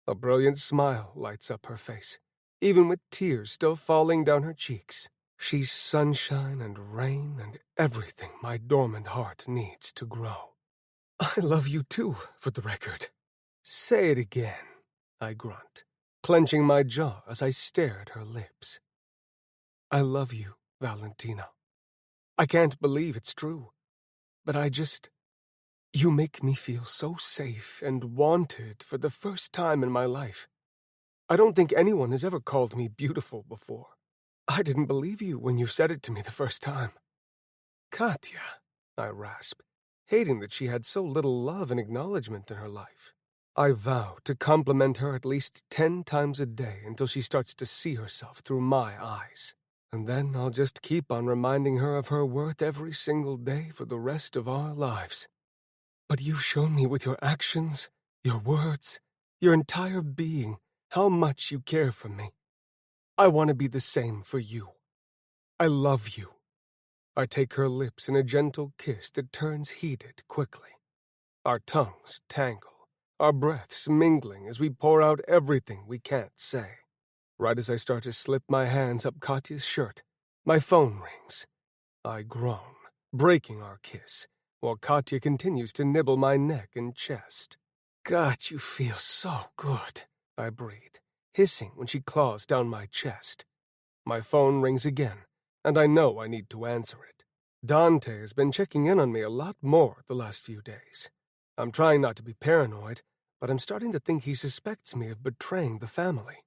A brilliant smile lights up her face, even with tears still falling down her cheeks. She's sunshine and rain and everything my dormant heart needs to grow. I love you too, for the record. Say it again, I grunt, clenching my jaw as I stare at her lips. I love you, Valentino. I can't believe it's true, but you make me feel so safe and wanted for the first time in my life. I don't think anyone has ever called me beautiful before. I didn't believe you when you said it to me the first time. Katya, I rasp, hating that she had so little love and acknowledgement in her life. I vow to compliment her at least 10 times a day until she starts to see herself through my eyes. And then I'll just keep on reminding her of her worth every single day for the rest of our lives. But you've shown me with your actions, your words, your entire being, how much you care for me. I want to be the same for you. I love you. I take her lips in a gentle kiss that turns heated quickly. Our tongues tangle, our breaths mingling as we pour out everything we can't say. Right as I start to slip my hands up Katya's shirt, my phone rings. I groan, breaking our kiss, while Katya continues to nibble my neck and chest. God, you feel so good, I breathe, hissing when she claws down my chest. My phone rings again, and I know I need to answer it. Dante has been checking in on me a lot more the last few days. I'm trying not to be paranoid, but I'm starting to think he suspects me of betraying the family.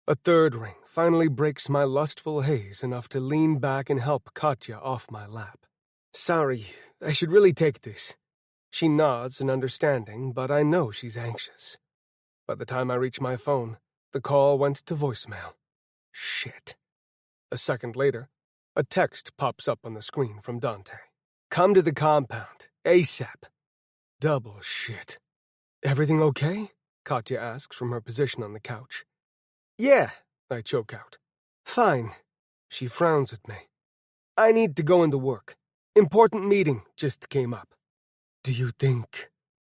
A third ring finally breaks my lustful haze enough to lean back and help Katya off my lap. Sorry, I should really take this. She nods in understanding, but I know she's anxious. By the time I reach my phone, the call went to voicemail. Shit. A second later, a text pops up on the screen from Dante. Come to the compound, ASAP. Double shit. Everything okay? Katya asks from her position on the couch. Yeah, I choke out. Fine. She frowns at me. I need to go into work. Important meeting just came up. Do you think...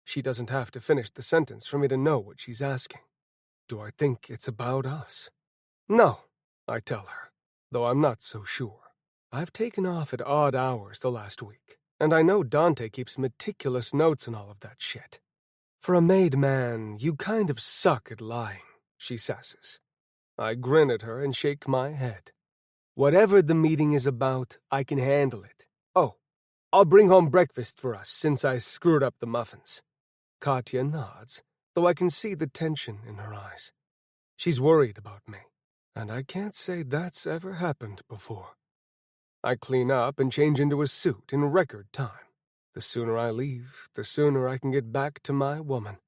She doesn't have to finish the sentence for me to know what she's asking. Do I think it's about us? No, I tell her, though I'm not so sure. I've taken off at odd hours the last week, and I know Dante keeps meticulous notes and all of that shit. For a made man, you kind of suck at lying, she sasses. I grin at her and shake my head. Whatever the meeting is about, I can handle it. Oh, I'll bring home breakfast for us since I screwed up the muffins. Katya nods, though I can see the tension in her eyes. She's worried about me, and I can't say that's ever happened before. I clean up and change into a suit in record time. The sooner I leave, the sooner I can get back to my woman.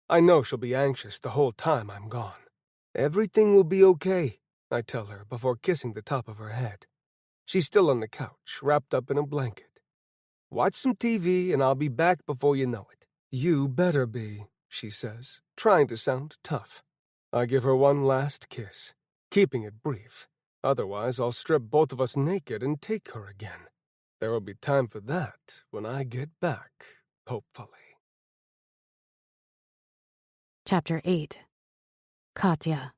I know she'll be anxious the whole time I'm gone. Everything will be okay, I tell her before kissing the top of her head. She's still on the couch, wrapped up in a blanket. Watch some TV and I'll be back before you know it. You better be, she says, trying to sound tough. I give her one last kiss, keeping it brief. Otherwise, I'll strip both of us naked and take her again. There will be time for that when I get back, hopefully. Chapter 8. Katya.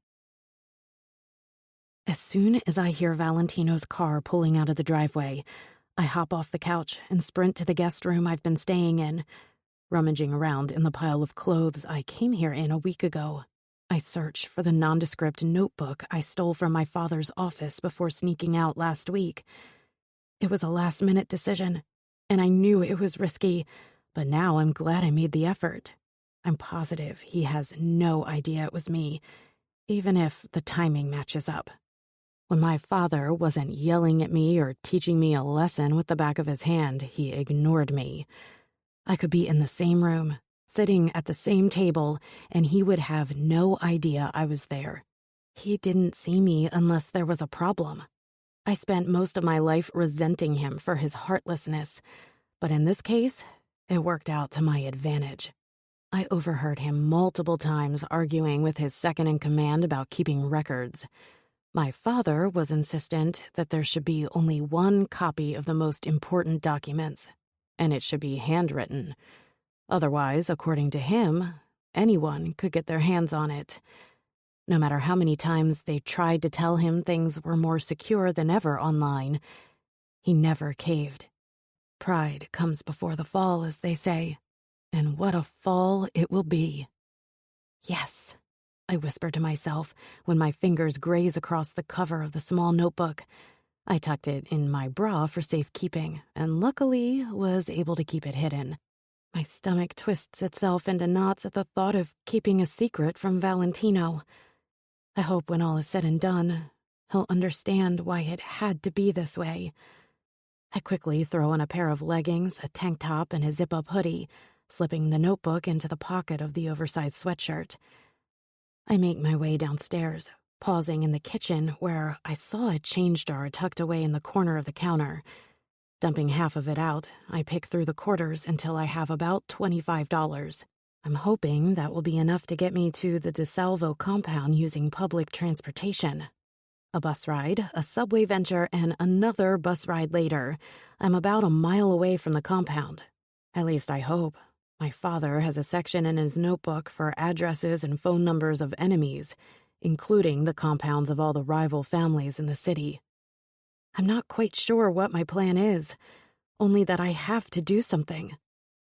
As soon as I hear Valentino's car pulling out of the driveway, I hop off the couch and sprint to the guest room I've been staying in, rummaging around in the pile of clothes I came here in a week ago. I search for the nondescript notebook I stole from my father's office before sneaking out last week. It was a last-minute decision, and I knew it was risky, but now I'm glad I made the effort. I'm positive he has no idea it was me, even if the timing matches up. When my father wasn't yelling at me or teaching me a lesson with the back of his hand, he ignored me. I could be in the same room, sitting at the same table, and he would have no idea I was there. He didn't see me unless there was a problem. I spent most of my life resenting him for his heartlessness, but in this case, it worked out to my advantage. I overheard him multiple times arguing with his second-in-command about keeping records. My father was insistent that there should be only one copy of the most important documents, and it should be handwritten. Otherwise, according to him, anyone could get their hands on it. No matter how many times they tried to tell him things were more secure than ever online, he never caved. Pride comes before the fall, as they say, and what a fall it will be. Yes, I whisper to myself when my fingers graze across the cover of the small notebook. I tucked it in my bra for safekeeping, and luckily was able to keep it hidden. My stomach twists itself into knots at the thought of keeping a secret from Valentino. I hope when all is said and done, he'll understand why it had to be this way. I quickly throw on a pair of leggings, a tank top, and a zip-up hoodie, slipping the notebook into the pocket of the oversized sweatshirt. I make my way downstairs, pausing in the kitchen where I saw a change jar tucked away in the corner of the counter. Dumping half of it out, I pick through the quarters until I have about $25. I'm hoping that will be enough to get me to the Salvo compound using public transportation. A bus ride, a subway venture, and another bus ride later, I'm about a mile away from the compound. At least I hope. My father has a section in his notebook for addresses and phone numbers of enemies, including the compounds of all the rival families in the city. I'm not quite sure what my plan is, only that I have to do something.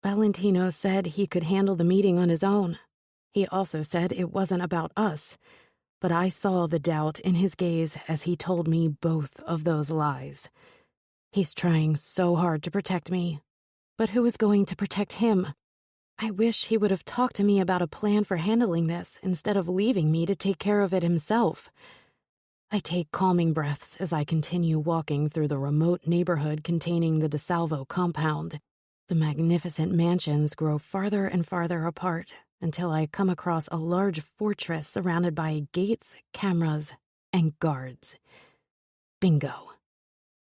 Valentino said he could handle the meeting on his own. He also said it wasn't about us, but I saw the doubt in his gaze as he told me both of those lies. He's trying so hard to protect me, but who is going to protect him? I wish he would have talked to me about a plan for handling this instead of leaving me to take care of it himself. I take calming breaths as I continue walking through the remote neighborhood containing the DeSalvo compound. The magnificent mansions grow farther and farther apart until I come across a large fortress surrounded by gates, cameras, and guards. Bingo.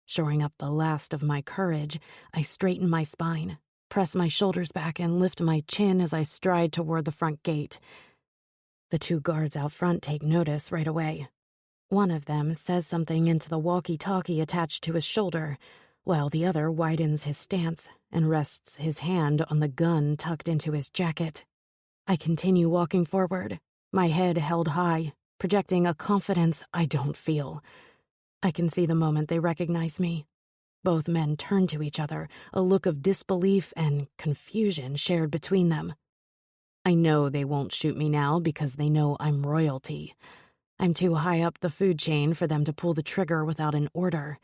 Shoring up the last of my courage, I straighten my spine, press my shoulders back, and lift my chin as I stride toward the front gate. The two guards out front take notice right away. One of them says something into the walkie-talkie attached to his shoulder, while the other widens his stance and rests his hand on the gun tucked into his jacket. I continue walking forward, my head held high, projecting a confidence I don't feel. I can see the moment they recognize me. Both men turn to each other, a look of disbelief and confusion shared between them. I know they won't shoot me now because they know I'm royalty. I'm too high up the food chain for them to pull the trigger without an order.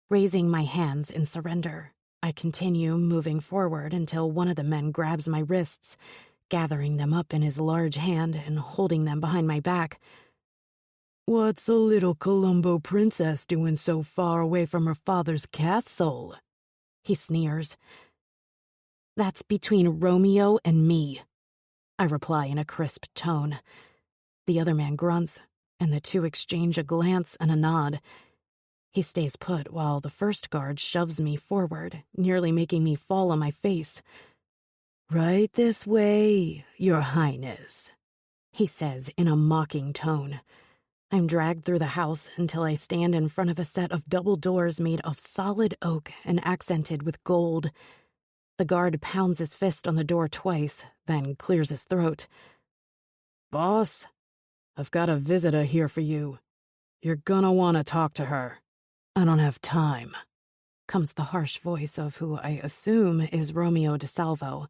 Raising my hands in surrender, I continue moving forward until one of the men grabs my wrists, gathering them up in his large hand and holding them behind my back. "What's a little Colombo princess doing so far away from her father's castle?" He sneers. "That's between Romeo and me," I reply in a crisp tone. The other man grunts, and the two exchange a glance and a nod. He stays put while the first guard shoves me forward, nearly making me fall on my face. "Right this way, Your Highness," he says in a mocking tone. I'm dragged through the house until I stand in front of a set of double doors made of solid oak and accented with gold. The guard pounds his fist on the door twice, then clears his throat. "Boss, I've got a visitor here for you. You're gonna want to talk to her." "I don't have time," comes the harsh voice of who I assume is Romeo DeSalvo.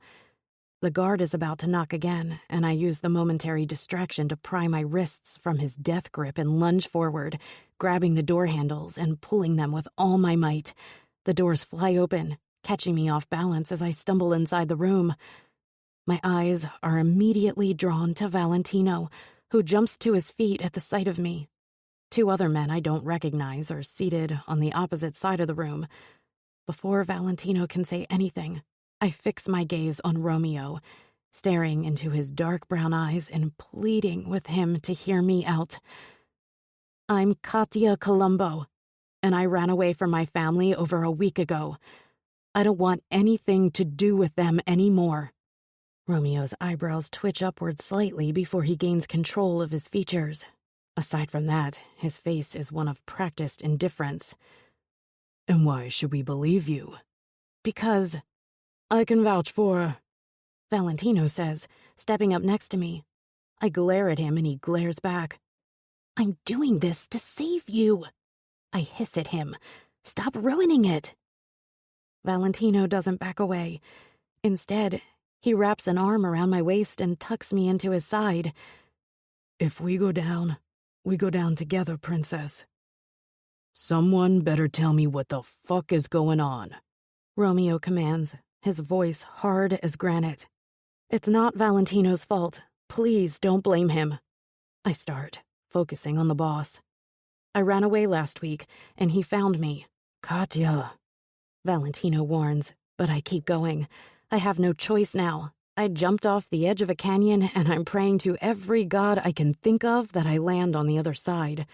The guard is about to knock again, and I use the momentary distraction to pry my wrists from his death grip and lunge forward, grabbing the door handles and pulling them with all my might. The doors fly open, catching me off balance as I stumble inside the room. My eyes are immediately drawn to Valentino, who jumps to his feet at the sight of me. 2 other men I don't recognize are seated on the opposite side of the room. Before Valentino can say anything, I fix my gaze on Romeo, staring into his dark brown eyes and pleading with him to hear me out. I'm Katia Colombo, and I ran away from my family over a week ago. I don't want anything to do with them anymore. Romeo's eyebrows twitch upward slightly before he gains control of his features. Aside from that, his face is one of practiced indifference. And why should we believe you? Because I can vouch for... Valentino says, stepping up next to me. I glare at him and he glares back. I'm doing this to save you. I hiss at him. Stop ruining it. Valentino doesn't back away. Instead, he wraps an arm around my waist and tucks me into his side. If we go down together, Princess. Someone better tell me what the fuck is going on, Romeo commands, his voice hard as granite. It's not Valentino's fault. Please don't blame him. I start, focusing on the boss. I ran away last week, and he found me. Katia, Valentino warns, but I keep going. I have no choice now. I jumped off the edge of a canyon, and I'm praying to every god I can think of that I land on the other side.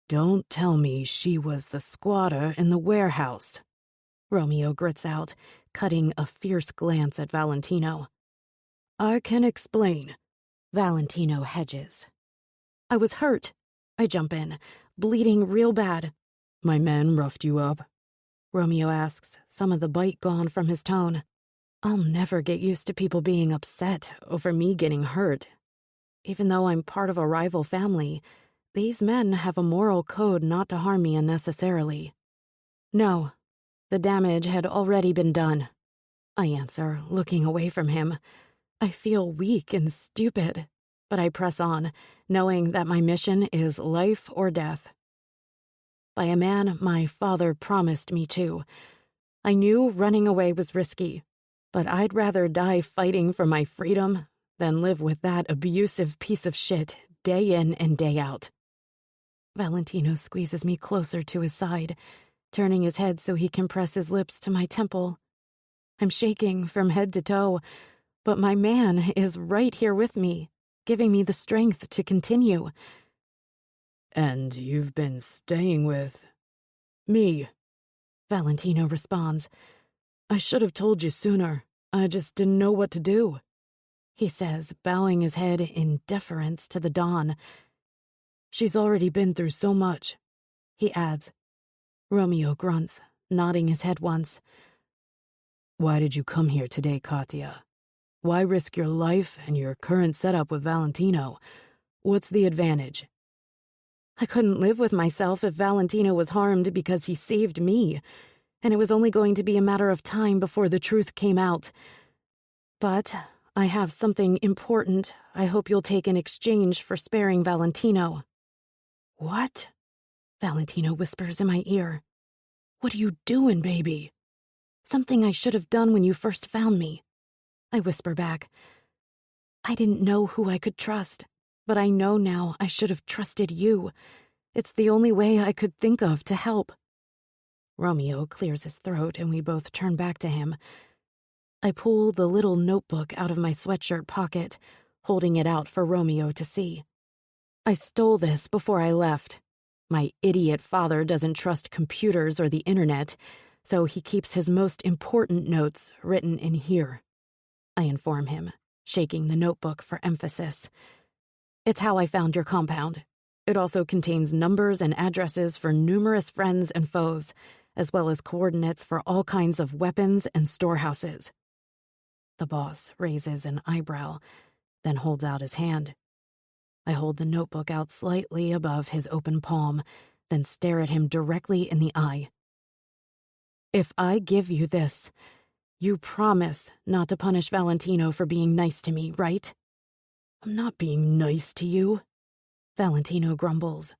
Don't tell me she was the squatter in the warehouse, Romeo grits out, cutting a fierce glance at Valentino. I can explain. Valentino hedges. I was hurt. I jump in, bleeding real bad. My men roughed you up? Romeo asks, some of the bite gone from his tone. I'll never get used to people being upset over me getting hurt. Even though I'm part of a rival family, these men have a moral code not to harm me unnecessarily. No, the damage had already been done. I answer, looking away from him. I feel weak and stupid, but I press on, knowing that my mission is life or death. By a man my father promised me to. I knew running away was risky, but I'd rather die fighting for my freedom than live with that abusive piece of shit day in and day out. Valentino squeezes me closer to his side, turning his head so he can press his lips to my temple. I'm shaking from head to toe, but my man is right here with me, giving me the strength to continue. And you've been staying with... me, Valentino responds. I should have told you sooner. I just didn't know what to do, he says, bowing his head in deference to the Don. She's already been through so much, he adds. Romeo grunts, nodding his head once. Why did you come here today, Katia? Why risk your life and your current setup with Valentino? What's the advantage? I couldn't live with myself if Valentino was harmed because he saved me, and it was only going to be a matter of time before the truth came out. But I have something important I hope you'll take in exchange for sparing Valentino. What? Valentino whispers in my ear. What are you doing, baby? Something I should have done when you first found me. I whisper back. I didn't know who I could trust, but I know now I should have trusted you. It's the only way I could think of to help. Romeo clears his throat and we both turn back to him. I pull the little notebook out of my sweatshirt pocket, holding it out for Romeo to see. I stole this before I left. My idiot father doesn't trust computers or the internet, so he keeps his most important notes written in here. I inform him, shaking the notebook for emphasis. It's how I found your compound. It also contains numbers and addresses for numerous friends and foes, as well as coordinates for all kinds of weapons and storehouses. The boss raises an eyebrow, then holds out his hand. I hold the notebook out slightly above his open palm, then stare at him directly in the eye. If I give you this, You promise not to punish Valentino for being nice to me, right? I'm not being nice to you, Valentino grumbles.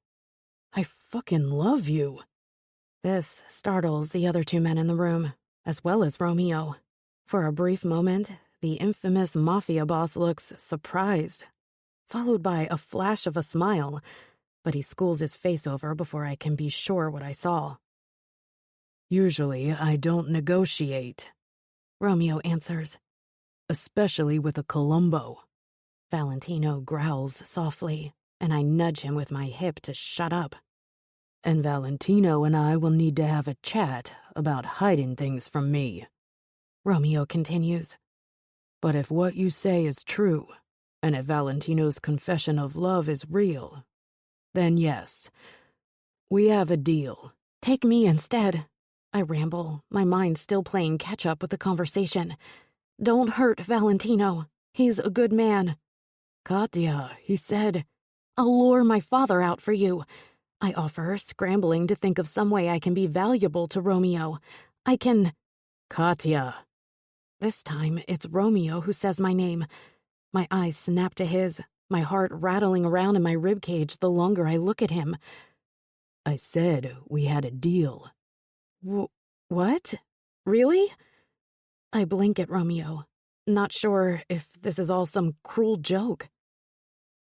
I fucking love you. This startles the other two men in the room, as well as Romeo. For a brief moment, the infamous Mafia boss looks surprised, followed by a flash of a smile, but he schools his face over before I can be sure what I saw. Usually, I don't negotiate, Romeo answers. especially with a Columbo. Valentino growls softly, and I nudge him with my hip to shut up. And Valentino and I will need to have a chat about hiding things from me, Romeo continues. But if what you say is true, and if Valentino's confession of love is real, then yes, we have a deal. Take me instead, I ramble, my mind still playing catch-up with the conversation. Don't hurt Valentino. He's a good man. Katya, he said, I'll lure my father out for you, I offer, scrambling to think of some way I can be valuable to Romeo. I can... Katya. This time, it's Romeo who says my name. My eyes snap to his, my heart rattling around in my ribcage the longer I look at him. I said we had a deal. What? Really? I blink at Romeo, not sure if this is all some cruel joke.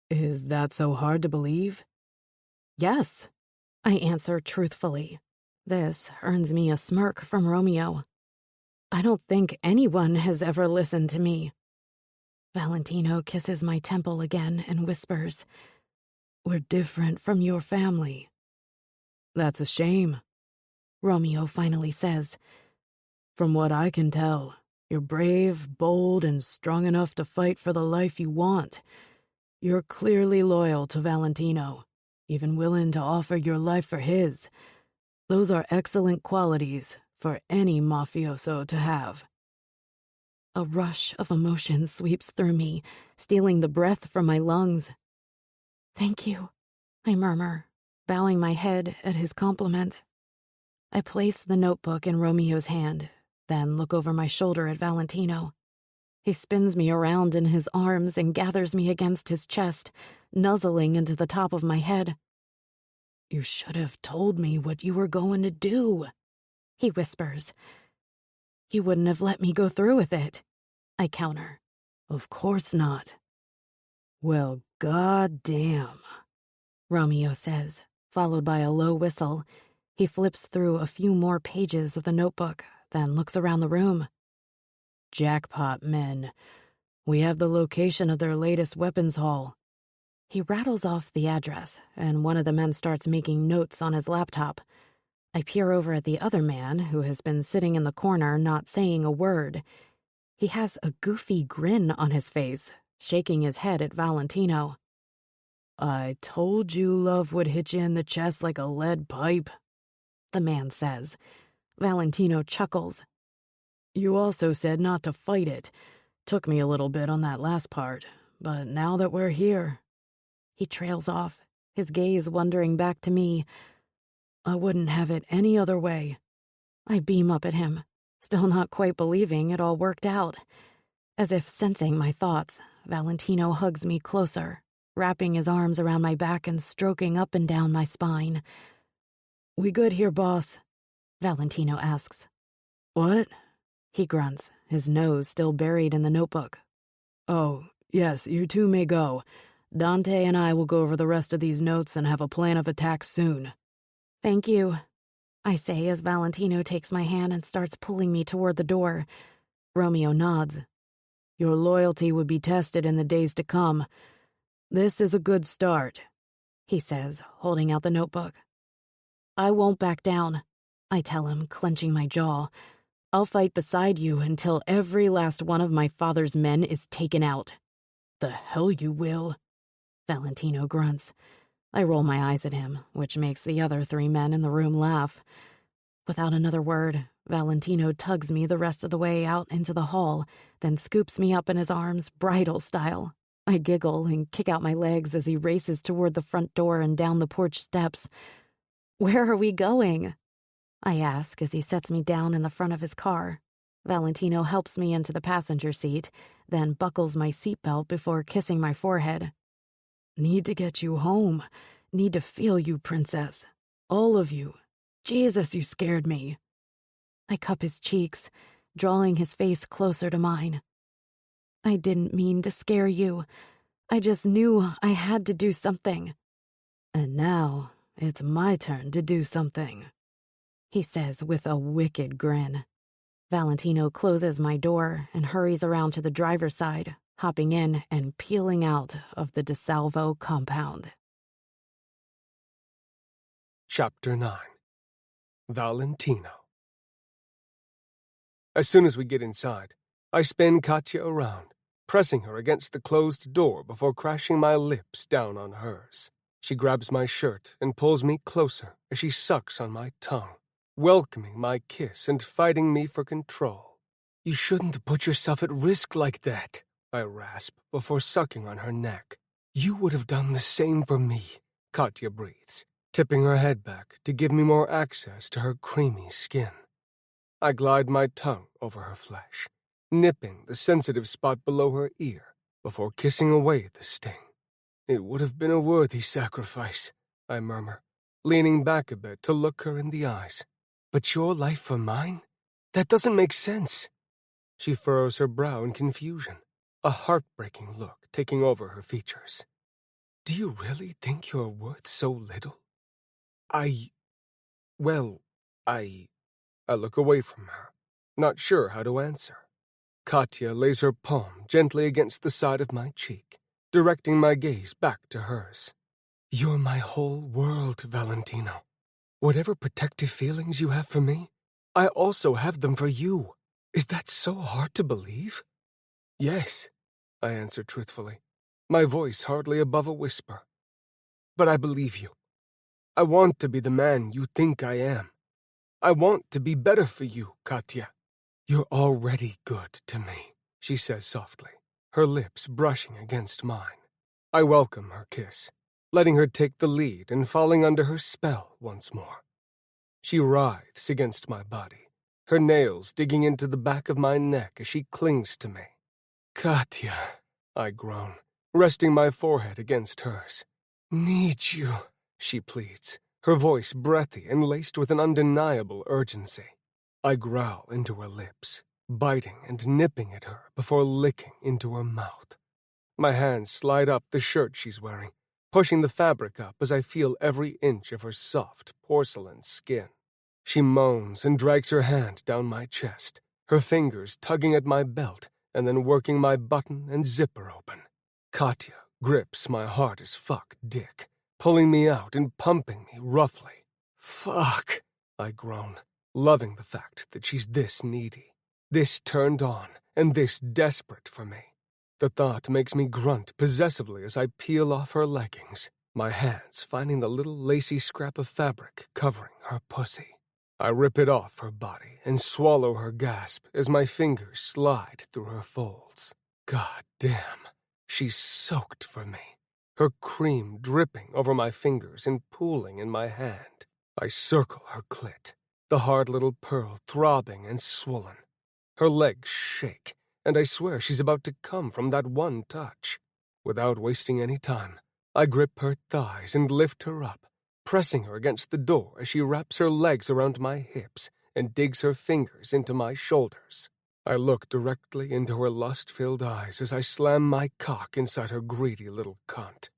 Is that so hard to believe? Yes, I answer truthfully. This earns me a smirk from Romeo. I don't think anyone has ever listened to me. Valentino kisses my temple again and whispers, We're different from your family. That's a shame, Romeo finally says. From what I can tell, you're brave, bold, and strong enough to fight for the life you want. You're clearly loyal to Valentino, even willing to offer your life for his. Those are excellent qualities for any mafioso to have. A rush of emotion sweeps through me, stealing the breath from my lungs. Thank you, I murmur, bowing my head at his compliment. I place the notebook in Romeo's hand, then look over my shoulder at Valentino. He spins me around in his arms and gathers me against his chest, nuzzling into the top of my head. You should have told me what you were going to do, he whispers. You wouldn't have let me go through with it, I counter. Of course not. Well, goddamn, Romeo says, followed by a low whistle. He flips through a few more pages of the notebook, then looks around the room. Jackpot, men. We have the location of their latest weapons haul. He rattles off the address, and one of the men starts making notes on his laptop. I peer over at the other man, who has been sitting in the corner not saying a word. He has a goofy grin on his face, shaking his head at Valentino. I told you love would hit you in the chest like a lead pipe, the man says. Valentino chuckles. You also said not to fight it. Took me a little bit on that last part, but now that we're here... He trails off, his gaze wandering back to me. I wouldn't have it any other way. I beam up at him, still not quite believing it all worked out. As if sensing my thoughts, Valentino hugs me closer, wrapping his arms around my back and stroking up and down my spine. We good here, boss? Valentino asks. What? He grunts, his nose still buried in the notebook. Oh, yes, you two may go. Dante and I will go over the rest of these notes and have a plan of attack soon. Thank you, I say as Valentino takes my hand and starts pulling me toward the door. Romeo nods. Your loyalty would be tested in the days to come. This is a good start, he says, holding out the notebook. I won't back down, I tell him, clenching my jaw. I'll fight beside you until every last one of my father's men is taken out. The hell you will, Valentino grunts. I roll my eyes at him, which makes the other three men in the room laugh. Without another word, Valentino tugs me the rest of the way out into the hall, then scoops me up in his arms, bridal style. I giggle and kick out my legs as he races toward the front door and down the porch steps. Where are we going? I ask as he sets me down in the front of his car. Valentino helps me into the passenger seat, then buckles my seatbelt before kissing my forehead. Need to get you home. Need to feel you, princess. All of you. Jesus, you scared me. I cup his cheeks, drawing his face closer to mine. I didn't mean to scare you. I just knew I had to do something. And now it's my turn to do something, he says with a wicked grin. Valentino closes my door and hurries around to the driver's side, hopping in and peeling out of the Salvo compound. Chapter 9. Valentino. As soon as we get inside, I spin Katya around, pressing her against the closed door before crashing my lips down on hers. She grabs my shirt and pulls me closer as she sucks on my tongue, welcoming my kiss and fighting me for control. You shouldn't put yourself at risk like that, I rasp before sucking on her neck. You would have done the same for me, Katya breathes, tipping her head back to give me more access to her creamy skin. I glide my tongue over her flesh, nipping the sensitive spot below her ear before kissing away the sting. It would have been a worthy sacrifice, I murmur, leaning back a bit to look her in the eyes. But your life for mine? That doesn't make sense. She furrows her brow in confusion, a heartbreaking look taking over her features. Do you really think you're worth so little? I look away from her, not sure how to answer. Katya lays her palm gently against the side of my cheek, directing my gaze back to hers. You're my whole world, Valentino. Whatever protective feelings you have for me, I also have them for you. Is that so hard to believe? Yes, I answer truthfully, my voice hardly above a whisper. But I believe you. I want to be the man you think I am. I want to be better for you, Katya. You're already good to me, she says softly, her lips brushing against mine. I welcome her kiss, letting her take the lead and falling under her spell once more. She writhes against my body, her nails digging into the back of my neck as she clings to me. Katya, I groan, resting my forehead against hers. Need you, she pleads, her voice breathy and laced with an undeniable urgency. I growl into her lips, biting and nipping at her before licking into her mouth. My hands slide up the shirt she's wearing, pushing the fabric up as I feel every inch of her soft porcelain skin. She moans and drags her hand down my chest, her fingers tugging at my belt and then working my button and zipper open. Katya grips my hard as fuck dick, pulling me out and pumping me roughly. Fuck, I groan, loving the fact that she's this needy, this turned on, and this desperate for me. The thought makes me grunt possessively as I peel off her leggings, my hands finding the little lacy scrap of fabric covering her pussy. I rip it off her body and swallow her gasp as my fingers slide through her folds. God damn, she's soaked for me, her cream dripping over my fingers and pooling in my hand. I circle her clit, the hard little pearl throbbing and swollen. Her legs shake, and I swear she's about to come from that one touch. Without wasting any time, I grip her thighs and lift her up, pressing her against the door as she wraps her legs around my hips and digs her fingers into my shoulders. I look directly into her lust-filled eyes as I slam my cock inside her greedy little cunt.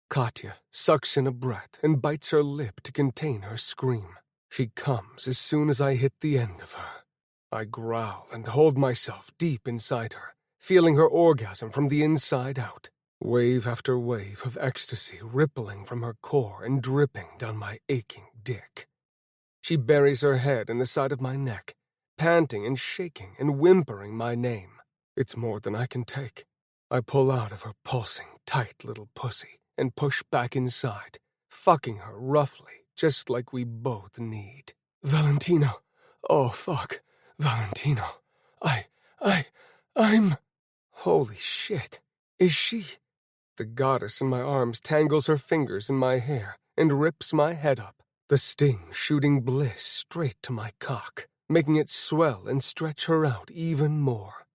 Katya sucks in a breath and bites her lip to contain her scream. She comes as soon as I hit the end of her. I growl and hold myself deep inside her, feeling her orgasm from the inside out. Wave after wave of ecstasy rippling from her core and dripping down my aching dick. She buries her head in the side of my neck, panting and shaking and whimpering my name. It's more than I can take. I pull out of her pulsing, tight little pussy and push back inside, fucking her roughly, just like we both need. Valentino. Oh, fuck. Valentino. I'm... Holy shit. Is she... The goddess in my arms tangles her fingers in my hair and rips my head up, the sting shooting bliss straight to my cock, making it swell and stretch her out even more.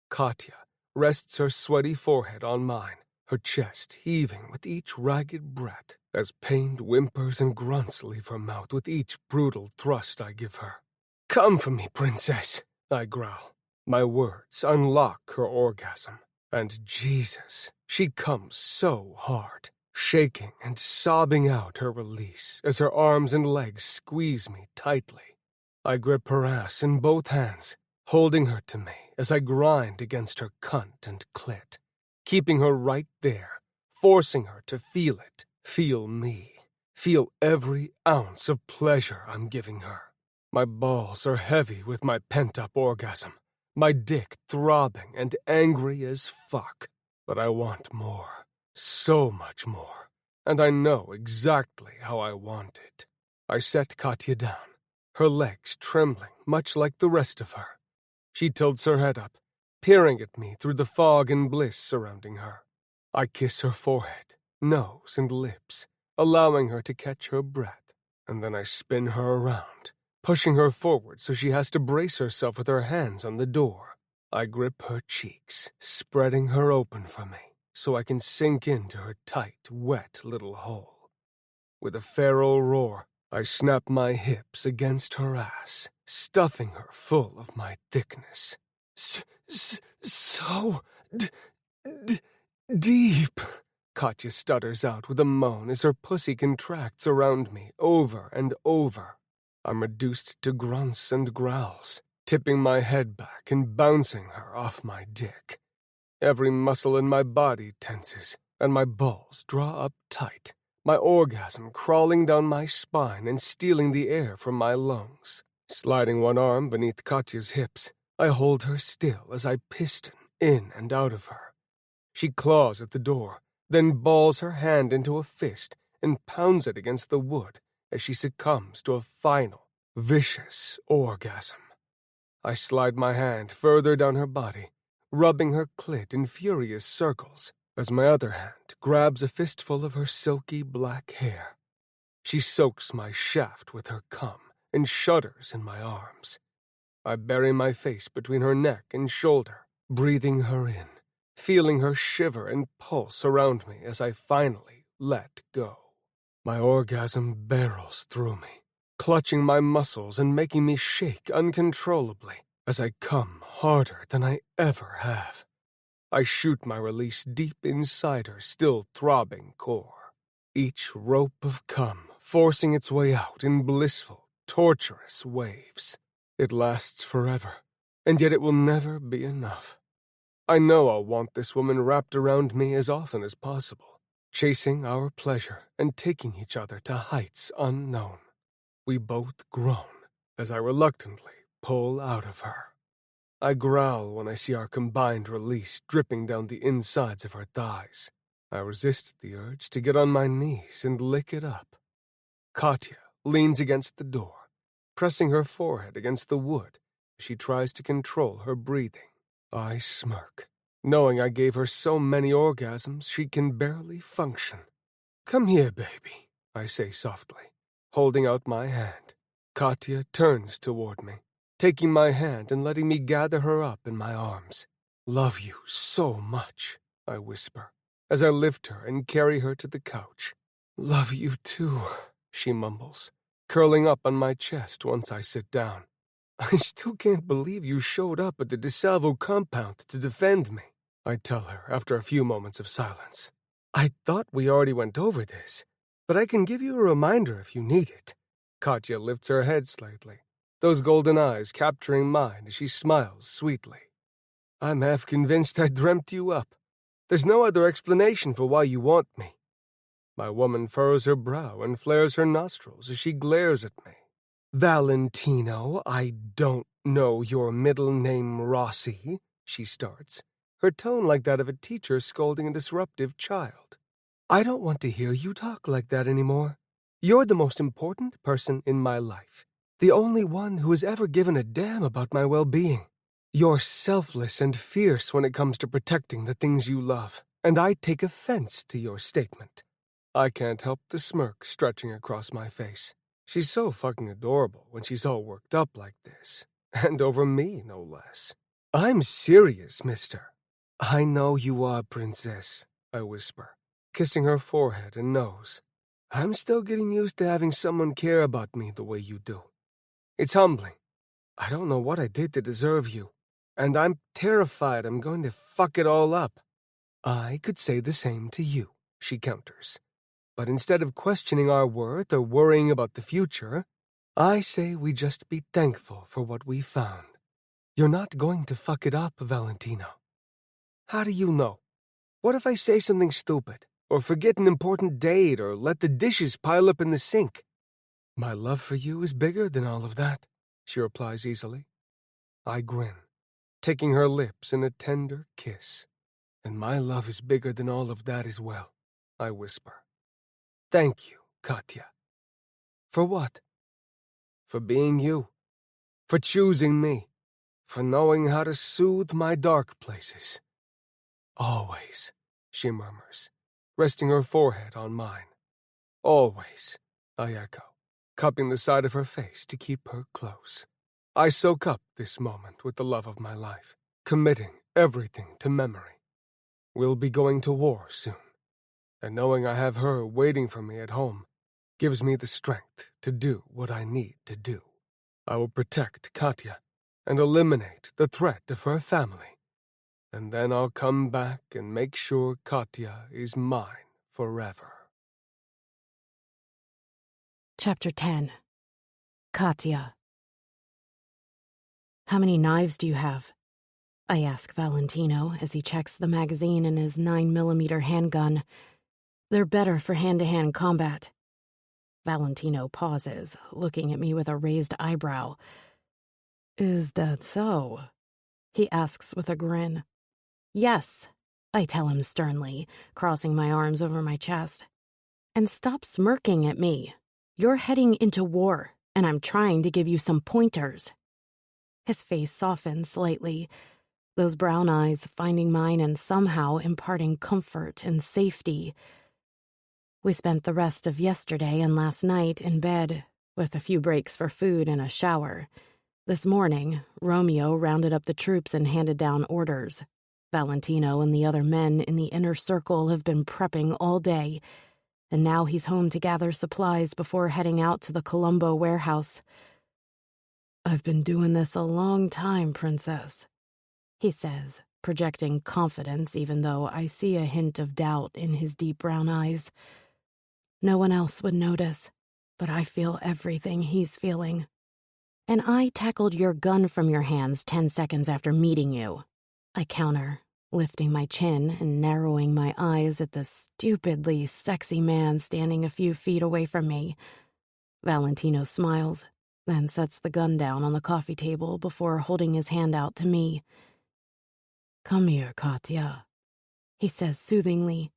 Katya rests her sweaty forehead on mine, her chest heaving with each ragged breath, as pained whimpers and grunts leave her mouth with each brutal thrust I give her. "Come for me, princess," I growl. My words unlock her orgasm, and Jesus, she comes so hard, shaking and sobbing out her release as her arms and legs squeeze me tightly. I grip her ass in both hands, holding her to me as I grind against her cunt and clit, keeping her right there, forcing her to feel it, feel me, feel every ounce of pleasure I'm giving her. My balls are heavy with my pent-up orgasm, my dick throbbing and angry as fuck. But I want more, so much more, and I know exactly how I want it. I set Katya down, her legs trembling much like the rest of her. She tilts her head up, peering at me through the fog and bliss surrounding her. I kiss her forehead, nose, and lips, allowing her to catch her breath, and then I spin her around, pushing her forward so she has to brace herself with her hands on the door. I grip her cheeks, spreading her open for me so I can sink into her tight, wet little hole. With a feral roar, I snap my hips against her ass, stuffing her full of my thickness. So deep, Katya stutters out with a moan as her pussy contracts around me over and over. I'm reduced to grunts and growls, tipping my head back and bouncing her off my dick. Every muscle in my body tenses, and my balls draw up tight, my orgasm crawling down my spine and stealing the air from my lungs. Sliding one arm beneath Katya's hips, I hold her still as I piston in and out of her. She claws at the door, then balls her hand into a fist and pounds it against the wood as she succumbs to a final, vicious orgasm. I slide my hand further down her body, rubbing her clit in furious circles, as my other hand grabs a fistful of her silky black hair. She soaks my shaft with her cum and shudders in my arms. I bury my face between her neck and shoulder, breathing her in, feeling her shiver and pulse around me as I finally let go. My orgasm barrels through me, clutching my muscles and making me shake uncontrollably as I come harder than I ever have. I shoot my release deep inside her still throbbing core, each rope of cum forcing its way out in blissful, torturous waves. It lasts forever, and yet it will never be enough. I know I'll want this woman wrapped around me as often as possible, chasing our pleasure and taking each other to heights unknown. We both groan as I reluctantly pull out of her. I growl when I see our combined release dripping down the insides of her thighs. I resist the urge to get on my knees and lick it up. Katya leans against the door, pressing her forehead against the wood as she tries to control her breathing. I smirk, knowing I gave her so many orgasms she can barely function. "Come here, baby," I say softly, holding out my hand. Katya turns toward me, taking my hand and letting me gather her up in my arms. "Love you so much," I whisper, as I lift her and carry her to the couch. "Love you too," she mumbles, curling up on my chest once I sit down. "I still can't believe you showed up at the Salvo compound to defend me," I tell her after a few moments of silence. "I thought we already went over this, but I can give you a reminder if you need it." Katya lifts her head slightly, those golden eyes capturing mine as she smiles sweetly. "I'm half convinced I dreamt you up. There's no other explanation for why you want me." My woman furrows her brow and flares her nostrils as she glares at me. "Valentino, I don't know your middle name, Rossi," she starts, her tone like that of a teacher scolding a disruptive child. "I don't want to hear you talk like that anymore. You're the most important person in my life, the only one who has ever given a damn about my well-being. You're selfless and fierce when it comes to protecting the things you love, and I take offense to your statement." I can't help the smirk stretching across my face. She's so fucking adorable when she's all worked up like this. And over me, no less. I'm serious, mister. I know you are, princess, I whisper, kissing her forehead and nose. I'm still getting used to having someone care about me the way you do. It's humbling. I don't know what I did to deserve you, and I'm terrified I'm going to fuck it all up. I could say the same to you, she counters. But instead of questioning our worth or worrying about the future, I say we just be thankful for what we found. You're not going to fuck it up, Valentino. How do you know? What if I say something stupid, or forget an important date, or let the dishes pile up in the sink? My love for you is bigger than all of that, she replies easily. I grin, taking her lips in a tender kiss. And my love is bigger than all of that as well, I whisper. Thank you, Katya. For what? For being you. For choosing me. For knowing how to soothe my dark places. Always, she murmurs, resting her forehead on mine. Always, I echo, cupping the side of her face to keep her close. I soak up this moment with the love of my life, committing everything to memory. We'll be going to war soon, and knowing I have her waiting for me at home gives me the strength to do what I need to do. I will protect Katya and eliminate the threat of her family. And then I'll come back and make sure Katya is mine forever. Chapter 10. Katya. How many knives do you have? I ask Valentino as he checks the magazine in his 9mm handgun. They're better for hand-to-hand combat. Valentino pauses, looking at me with a raised eyebrow. Is that so? He asks with a grin. Yes, I tell him sternly, crossing my arms over my chest. And stop smirking at me. You're heading into war, and I'm trying to give you some pointers. His face softens slightly, those brown eyes finding mine and somehow imparting comfort and safety. We spent the rest of yesterday and last night in bed, with a few breaks for food and a shower. This morning, Romeo rounded up the troops and handed down orders. Valentino and the other men in the inner circle have been prepping all day, and now he's home to gather supplies before heading out to the Colombo warehouse. I've been doing this a long time, Princess, he says, projecting confidence even though I see a hint of doubt in his deep brown eyes. No one else would notice, but I feel everything he's feeling. And I tackled your gun from your hands 10 seconds after meeting you. I counter, lifting my chin and narrowing my eyes at the stupidly sexy man standing a few feet away from me. Valentino smiles, then sets the gun down on the coffee table before holding his hand out to me. Come here, Katya, he says soothingly.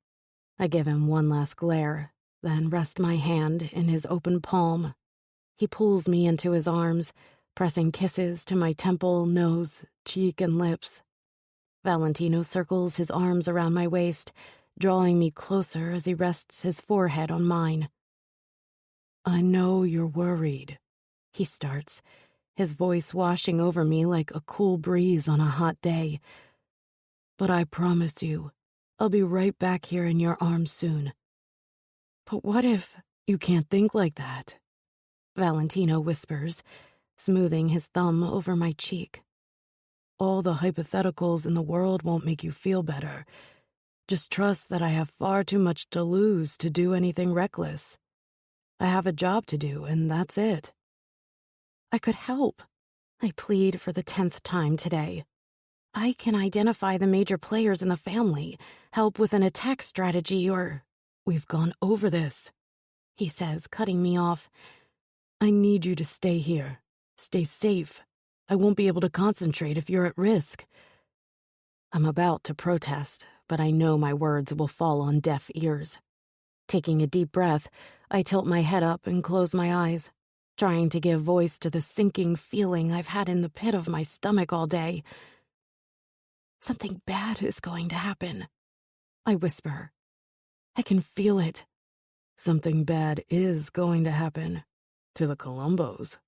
I give him one last glare, then rest my hand in his open palm. He pulls me into his arms, pressing kisses to my temple, nose, cheek, and lips. Valentino circles his arms around my waist, drawing me closer as he rests his forehead on mine. I know you're worried, he starts, his voice washing over me like a cool breeze on a hot day. But I promise you, I'll be right back here in your arms soon. But what if you can't think like that? Valentino whispers, smoothing his thumb over my cheek. All the hypotheticals in the world won't make you feel better. Just trust that I have far too much to lose to do anything reckless. I have a job to do, and that's it. I could help. I plead for the 10th time today. I can identify the major players in the family, help with an attack strategy, or... We've gone over this, he says, cutting me off. I need you to stay here. Stay safe. I won't be able to concentrate if you're at risk. I'm about to protest, but I know my words will fall on deaf ears. Taking a deep breath, I tilt my head up and close my eyes, trying to give voice to the sinking feeling I've had in the pit of my stomach all day. Something bad is going to happen, I whisper. I can feel it. Something bad is going to happen, To the Colombos,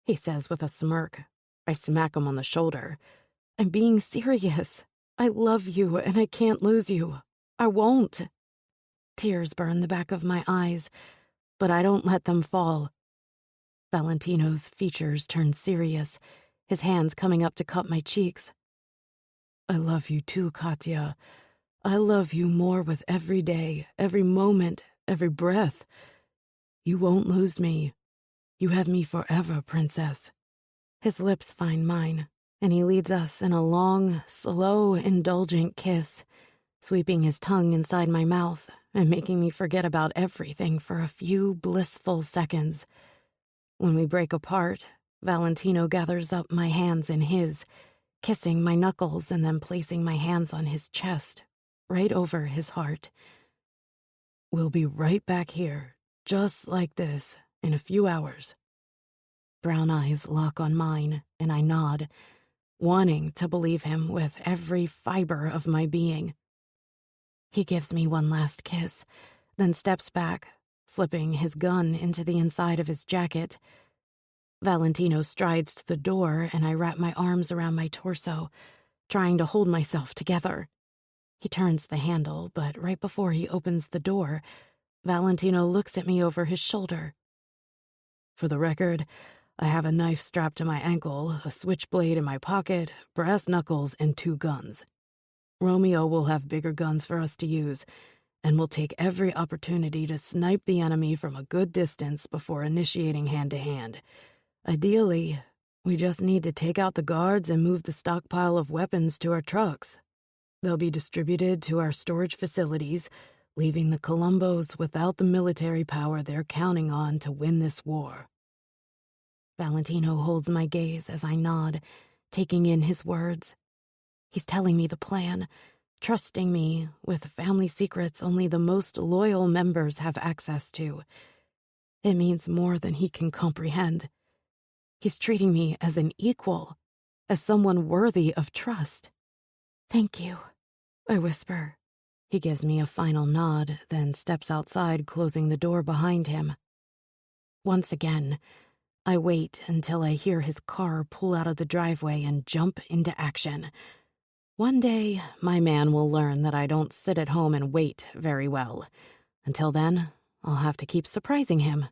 he says with a smirk. I smack him on the shoulder. I'm being serious. I love you and I can't lose you. I won't. Tears burn the back of my eyes, but I don't let them fall. Valentino's features turn serious, his hands coming up to cup my cheeks. I love you too, Katya. I love you more with every day, every moment, every breath. You won't lose me. You have me forever, princess. His lips find mine, and he leads us in a long, slow, indulgent kiss, sweeping his tongue inside my mouth and making me forget about everything for a few blissful seconds. When we break apart, Valentino gathers up my hands in his, kissing my knuckles and then placing my hands on his chest, right over his heart. We'll be right back here, just like this, in a few hours. Brown eyes lock on mine, and I nod, wanting to believe him with every fiber of my being. He gives me one last kiss, then steps back, slipping his gun into the inside of his jacket. Valentino strides to the door, and I wrap my arms around my torso, trying to hold myself together. He turns the handle, but right before he opens the door, Valentino looks at me over his shoulder. For the record, I have a knife strapped to my ankle, a switchblade in my pocket, brass knuckles, and 2 guns. Romeo will have bigger guns for us to use, and we'll take every opportunity to snipe the enemy from a good distance before initiating hand-to-hand. Ideally, we just need to take out the guards and move the stockpile of weapons to our trucks. They'll be distributed to our storage facilities, leaving the Colombos without the military power they're counting on to win this war. Valentino holds my gaze as I nod, taking in his words. He's telling me the plan, trusting me with family secrets only the most loyal members have access to. It means more than he can comprehend. He's treating me as an equal, as someone worthy of trust. Thank you, I whisper. He gives me a final nod, then steps outside, closing the door behind him. Once again, I wait until I hear his car pull out of the driveway and jump into action. One day, my man will learn that I don't sit at home and wait very well. Until then, I'll have to keep surprising him.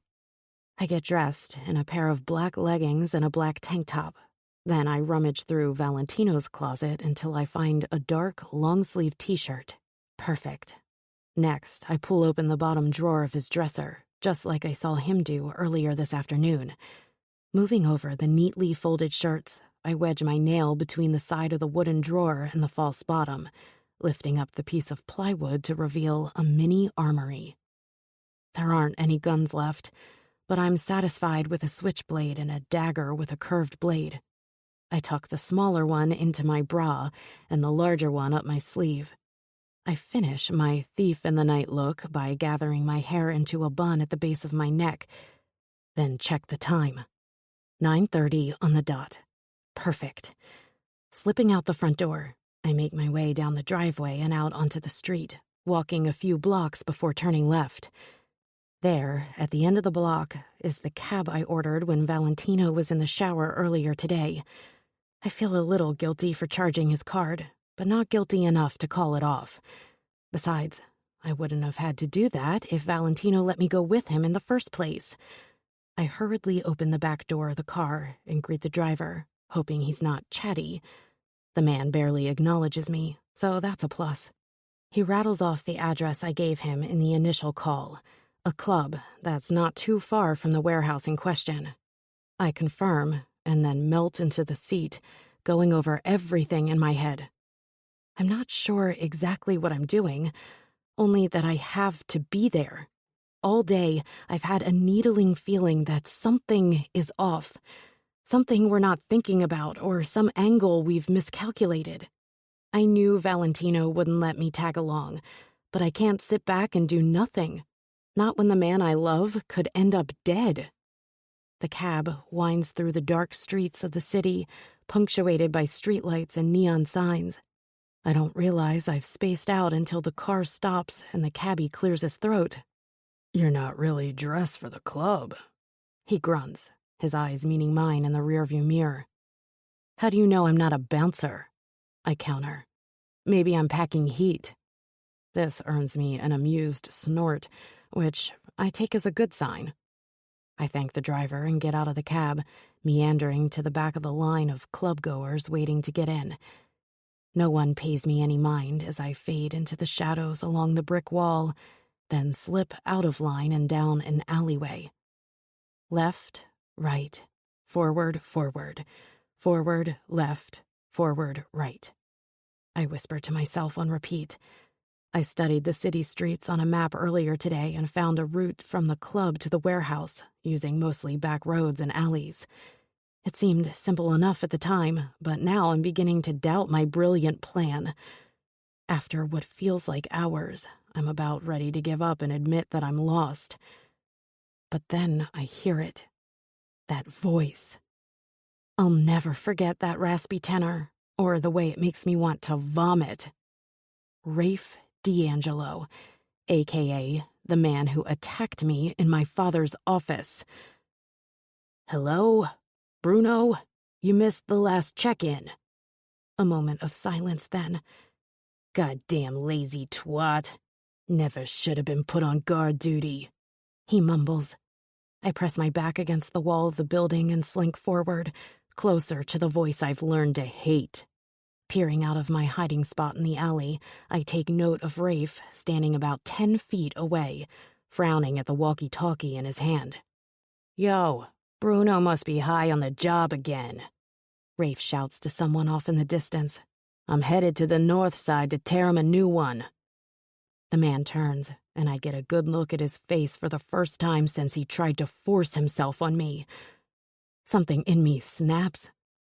I get dressed in a pair of black leggings and a black tank top. Then I rummage through Valentino's closet until I find a dark, long-sleeve t-shirt. Perfect. Next, I pull open the bottom drawer of his dresser, just like I saw him do earlier this afternoon. Moving over the neatly folded shirts, I wedge my nail between the side of the wooden drawer and the false bottom, lifting up the piece of plywood to reveal a mini armory. There aren't any guns left, but I'm satisfied with a switchblade and a dagger with a curved blade. I tuck the smaller one into my bra and the larger one up my sleeve. I finish my thief-in-the-night look by gathering my hair into a bun at the base of my neck, then check the time. 9:30 on the dot. Perfect. Slipping out the front door, I make my way down the driveway and out onto the street, walking a few blocks before turning left. There, at the end of the block, is the cab I ordered when Valentino was in the shower earlier today. I feel a little guilty for charging his card, but not guilty enough to call it off. Besides, I wouldn't have had to do that if Valentino let me go with him in the first place. I hurriedly open the back door of the car and greet the driver, hoping he's not chatty. The man barely acknowledges me, so that's a plus. He rattles off the address I gave him in the initial call, a club that's not too far from the warehouse in question. I confirm and then melt into the seat, going over everything in my head. I'm not sure exactly what I'm doing, only that I have to be there. All day, I've had a needling feeling that something is off, something we're not thinking about, or some angle we've miscalculated. I knew Valentino wouldn't let me tag along, but I can't sit back and do nothing. Not when the man I love could end up dead. The cab winds through the dark streets of the city, punctuated by streetlights and neon signs. I don't realize I've spaced out until the car stops and the cabbie clears his throat. You're not really dressed for the club. He grunts, his eyes meeting mine in the rearview mirror. How do you know I'm not a bouncer? I counter. Maybe I'm packing heat. This earns me an amused snort, which I take as a good sign. I thank the driver and get out of the cab, meandering to the back of the line of clubgoers waiting to get in. No one pays me any mind as I fade into the shadows along the brick wall, then slip out of line and down an alleyway. Left, right, forward, forward, forward, left, forward, right. I whisper to myself on repeat. I studied the city streets on a map earlier today and found a route from the club to the warehouse, using mostly back roads and alleys. It seemed simple enough at the time, but now I'm beginning to doubt my brilliant plan. After what feels like hours, I'm about ready to give up and admit that I'm lost. But then I hear it. That voice. I'll never forget that raspy tenor, or the way it makes me want to vomit. Rafe D'Angelo, a.k.a. the man who attacked me in my father's office. Hello? Bruno? You missed the last check-in. A moment of silence then. Goddamn lazy twat. Never should have been put on guard duty. He mumbles. I press my back against the wall of the building and slink forward, closer to the voice I've learned to hate. Peering out of my hiding spot in the alley, I take note of Rafe standing about 10 feet away, frowning at the walkie-talkie in his hand. Yo, Bruno must be high on the job again. Rafe shouts to someone off in the distance. I'm headed to the north side to tear him a new one. The man turns, and I get a good look at his face for the first time since he tried to force himself on me. Something in me snaps.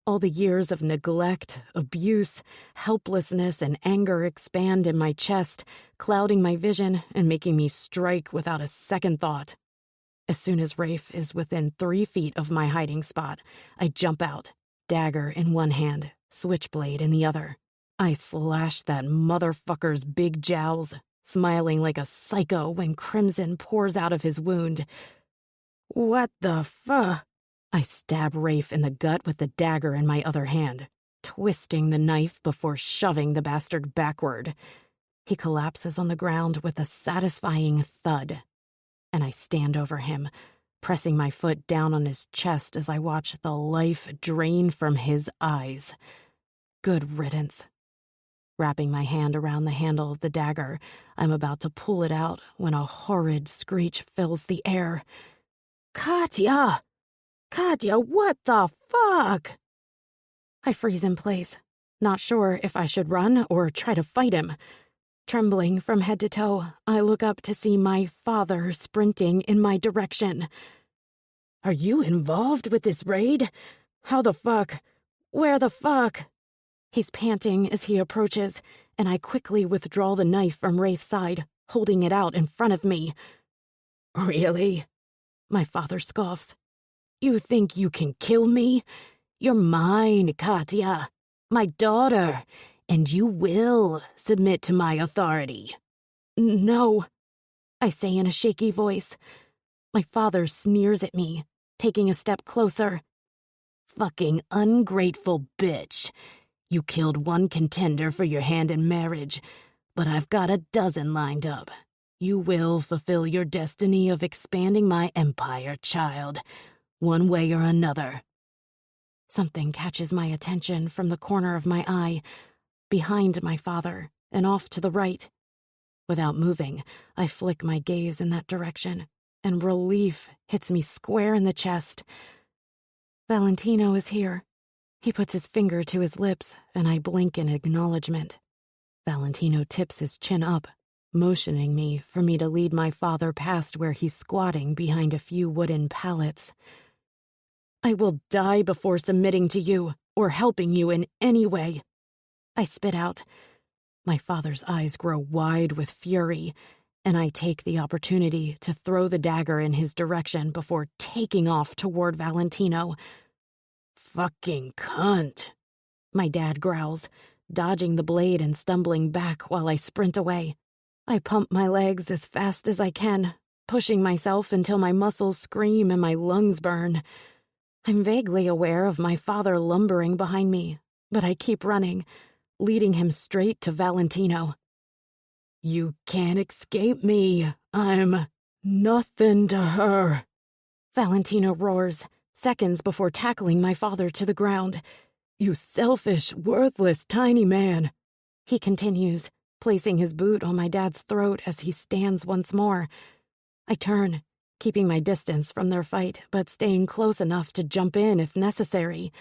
All the years of neglect, abuse, helplessness, and anger expand in my chest, clouding my vision and making me strike without a second thought. As soon as Rafe is within 3 feet of my hiding spot, I jump out, dagger in one hand, switchblade in the other. I slash that motherfucker's big jowls, smiling like a psycho when crimson pours out of his wound. What the fuck? I stab Rafe in the gut with the dagger in my other hand, twisting the knife before shoving the bastard backward. He collapses on the ground with a satisfying thud, and I stand over him, pressing my foot down on his chest as I watch the life drain from his eyes. Good riddance. Wrapping my hand around the handle of the dagger, I'm about to pull it out when a horrid screech fills the air. Katya! Katya, what the fuck? I freeze in place, not sure if I should run or try to fight him. Trembling from head to toe, I look up to see my father sprinting in my direction. Are you involved with this raid? How the fuck? Where the fuck? He's panting as he approaches, and I quickly withdraw the knife from Rafe's side, holding it out in front of me. Really? My father scoffs. You think you can kill me? You're mine, Katya. My daughter. And you will submit to my authority. No, I say in a shaky voice. My father sneers at me, taking a step closer. Fucking ungrateful bitch. You killed one contender for your hand in marriage, but I've got a dozen lined up. You will fulfill your destiny of expanding my empire, child, one way or another. Something catches my attention from the corner of my eye, behind my father, and off to the right. Without moving, I flick my gaze in that direction, and relief hits me square in the chest. Valentino is here. He puts his finger to his lips, and I blink in acknowledgement. Valentino tips his chin up, motioning me for me to lead my father past where he's squatting behind a few wooden pallets. I will die before submitting to you, or helping you in any way. I spit out. My father's eyes grow wide with fury, and I take the opportunity to throw the dagger in his direction before taking off toward Valentino. Fucking cunt, my dad growls, dodging the blade and stumbling back while I sprint away. I pump my legs as fast as I can, pushing myself until my muscles scream and my lungs burn. I'm vaguely aware of my father lumbering behind me, but I keep running, leading him straight to Valentino. You can't escape me. I'm nothing to her. Valentino roars, seconds before tackling my father to the ground. You selfish, worthless, tiny man. He continues, placing his boot on my dad's throat as he stands once more. I turn, keeping my distance from their fight, but staying close enough to jump in if necessary.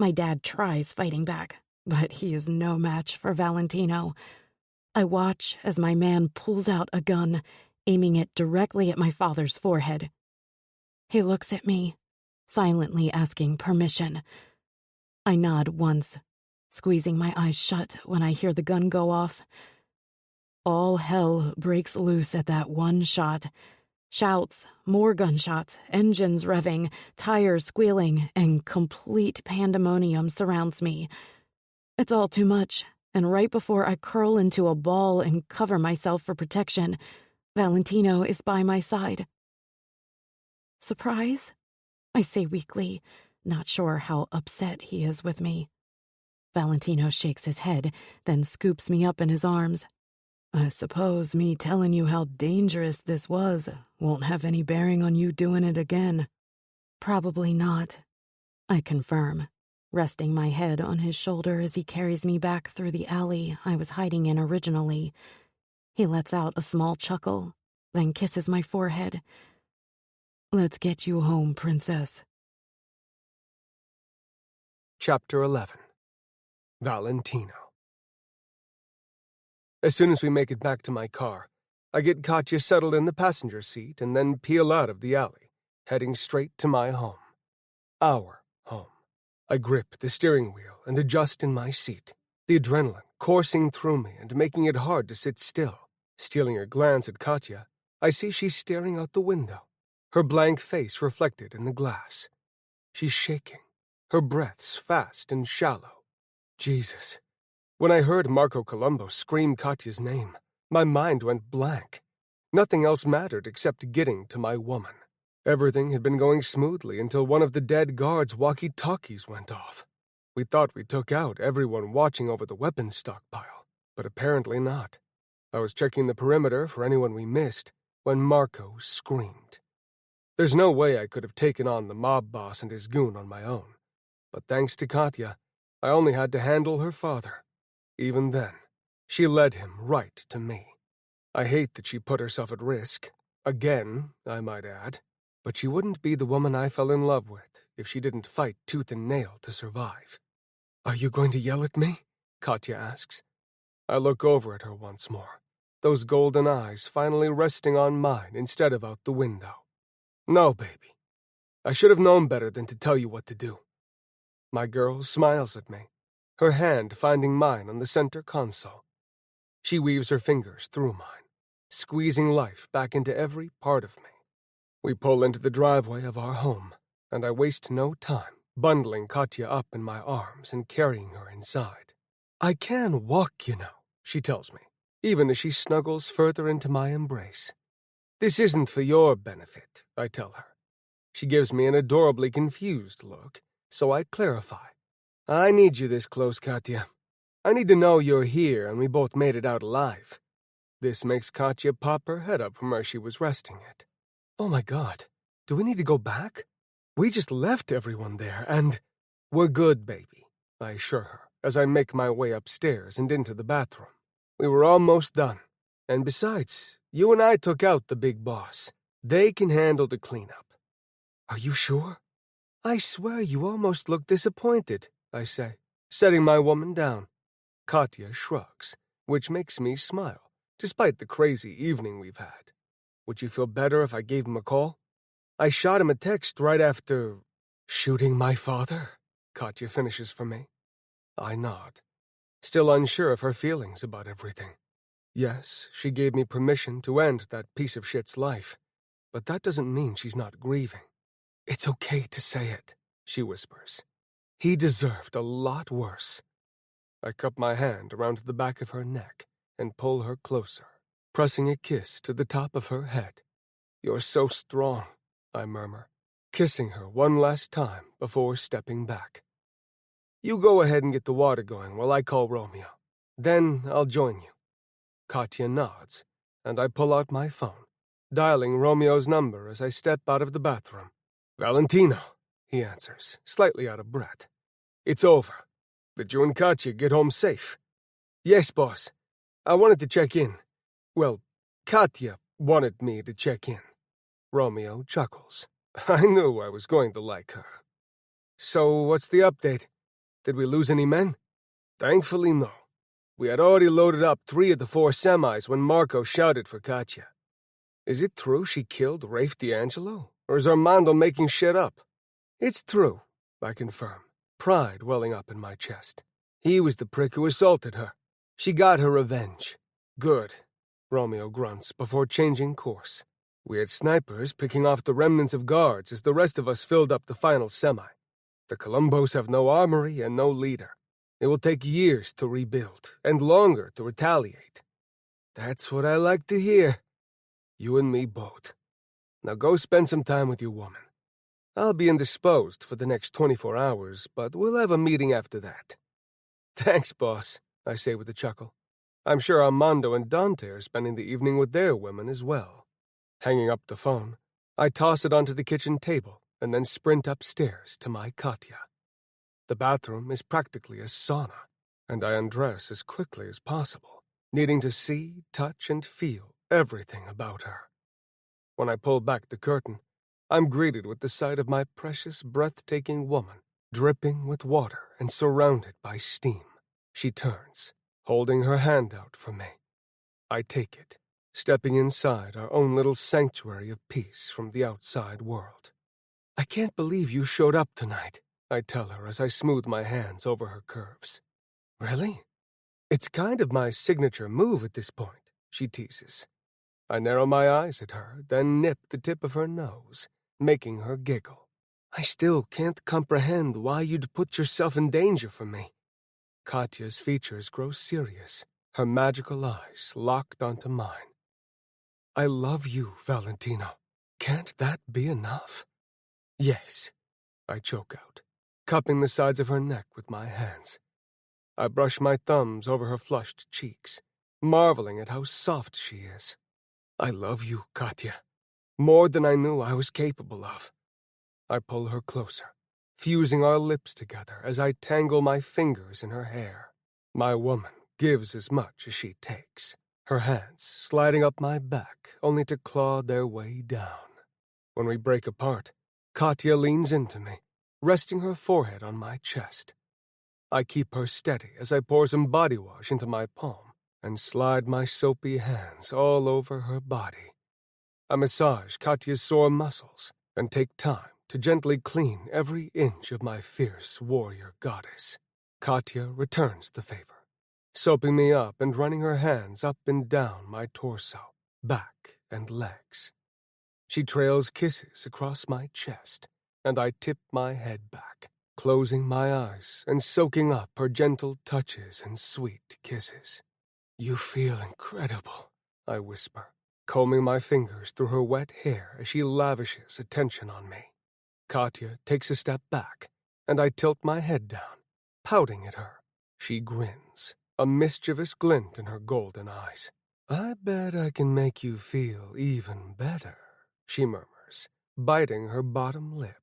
My dad tries fighting back, but he is no match for Valentino. I watch as my man pulls out a gun, aiming it directly at my father's forehead. He looks at me, silently asking permission. I nod once, squeezing my eyes shut when I hear the gun go off. All hell breaks loose at that one shot. Shouts, more gunshots, engines revving, tires squealing, and complete pandemonium surrounds me. It's all too much, and right before I curl into a ball and cover myself for protection, Valentino is by my side. Surprise? I say weakly, not sure how upset he is with me. Valentino shakes his head, then scoops me up in his arms. I suppose me telling you how dangerous this was won't have any bearing on you doing it again. Probably not, I confirm, resting my head on his shoulder as he carries me back through the alley I was hiding in originally. He lets out a small chuckle, then kisses my forehead. Let's get you home, princess. Chapter 11. Valentino. As soon as we make it back to my car, I get Katya settled in the passenger seat and then peel out of the alley, heading straight to my home. Our home. I grip the steering wheel and adjust in my seat, the adrenaline coursing through me and making it hard to sit still. Stealing a glance at Katya, I see she's staring out the window, her blank face reflected in the glass. She's shaking, her breaths fast and shallow. Jesus. When I heard Marco Colombo scream Katya's name, my mind went blank. Nothing else mattered except getting to my woman. Everything had been going smoothly until one of the dead guards' walkie-talkies went off. We thought we took out everyone watching over the weapons stockpile, but apparently not. I was checking the perimeter for anyone we missed when Marco screamed. There's no way I could have taken on the mob boss and his goon on my own, but thanks to Katya, I only had to handle her father. Even then, she led him right to me. I hate that she put herself at risk. Again, I might add. But she wouldn't be the woman I fell in love with if she didn't fight tooth and nail to survive. Are you going to yell at me? Katya asks. I look over at her once more, those golden eyes finally resting on mine instead of out the window. No, baby. I should have known better than to tell you what to do. My girl smiles at me, her hand finding mine on the center console. She weaves her fingers through mine, squeezing life back into every part of me. We pull into the driveway of our home, and I waste no time bundling Katya up in my arms and carrying her inside. I can walk, you know, she tells me, even as she snuggles further into my embrace. This isn't for your benefit, I tell her. She gives me an adorably confused look, so I clarify. I need you this close, Katya. I need to know you're here and we both made it out alive. This makes Katya pop her head up from where she was resting it. Oh my God, do we need to go back? We just left everyone there and... We're good, baby, I assure her as I make my way upstairs and into the bathroom. We were almost done. And besides, you and I took out the big boss. They can handle the cleanup. Are you sure? I swear you almost look disappointed, I say, setting my woman down. Katya shrugs, which makes me smile, despite the crazy evening we've had. Would you feel better if I gave him a call? I shot him a text right after... Shooting my father? Katya finishes for me. I nod, still unsure of her feelings about everything. Yes, she gave me permission to end that piece of shit's life, but that doesn't mean she's not grieving. It's okay to say it, she whispers. He deserved a lot worse. I cup my hand around the back of her neck and pull her closer, pressing a kiss to the top of her head. You're so strong, I murmur, kissing her one last time before stepping back. You go ahead and get the water going while I call Romeo. Then I'll join you. Katya nods, and I pull out my phone, dialing Romeo's number as I step out of the bathroom. Valentino, he answers, slightly out of breath. It's over. Did you and Katya get home safe? Yes, boss. I wanted to check in. Well, Katya wanted me to check in. Romeo chuckles. I knew I was going to like her. So what's the update? Did we lose any men? Thankfully, no. We had already loaded up 3 of the 4 semis when Marco shouted for Katya. Is it true she killed Rafe D'Angelo? Or is Armando making shit up? It's true, I confirm, pride welling up in my chest. He was the prick who assaulted her. She got her revenge. Good, Romeo grunts before changing course. We had snipers picking off the remnants of guards as the rest of us filled up the final semi. The Colombos have no armory and no leader. It will take years to rebuild, and longer to retaliate. That's what I like to hear. You and me both. Now go spend some time with your woman. I'll be indisposed for the next 24 hours, but we'll have a meeting after that. Thanks, boss, I say with a chuckle. I'm sure Armando and Dante are spending the evening with their women as well. Hanging up the phone, I toss it onto the kitchen table and then sprint upstairs to my Katya. The bathroom is practically a sauna, and I undress as quickly as possible, needing to see, touch, and feel everything about her. When I pull back the curtain, I'm greeted with the sight of my precious, breathtaking woman, dripping with water and surrounded by steam. She turns, holding her hand out for me. I take it, stepping inside our own little sanctuary of peace from the outside world. I can't believe you showed up tonight, I tell her as I smooth my hands over her curves. Really? It's kind of my signature move at this point, she teases. I narrow my eyes at her, then nip the tip of her nose, making her giggle. I still can't comprehend why you'd put yourself in danger for me. Katya's features grow serious, her magical eyes locked onto mine. I love you, Valentino. Can't that be enough? Yes, I choke out, cupping the sides of her neck with my hands. I brush my thumbs over her flushed cheeks, marveling at how soft she is. I love you, Katya, more than I knew I was capable of. I pull her closer, fusing our lips together as I tangle my fingers in her hair. My woman gives as much as she takes, her hands sliding up my back only to claw their way down. When we break apart, Katya leans into me, resting her forehead on my chest. I keep her steady as I pour some body wash into my palm and slide my soapy hands all over her body. I massage Katya's sore muscles and take time to gently clean every inch of my fierce warrior goddess. Katya returns the favor, soaping me up and running her hands up and down my torso, back, and legs. She trails kisses across my chest, and I tip my head back, closing my eyes and soaking up her gentle touches and sweet kisses. You feel incredible, I whisper, combing my fingers through her wet hair as she lavishes attention on me. Katya takes a step back, and I tilt my head down, pouting at her. She grins, a mischievous glint in her golden eyes. I bet I can make you feel even better, she murmurs, biting her bottom lip.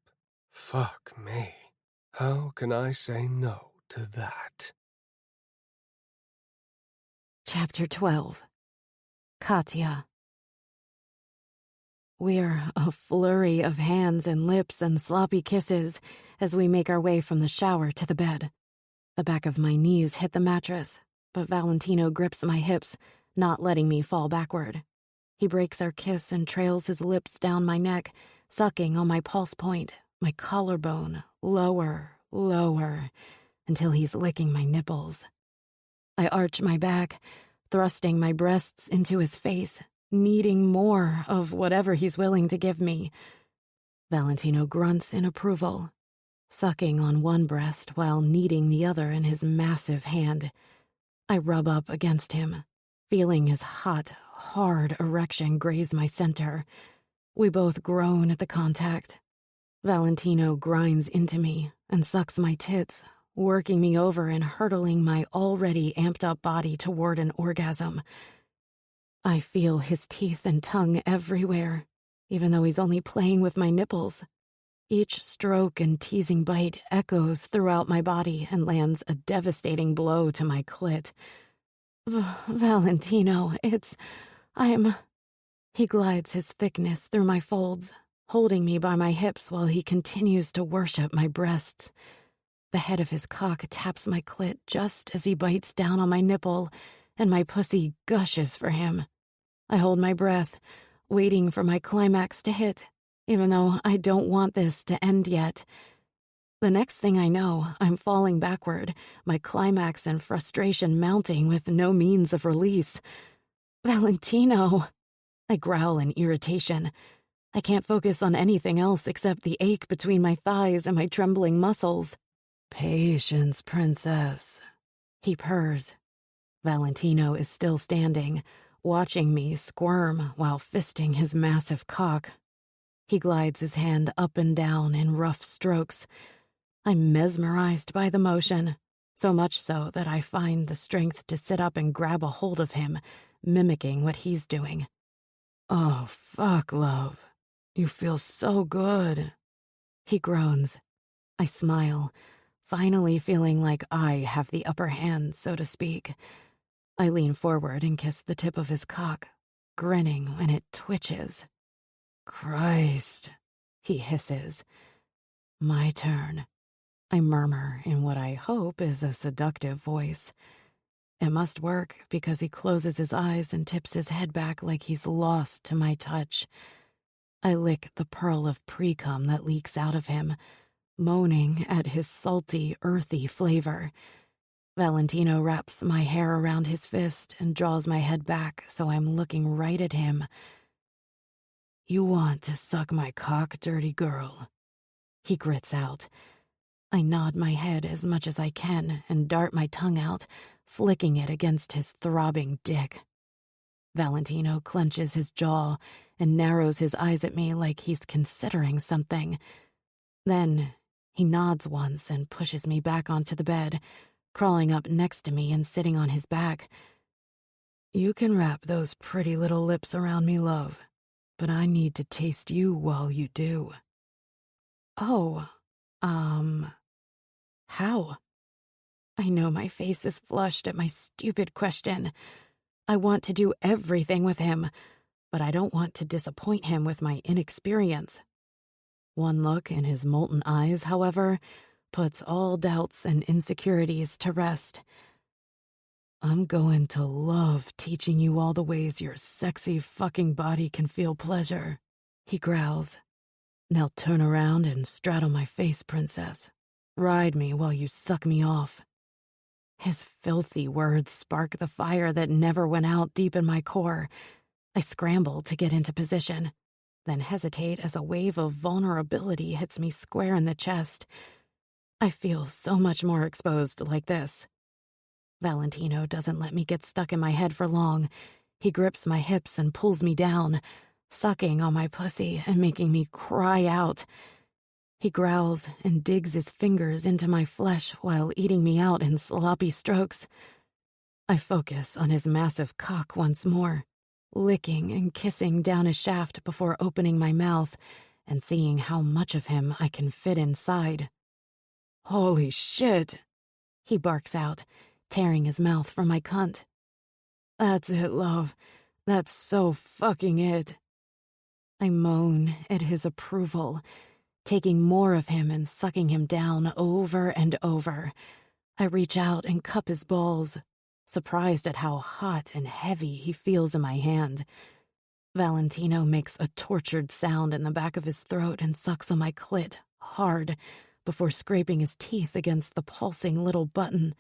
Fuck me. How can I say no to that? Chapter 12. Katya. We're a flurry of hands and lips and sloppy kisses as we make our way from the shower to the bed. The back of my knees hit the mattress, but Valentino grips my hips, not letting me fall backward. He breaks our kiss and trails his lips down my neck, sucking on my pulse point, my collarbone, lower, until he's licking my nipples. I arch my back, thrusting my breasts into his face, needing more of whatever he's willing to give me. Valentino grunts in approval, sucking on one breast while kneading the other in his massive hand. I rub up against him, feeling his hot, hard erection graze my center. We both groan at the contact. Valentino grinds into me and sucks my tits, working me over and hurtling my already amped-up body toward an orgasm. I feel his teeth and tongue everywhere, even though he's only playing with my nipples. Each stroke and teasing bite echoes throughout my body and lands a devastating blow to my clit. Valentino, He glides his thickness through my folds, holding me by my hips while he continues to worship my breasts. The head of his cock taps my clit just as he bites down on my nipple, and my pussy gushes for him. I hold my breath, waiting for my climax to hit, even though I don't want this to end yet. The next thing I know, I'm falling backward, my climax and frustration mounting with no means of release. Valentino! I growl in irritation. I can't focus on anything else except the ache between my thighs and my trembling muscles. Patience, princess, he purrs. Valentino is still standing, watching me squirm while fisting his massive cock. He glides his hand up and down in rough strokes. I'm mesmerized by the motion, so much so that I find the strength to sit up and grab a hold of him, mimicking what he's doing. Oh, fuck, love. You feel so good. He groans. I smile, finally feeling like I have the upper hand, so to speak. I lean forward and kiss the tip of his cock, grinning when it twitches. Christ, he hisses. My turn, I murmur in what I hope is a seductive voice. It must work because he closes his eyes and tips his head back like he's lost to my touch. I lick the pearl of pre-cum that leaks out of him, moaning at his salty, earthy flavor. Valentino wraps my hair around his fist and draws my head back so I'm looking right at him. You want to suck my cock, dirty girl? He grits out. I nod my head as much as I can and dart my tongue out, flicking it against his throbbing dick. Valentino clenches his jaw and narrows his eyes at me like he's considering something. Then he nods once and pushes me back onto the bed, crawling up next to me and sitting on his back. You can wrap those pretty little lips around me, love, but I need to taste you while you do. Oh, how? I know my face is flushed at my stupid question. I want to do everything with him, but I don't want to disappoint him with my inexperience. One look in his molten eyes, however, puts all doubts and insecurities to rest. I'm going to love teaching you all the ways your sexy fucking body can feel pleasure, he growls. Now turn around and straddle my face, princess. Ride me while you suck me off. His filthy words spark the fire that never went out deep in my core. I scramble to get into position, then hesitate as a wave of vulnerability hits me square in the chest. I feel so much more exposed like this. Valentino doesn't let me get stuck in my head for long. He grips my hips and pulls me down, sucking on my pussy and making me cry out. He growls and digs his fingers into my flesh while eating me out in sloppy strokes. I focus on his massive cock once more, licking and kissing down his shaft before opening my mouth and seeing how much of him I can fit inside. Holy shit, he barks out, tearing his mouth from my cunt. That's it, love. That's so fucking it. I moan at his approval, taking more of him and sucking him down over and over. I reach out and cup his balls, surprised at how hot and heavy he feels in my hand. Valentino makes a tortured sound in the back of his throat and sucks on my clit hard before scraping his teeth against the pulsing little button.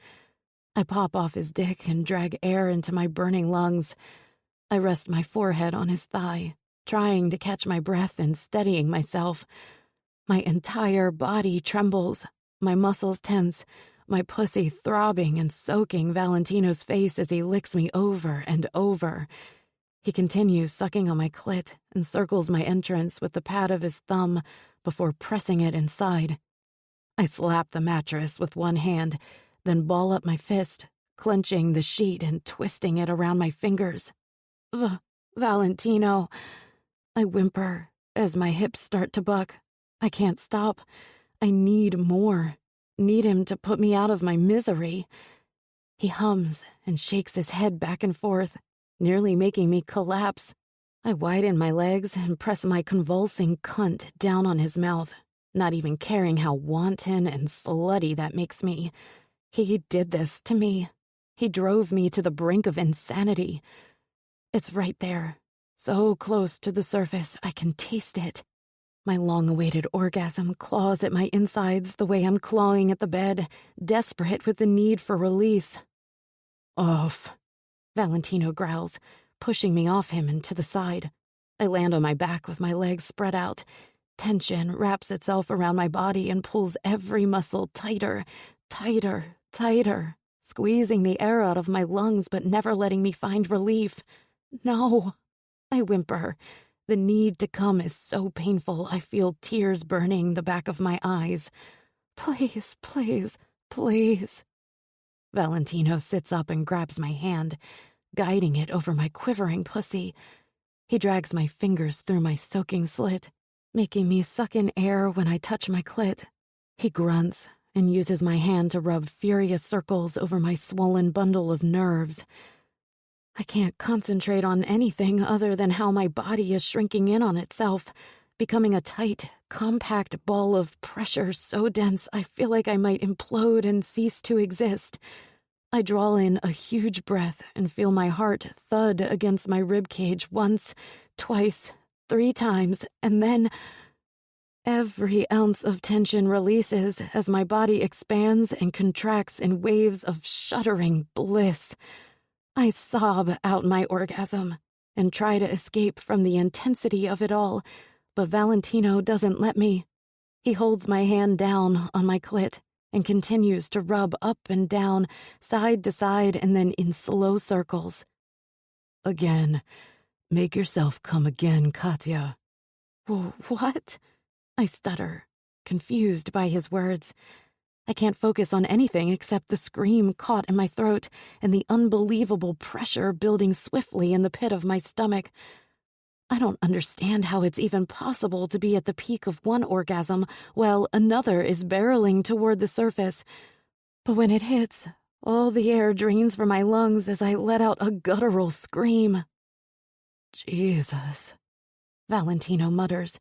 I pop off his dick and drag air into my burning lungs. I rest my forehead on his thigh, trying to catch my breath and steadying myself. My entire body trembles, my muscles tense, my pussy throbbing and soaking Valentino's face as he licks me over and over. He continues sucking on my clit and circles my entrance with the pad of his thumb before pressing it inside. I slap the mattress with one hand, then ball up my fist, clenching the sheet and twisting it around my fingers. Valentino. I whimper as my hips start to buck. I can't stop. I need more. Need him to put me out of my misery. He hums and shakes his head back and forth, nearly making me collapse. I widen my legs and press my convulsing cunt down on his mouth, not even caring how wanton and slutty that makes me. He did this to me. He drove me to the brink of insanity. It's right there, so close to the surface I can taste it. My long-awaited orgasm claws at my insides the way I'm clawing at the bed, desperate with the need for release. Off, Valentino growls, pushing me off him and to the side. I land on my back with my legs spread out. Tension wraps itself around my body and pulls every muscle tighter, tighter, tighter, squeezing the air out of my lungs but never letting me find relief. No, I whimper. The need to come is so painful I feel tears burning the back of my eyes. Please, please, please. Valentino sits up and grabs my hand, guiding it over my quivering pussy. He drags my fingers through my soaking slit, making me suck in air when I touch my clit. He grunts and uses my hand to rub furious circles over my swollen bundle of nerves. I can't concentrate on anything other than how my body is shrinking in on itself, becoming a tight, compact ball of pressure so dense I feel like I might implode and cease to exist. I draw in a huge breath and feel my heart thud against my ribcage once, twice, 3 times, and then every ounce of tension releases as my body expands and contracts in waves of shuddering bliss. I sob out my orgasm and try to escape from the intensity of it all, but Valentino doesn't let me. He holds my hand down on my clit and continues to rub up and down, side to side, and then in slow circles. Again. Make yourself come again, Katya. What? I stutter, confused by his words. I can't focus on anything except the scream caught in my throat and the unbelievable pressure building swiftly in the pit of my stomach. I don't understand how it's even possible to be at the peak of one orgasm while another is barreling toward the surface. But when it hits, all the air drains from my lungs as I let out a guttural scream. Jesus, Valentino mutters,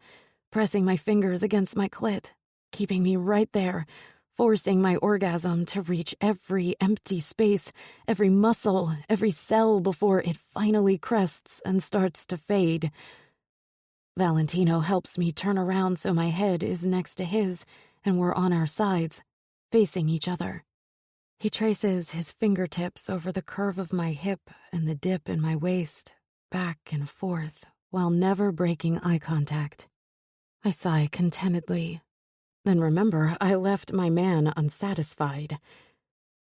pressing my fingers against my clit, keeping me right there, forcing my orgasm to reach every empty space, every muscle, every cell before it finally crests and starts to fade. Valentino helps me turn around so my head is next to his and we're on our sides, facing each other. He traces his fingertips over the curve of my hip and the dip in my waist, back and forth, while never breaking eye contact. I sigh contentedly. Then remember, I left my man unsatisfied.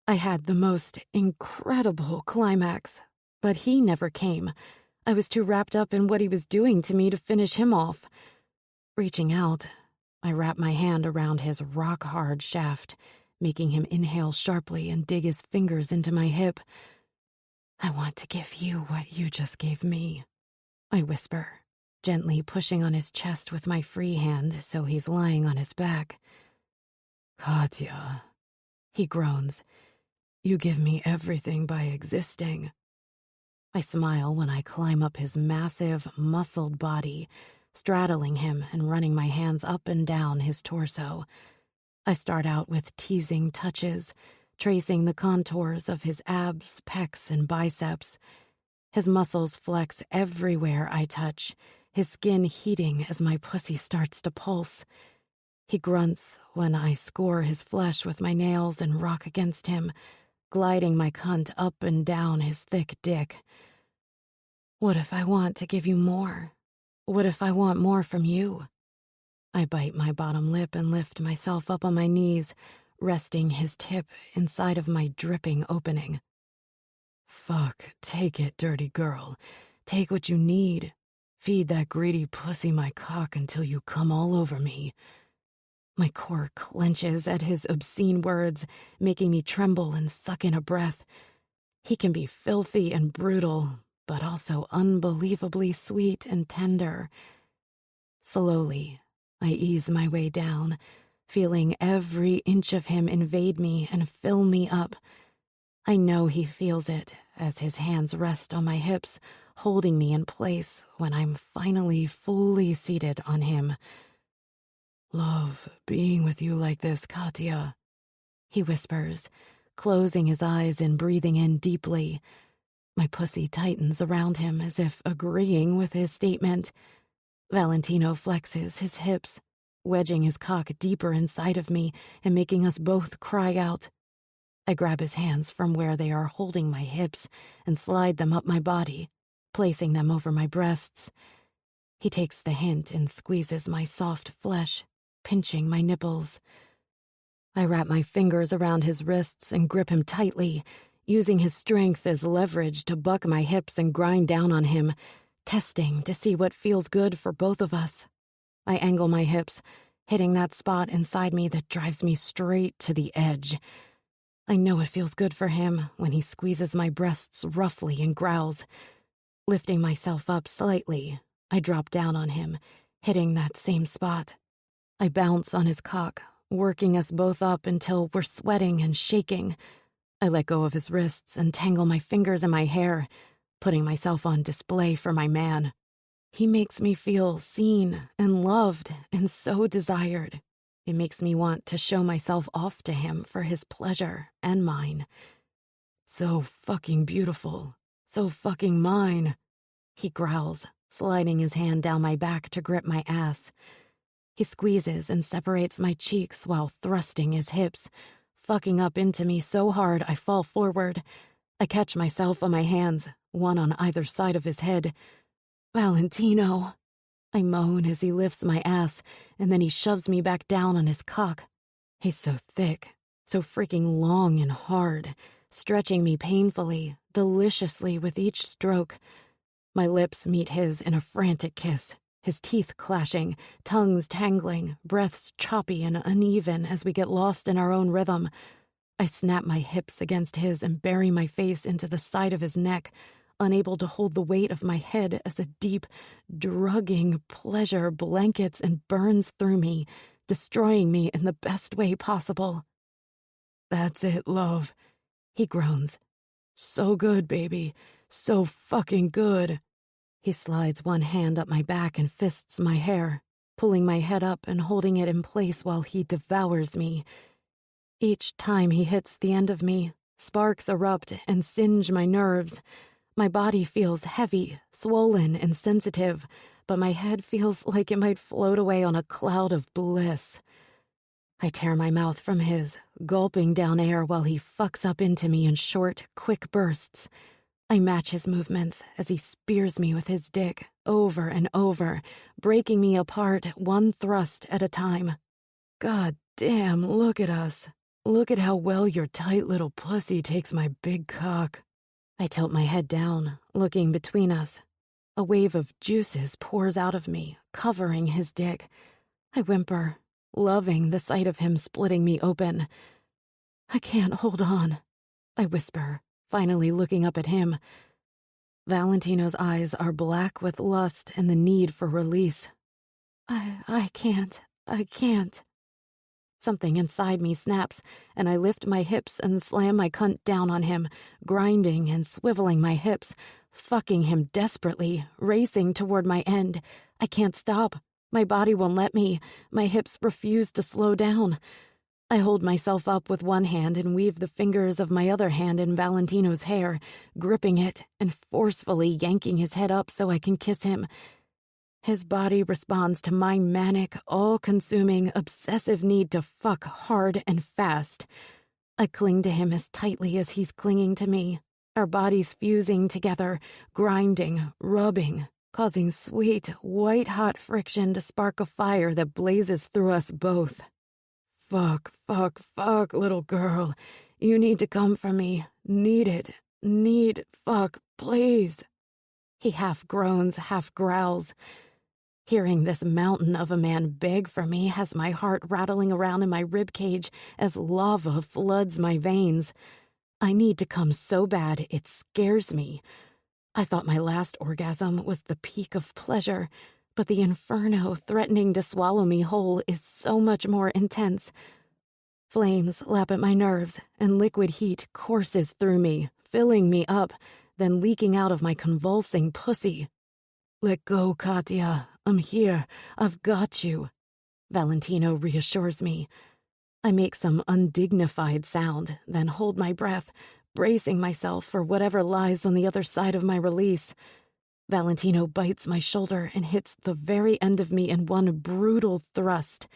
I had the most incredible climax, but he never came. I was too wrapped up in what he was doing to me to finish him off. Reaching out, I wrap my hand around his rock-hard shaft, making him inhale sharply and dig his fingers into my hip. I want to give you what you just gave me, I whisper, gently pushing on his chest with my free hand so he's lying on his back. Katya, he groans, you give me everything by existing. I smile when I climb up his massive, muscled body, straddling him and running my hands up and down his torso. I start out with teasing touches, tracing the contours of his abs, pecs, and biceps. His muscles flex everywhere I touch, his skin heating as my pussy starts to pulse. He grunts when I score his flesh with my nails and rock against him, gliding my cunt up and down his thick dick. What if I want to give you more? What if I want more from you? I bite my bottom lip and lift myself up on my knees, resting his tip inside of my dripping opening. Fuck, take it, dirty girl. Take what you need. Feed that greedy pussy my cock until you come all over me. My core clenches at his obscene words, making me tremble and suck in a breath. He can be filthy and brutal, but also unbelievably sweet and tender. Slowly, I ease my way down, feeling every inch of him invade me and fill me up. I know he feels it as his hands rest on my hips, holding me in place when I'm finally fully seated on him. Love being with you like this, Katya, he whispers, closing his eyes and breathing in deeply. My pussy tightens around him as if agreeing with his statement. Valentino flexes his hips, wedging his cock deeper inside of me and making us both cry out. I grab his hands from where they are holding my hips and slide them up my body, placing them over my breasts. He takes the hint and squeezes my soft flesh, pinching my nipples. I wrap my fingers around his wrists and grip him tightly, using his strength as leverage to buck my hips and grind down on him, testing to see what feels good for both of us. I angle my hips, hitting that spot inside me that drives me straight to the edge. I know it feels good for him when he squeezes my breasts roughly and growls. Lifting myself up slightly, I drop down on him, hitting that same spot. I bounce on his cock, working us both up until we're sweating and shaking. I let go of his wrists and tangle my fingers in my hair, putting myself on display for my man. He makes me feel seen and loved and so desired. It makes me want to show myself off to him for his pleasure and mine. So fucking beautiful. So fucking mine, he growls, sliding his hand down my back to grip my ass. He squeezes and separates my cheeks while thrusting his hips, fucking up into me so hard I fall forward. I catch myself on my hands, one on either side of his head. Valentino, I moan as he lifts my ass, and then he shoves me back down on his cock. He's so thick, so freaking long and hard, stretching me painfully, deliciously with each stroke. My lips meet his in a frantic kiss, his teeth clashing, tongues tangling, breaths choppy and uneven as we get lost in our own rhythm. I snap my hips against his and bury my face into the side of his neck, unable to hold the weight of my head as a deep, drugging pleasure blankets and burns through me, destroying me in the best way possible. That's it, love, he groans. So good, baby. So fucking good. He slides one hand up my back and fists my hair, pulling my head up and holding it in place while he devours me. Each time he hits the end of me, sparks erupt and singe my nerves. My body feels heavy, swollen, and sensitive, but my head feels like it might float away on a cloud of bliss. I tear my mouth from his, gulping down air while he fucks up into me in short, quick bursts. I match his movements as he spears me with his dick over and over, breaking me apart one thrust at a time. God damn, look at us. Look at how well your tight little pussy takes my big cock. I tilt my head down, looking between us. A wave of juices pours out of me, covering his dick. I whimper, loving the sight of him splitting me open. I can't hold on, I whisper, finally looking up at him. Valentino's eyes are black with lust and the need for release. I can't. Something inside me snaps, and I lift my hips and slam my cunt down on him, grinding and swiveling my hips, fucking him desperately, racing toward my end. I can't stop. My body won't let me. My hips refuse to slow down. I hold myself up with one hand and weave the fingers of my other hand in Valentino's hair, gripping it and forcefully yanking his head up so I can kiss him. His body responds to my manic, all-consuming, obsessive need to fuck hard and fast. I cling to him as tightly as he's clinging to me, our bodies fusing together, grinding, rubbing, causing sweet, white-hot friction to spark a fire that blazes through us both. Fuck, little girl. You need to come for me. Need it. Fuck, please. He half groans, half growls. Hearing this mountain of a man beg for me has my heart rattling around in my ribcage as lava floods my veins. I need to come so bad it scares me. I thought my last orgasm was the peak of pleasure, but the inferno threatening to swallow me whole is so much more intense. Flames lap at my nerves, and liquid heat courses through me, filling me up, then leaking out of my convulsing pussy. Let go, Katya. I'm here. I've got you. Valentino reassures me. I make some undignified sound, then hold my breath, bracing myself for whatever lies on the other side of my release. Valentino bites my shoulder and hits the very end of me in one brutal thrust.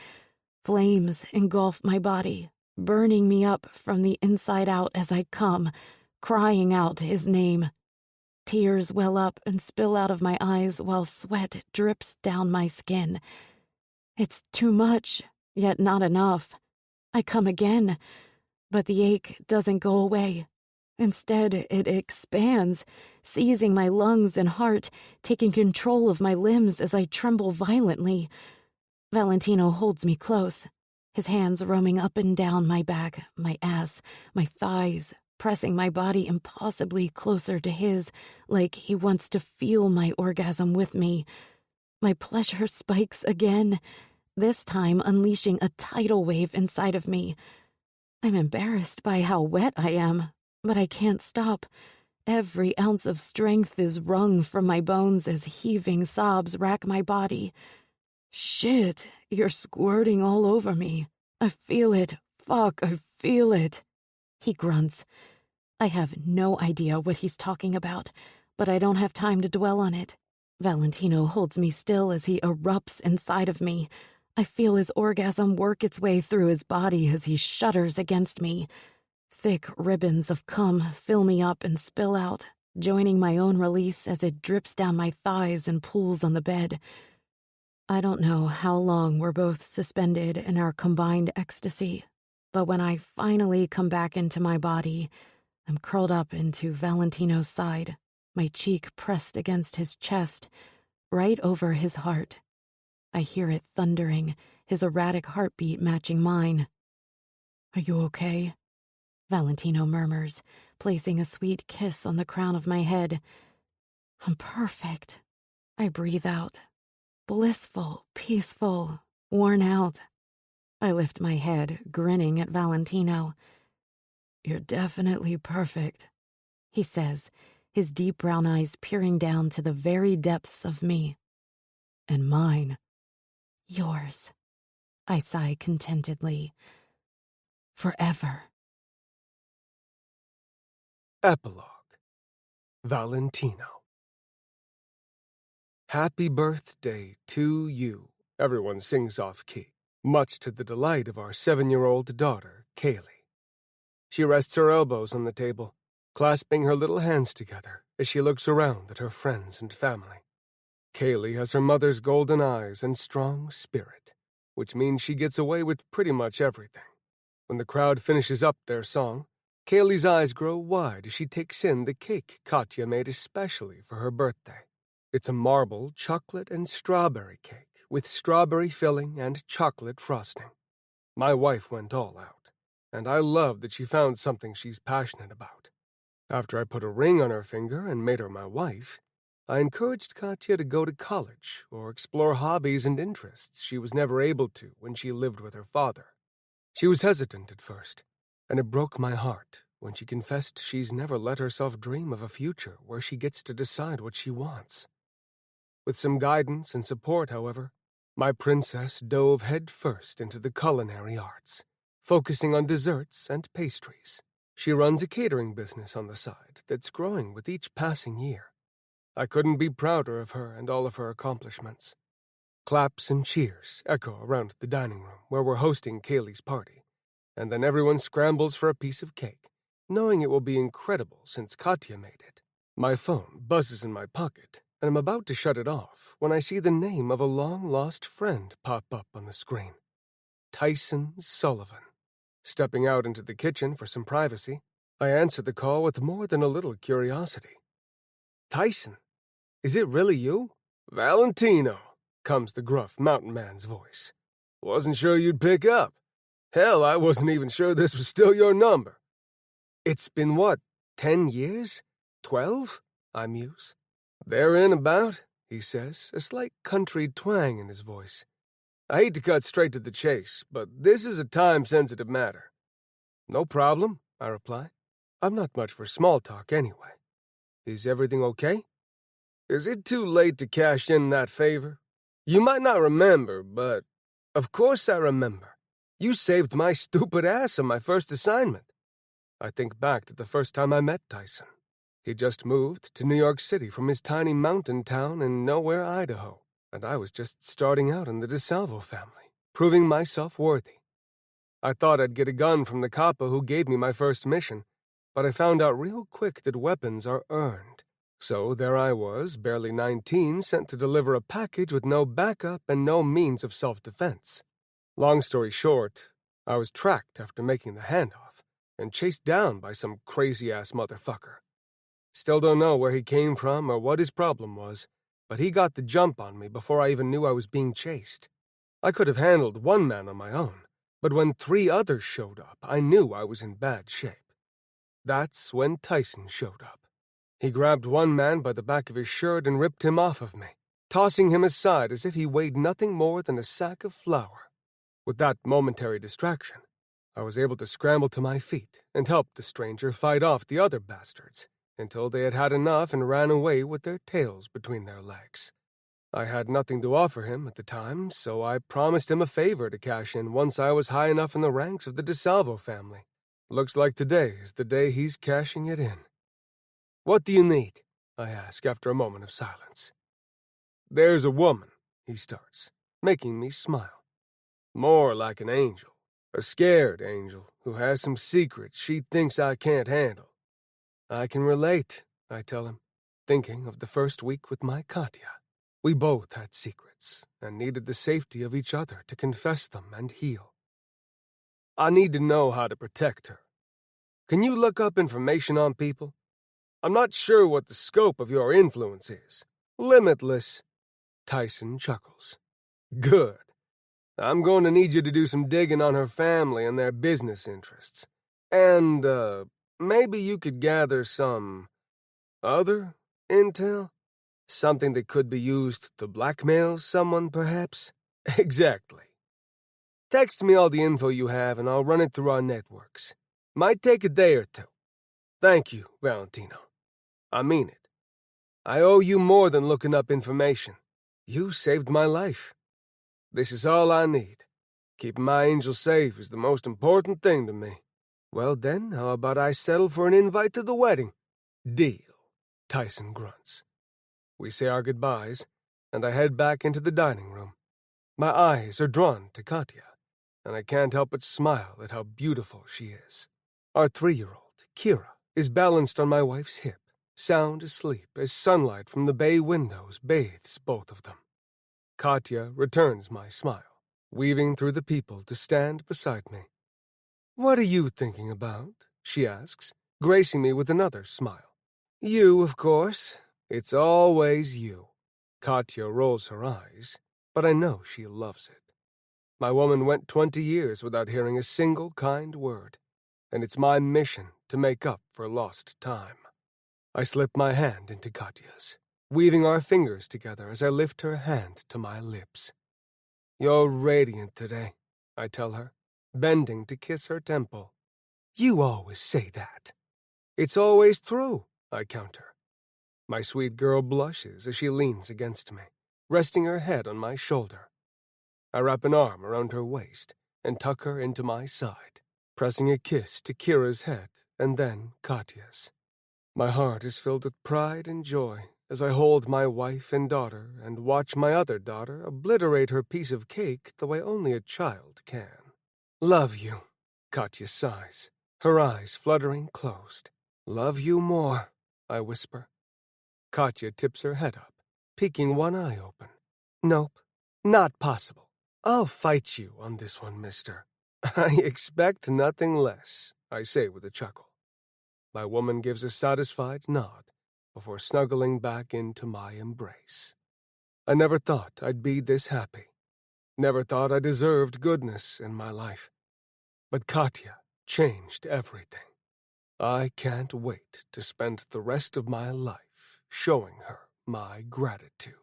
Flames engulf my body, burning me up from the inside out as I come, crying out his name. Tears well up and spill out of my eyes while sweat drips down my skin. It's too much, yet not enough. I come again, but the ache doesn't go away. Instead, it expands, seizing my lungs and heart, taking control of my limbs as I tremble violently. Valentino holds me close, his hands roaming up and down my back, my ass, my thighs, pressing my body impossibly closer to his, like he wants to feel my orgasm with me. My pleasure spikes again, this time unleashing a tidal wave inside of me. I'm embarrassed by how wet I am, but I can't stop. Every ounce of strength is wrung from my bones as heaving sobs rack my body. Shit, you're squirting all over me. I feel it. Fuck, I feel it. He grunts. I have no idea what he's talking about, but I don't have time to dwell on it. Valentino holds me still as he erupts inside of me. I feel his orgasm work its way through his body as he shudders against me. Thick ribbons of cum fill me up and spill out, joining my own release as it drips down my thighs and pools on the bed. I don't know how long we're both suspended in our combined ecstasy, but when I finally come back into my body, I'm curled up into Valentino's side, my cheek pressed against his chest, right over his heart. I hear it thundering, his erratic heartbeat matching mine. Are you okay? Valentino murmurs, placing a sweet kiss on the crown of my head. I'm perfect. I breathe out. Blissful, peaceful, worn out. I lift my head, grinning at Valentino. You're definitely perfect, he says, his deep brown eyes peering down to the very depths of me. And mine. Yours, I sigh contentedly. Forever. Epilogue. Valentino. Happy birthday to you, everyone sings off-key, much to the delight of our 7-year-old daughter, Kaylee. She rests her elbows on the table, clasping her little hands together as she looks around at her friends and family. Kaylee has her mother's golden eyes and strong spirit, which means she gets away with pretty much everything. When the crowd finishes up their song, Kaylee's eyes grow wide as she takes in the cake Katya made especially for her birthday. It's a marble chocolate and strawberry cake with strawberry filling and chocolate frosting. My wife went all out, and I love that she found something she's passionate about. After I put a ring on her finger and made her my wife, I encouraged Katya to go to college or explore hobbies and interests she was never able to when she lived with her father. She was hesitant at first, and it broke my heart when she confessed she's never let herself dream of a future where she gets to decide what she wants. With some guidance and support, however, my princess dove headfirst into the culinary arts, focusing on desserts and pastries. She runs a catering business on the side that's growing with each passing year. I couldn't be prouder of her and all of her accomplishments. Claps and cheers echo around the dining room where we're hosting Kaylee's party, and then everyone scrambles for a piece of cake, knowing it will be incredible since Katya made it. My phone buzzes in my pocket, and I'm about to shut it off when I see the name of a long-lost friend pop up on the screen. Tyson Sullivan. Stepping out into the kitchen for some privacy, I answer the call with more than a little curiosity. Tyson, Is it really you? Valentino, comes the gruff mountain man's voice. Wasn't sure you'd pick up. Hell, I wasn't even sure this was still your number. It's been what, 10 years? 12? I muse. Therein-about, he says, a slight country twang in his voice. I hate to cut straight to the chase, but this is a time-sensitive matter. No problem, I reply. I'm not much for small talk anyway. Is everything okay? Is it too late to cash in that favor? You might not remember, but of course I remember. You saved my stupid ass on my first assignment. I think back to the first time I met Tyson. He just moved to New York City from his tiny mountain town in nowhere, Idaho, and I was just starting out in the Salvo family, proving myself worthy. I thought I'd get a gun from the coppa who gave me my first mission, but I found out real quick that weapons are earned. So there I was, barely 19, sent to deliver a package with no backup and no means of self-defense. Long story short, I was tracked after making the handoff and chased down by some crazy-ass motherfucker. Still don't know where he came from or what his problem was, but he got the jump on me before I even knew I was being chased. I could have handled one man on my own, but when 3 others showed up, I knew I was in bad shape. That's when Tyson showed up. He grabbed one man by the back of his shirt and ripped him off of me, tossing him aside as if he weighed nothing more than a sack of flour. With that momentary distraction, I was able to scramble to my feet and help the stranger fight off the other bastards until they had had enough and ran away with their tails between their legs. I had nothing to offer him at the time, so I promised him a favor to cash in once I was high enough in the ranks of the DeSalvo family. Looks like today is the day he's cashing it in. What do you need? I ask after a moment of silence. There's a woman, he starts, making me smile. More like an angel. A scared angel who has some secrets she thinks I can't handle. I can relate, I tell him, thinking of the first week with my Katya. We both had secrets and needed the safety of each other to confess them and heal. I need to know how to protect her. Can you look up information on people? I'm not sure what the scope of your influence is. Limitless. Tyson chuckles. Good. I'm going to need you to do some digging on her family and their business interests. And, maybe you could gather some other intel? Something that could be used to blackmail someone, perhaps? Exactly. Text me all the info you have and I'll run it through our networks. Might take a day or two. Thank you, Valentino. I mean it. I owe you more than looking up information. You saved my life. This is all I need. Keeping my angel safe is the most important thing to me. Well then, how about I settle for an invite to the wedding? Deal, Tyson grunts. We say our goodbyes, and I head back into the dining room. My eyes are drawn to Katya, and I can't help but smile at how beautiful she is. Our 3-year-old, Kira, is balanced on my wife's hip, sound asleep as sunlight from the bay windows bathes both of them. Katya returns my smile, weaving through the people to stand beside me. What are you thinking about? She asks, gracing me with another smile. You, of course. It's always you. Katya rolls her eyes, but I know she loves it. My woman went 20 years without hearing a single kind word, and it's my mission to make up for lost time. I slip my hand into Katya's, weaving our fingers together as I lift her hand to my lips. You're radiant today, I tell her, bending to kiss her temple. You always say that. It's always true, I counter. My sweet girl blushes as she leans against me, resting her head on my shoulder. I wrap an arm around her waist and tuck her into my side, pressing a kiss to Kira's head and then Katya's. My heart is filled with pride and joy as I hold my wife and daughter and watch my other daughter obliterate her piece of cake the way only a child can. Love you, Katya sighs, her eyes fluttering closed. Love you more, I whisper. Katya tips her head up, peeking one eye open. Nope, not possible. I'll fight you on this one, mister. I expect nothing less, I say with a chuckle. My woman gives a satisfied nod, before snuggling back into my embrace. I never thought I'd be this happy. Never thought I deserved goodness in my life. But Katya changed everything. I can't wait to spend the rest of my life showing her my gratitude.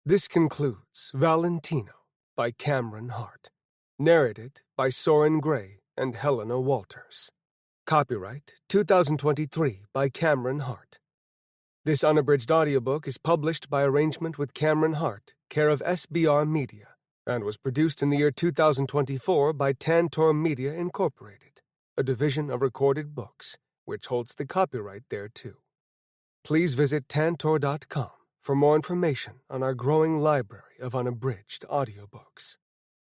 This concludes Valentino by Cameron Hart, narrated by Soren Gray and Helena Walters. Copyright 2023 by Cameron Hart. This unabridged audiobook is published by arrangement with Cameron Hart, care of SBR Media, and was produced in the year 2024 by Tantor Media Incorporated, a division of Recorded Books, which holds the copyright thereto. Please visit tantor.com for more information on our growing library of unabridged audiobooks.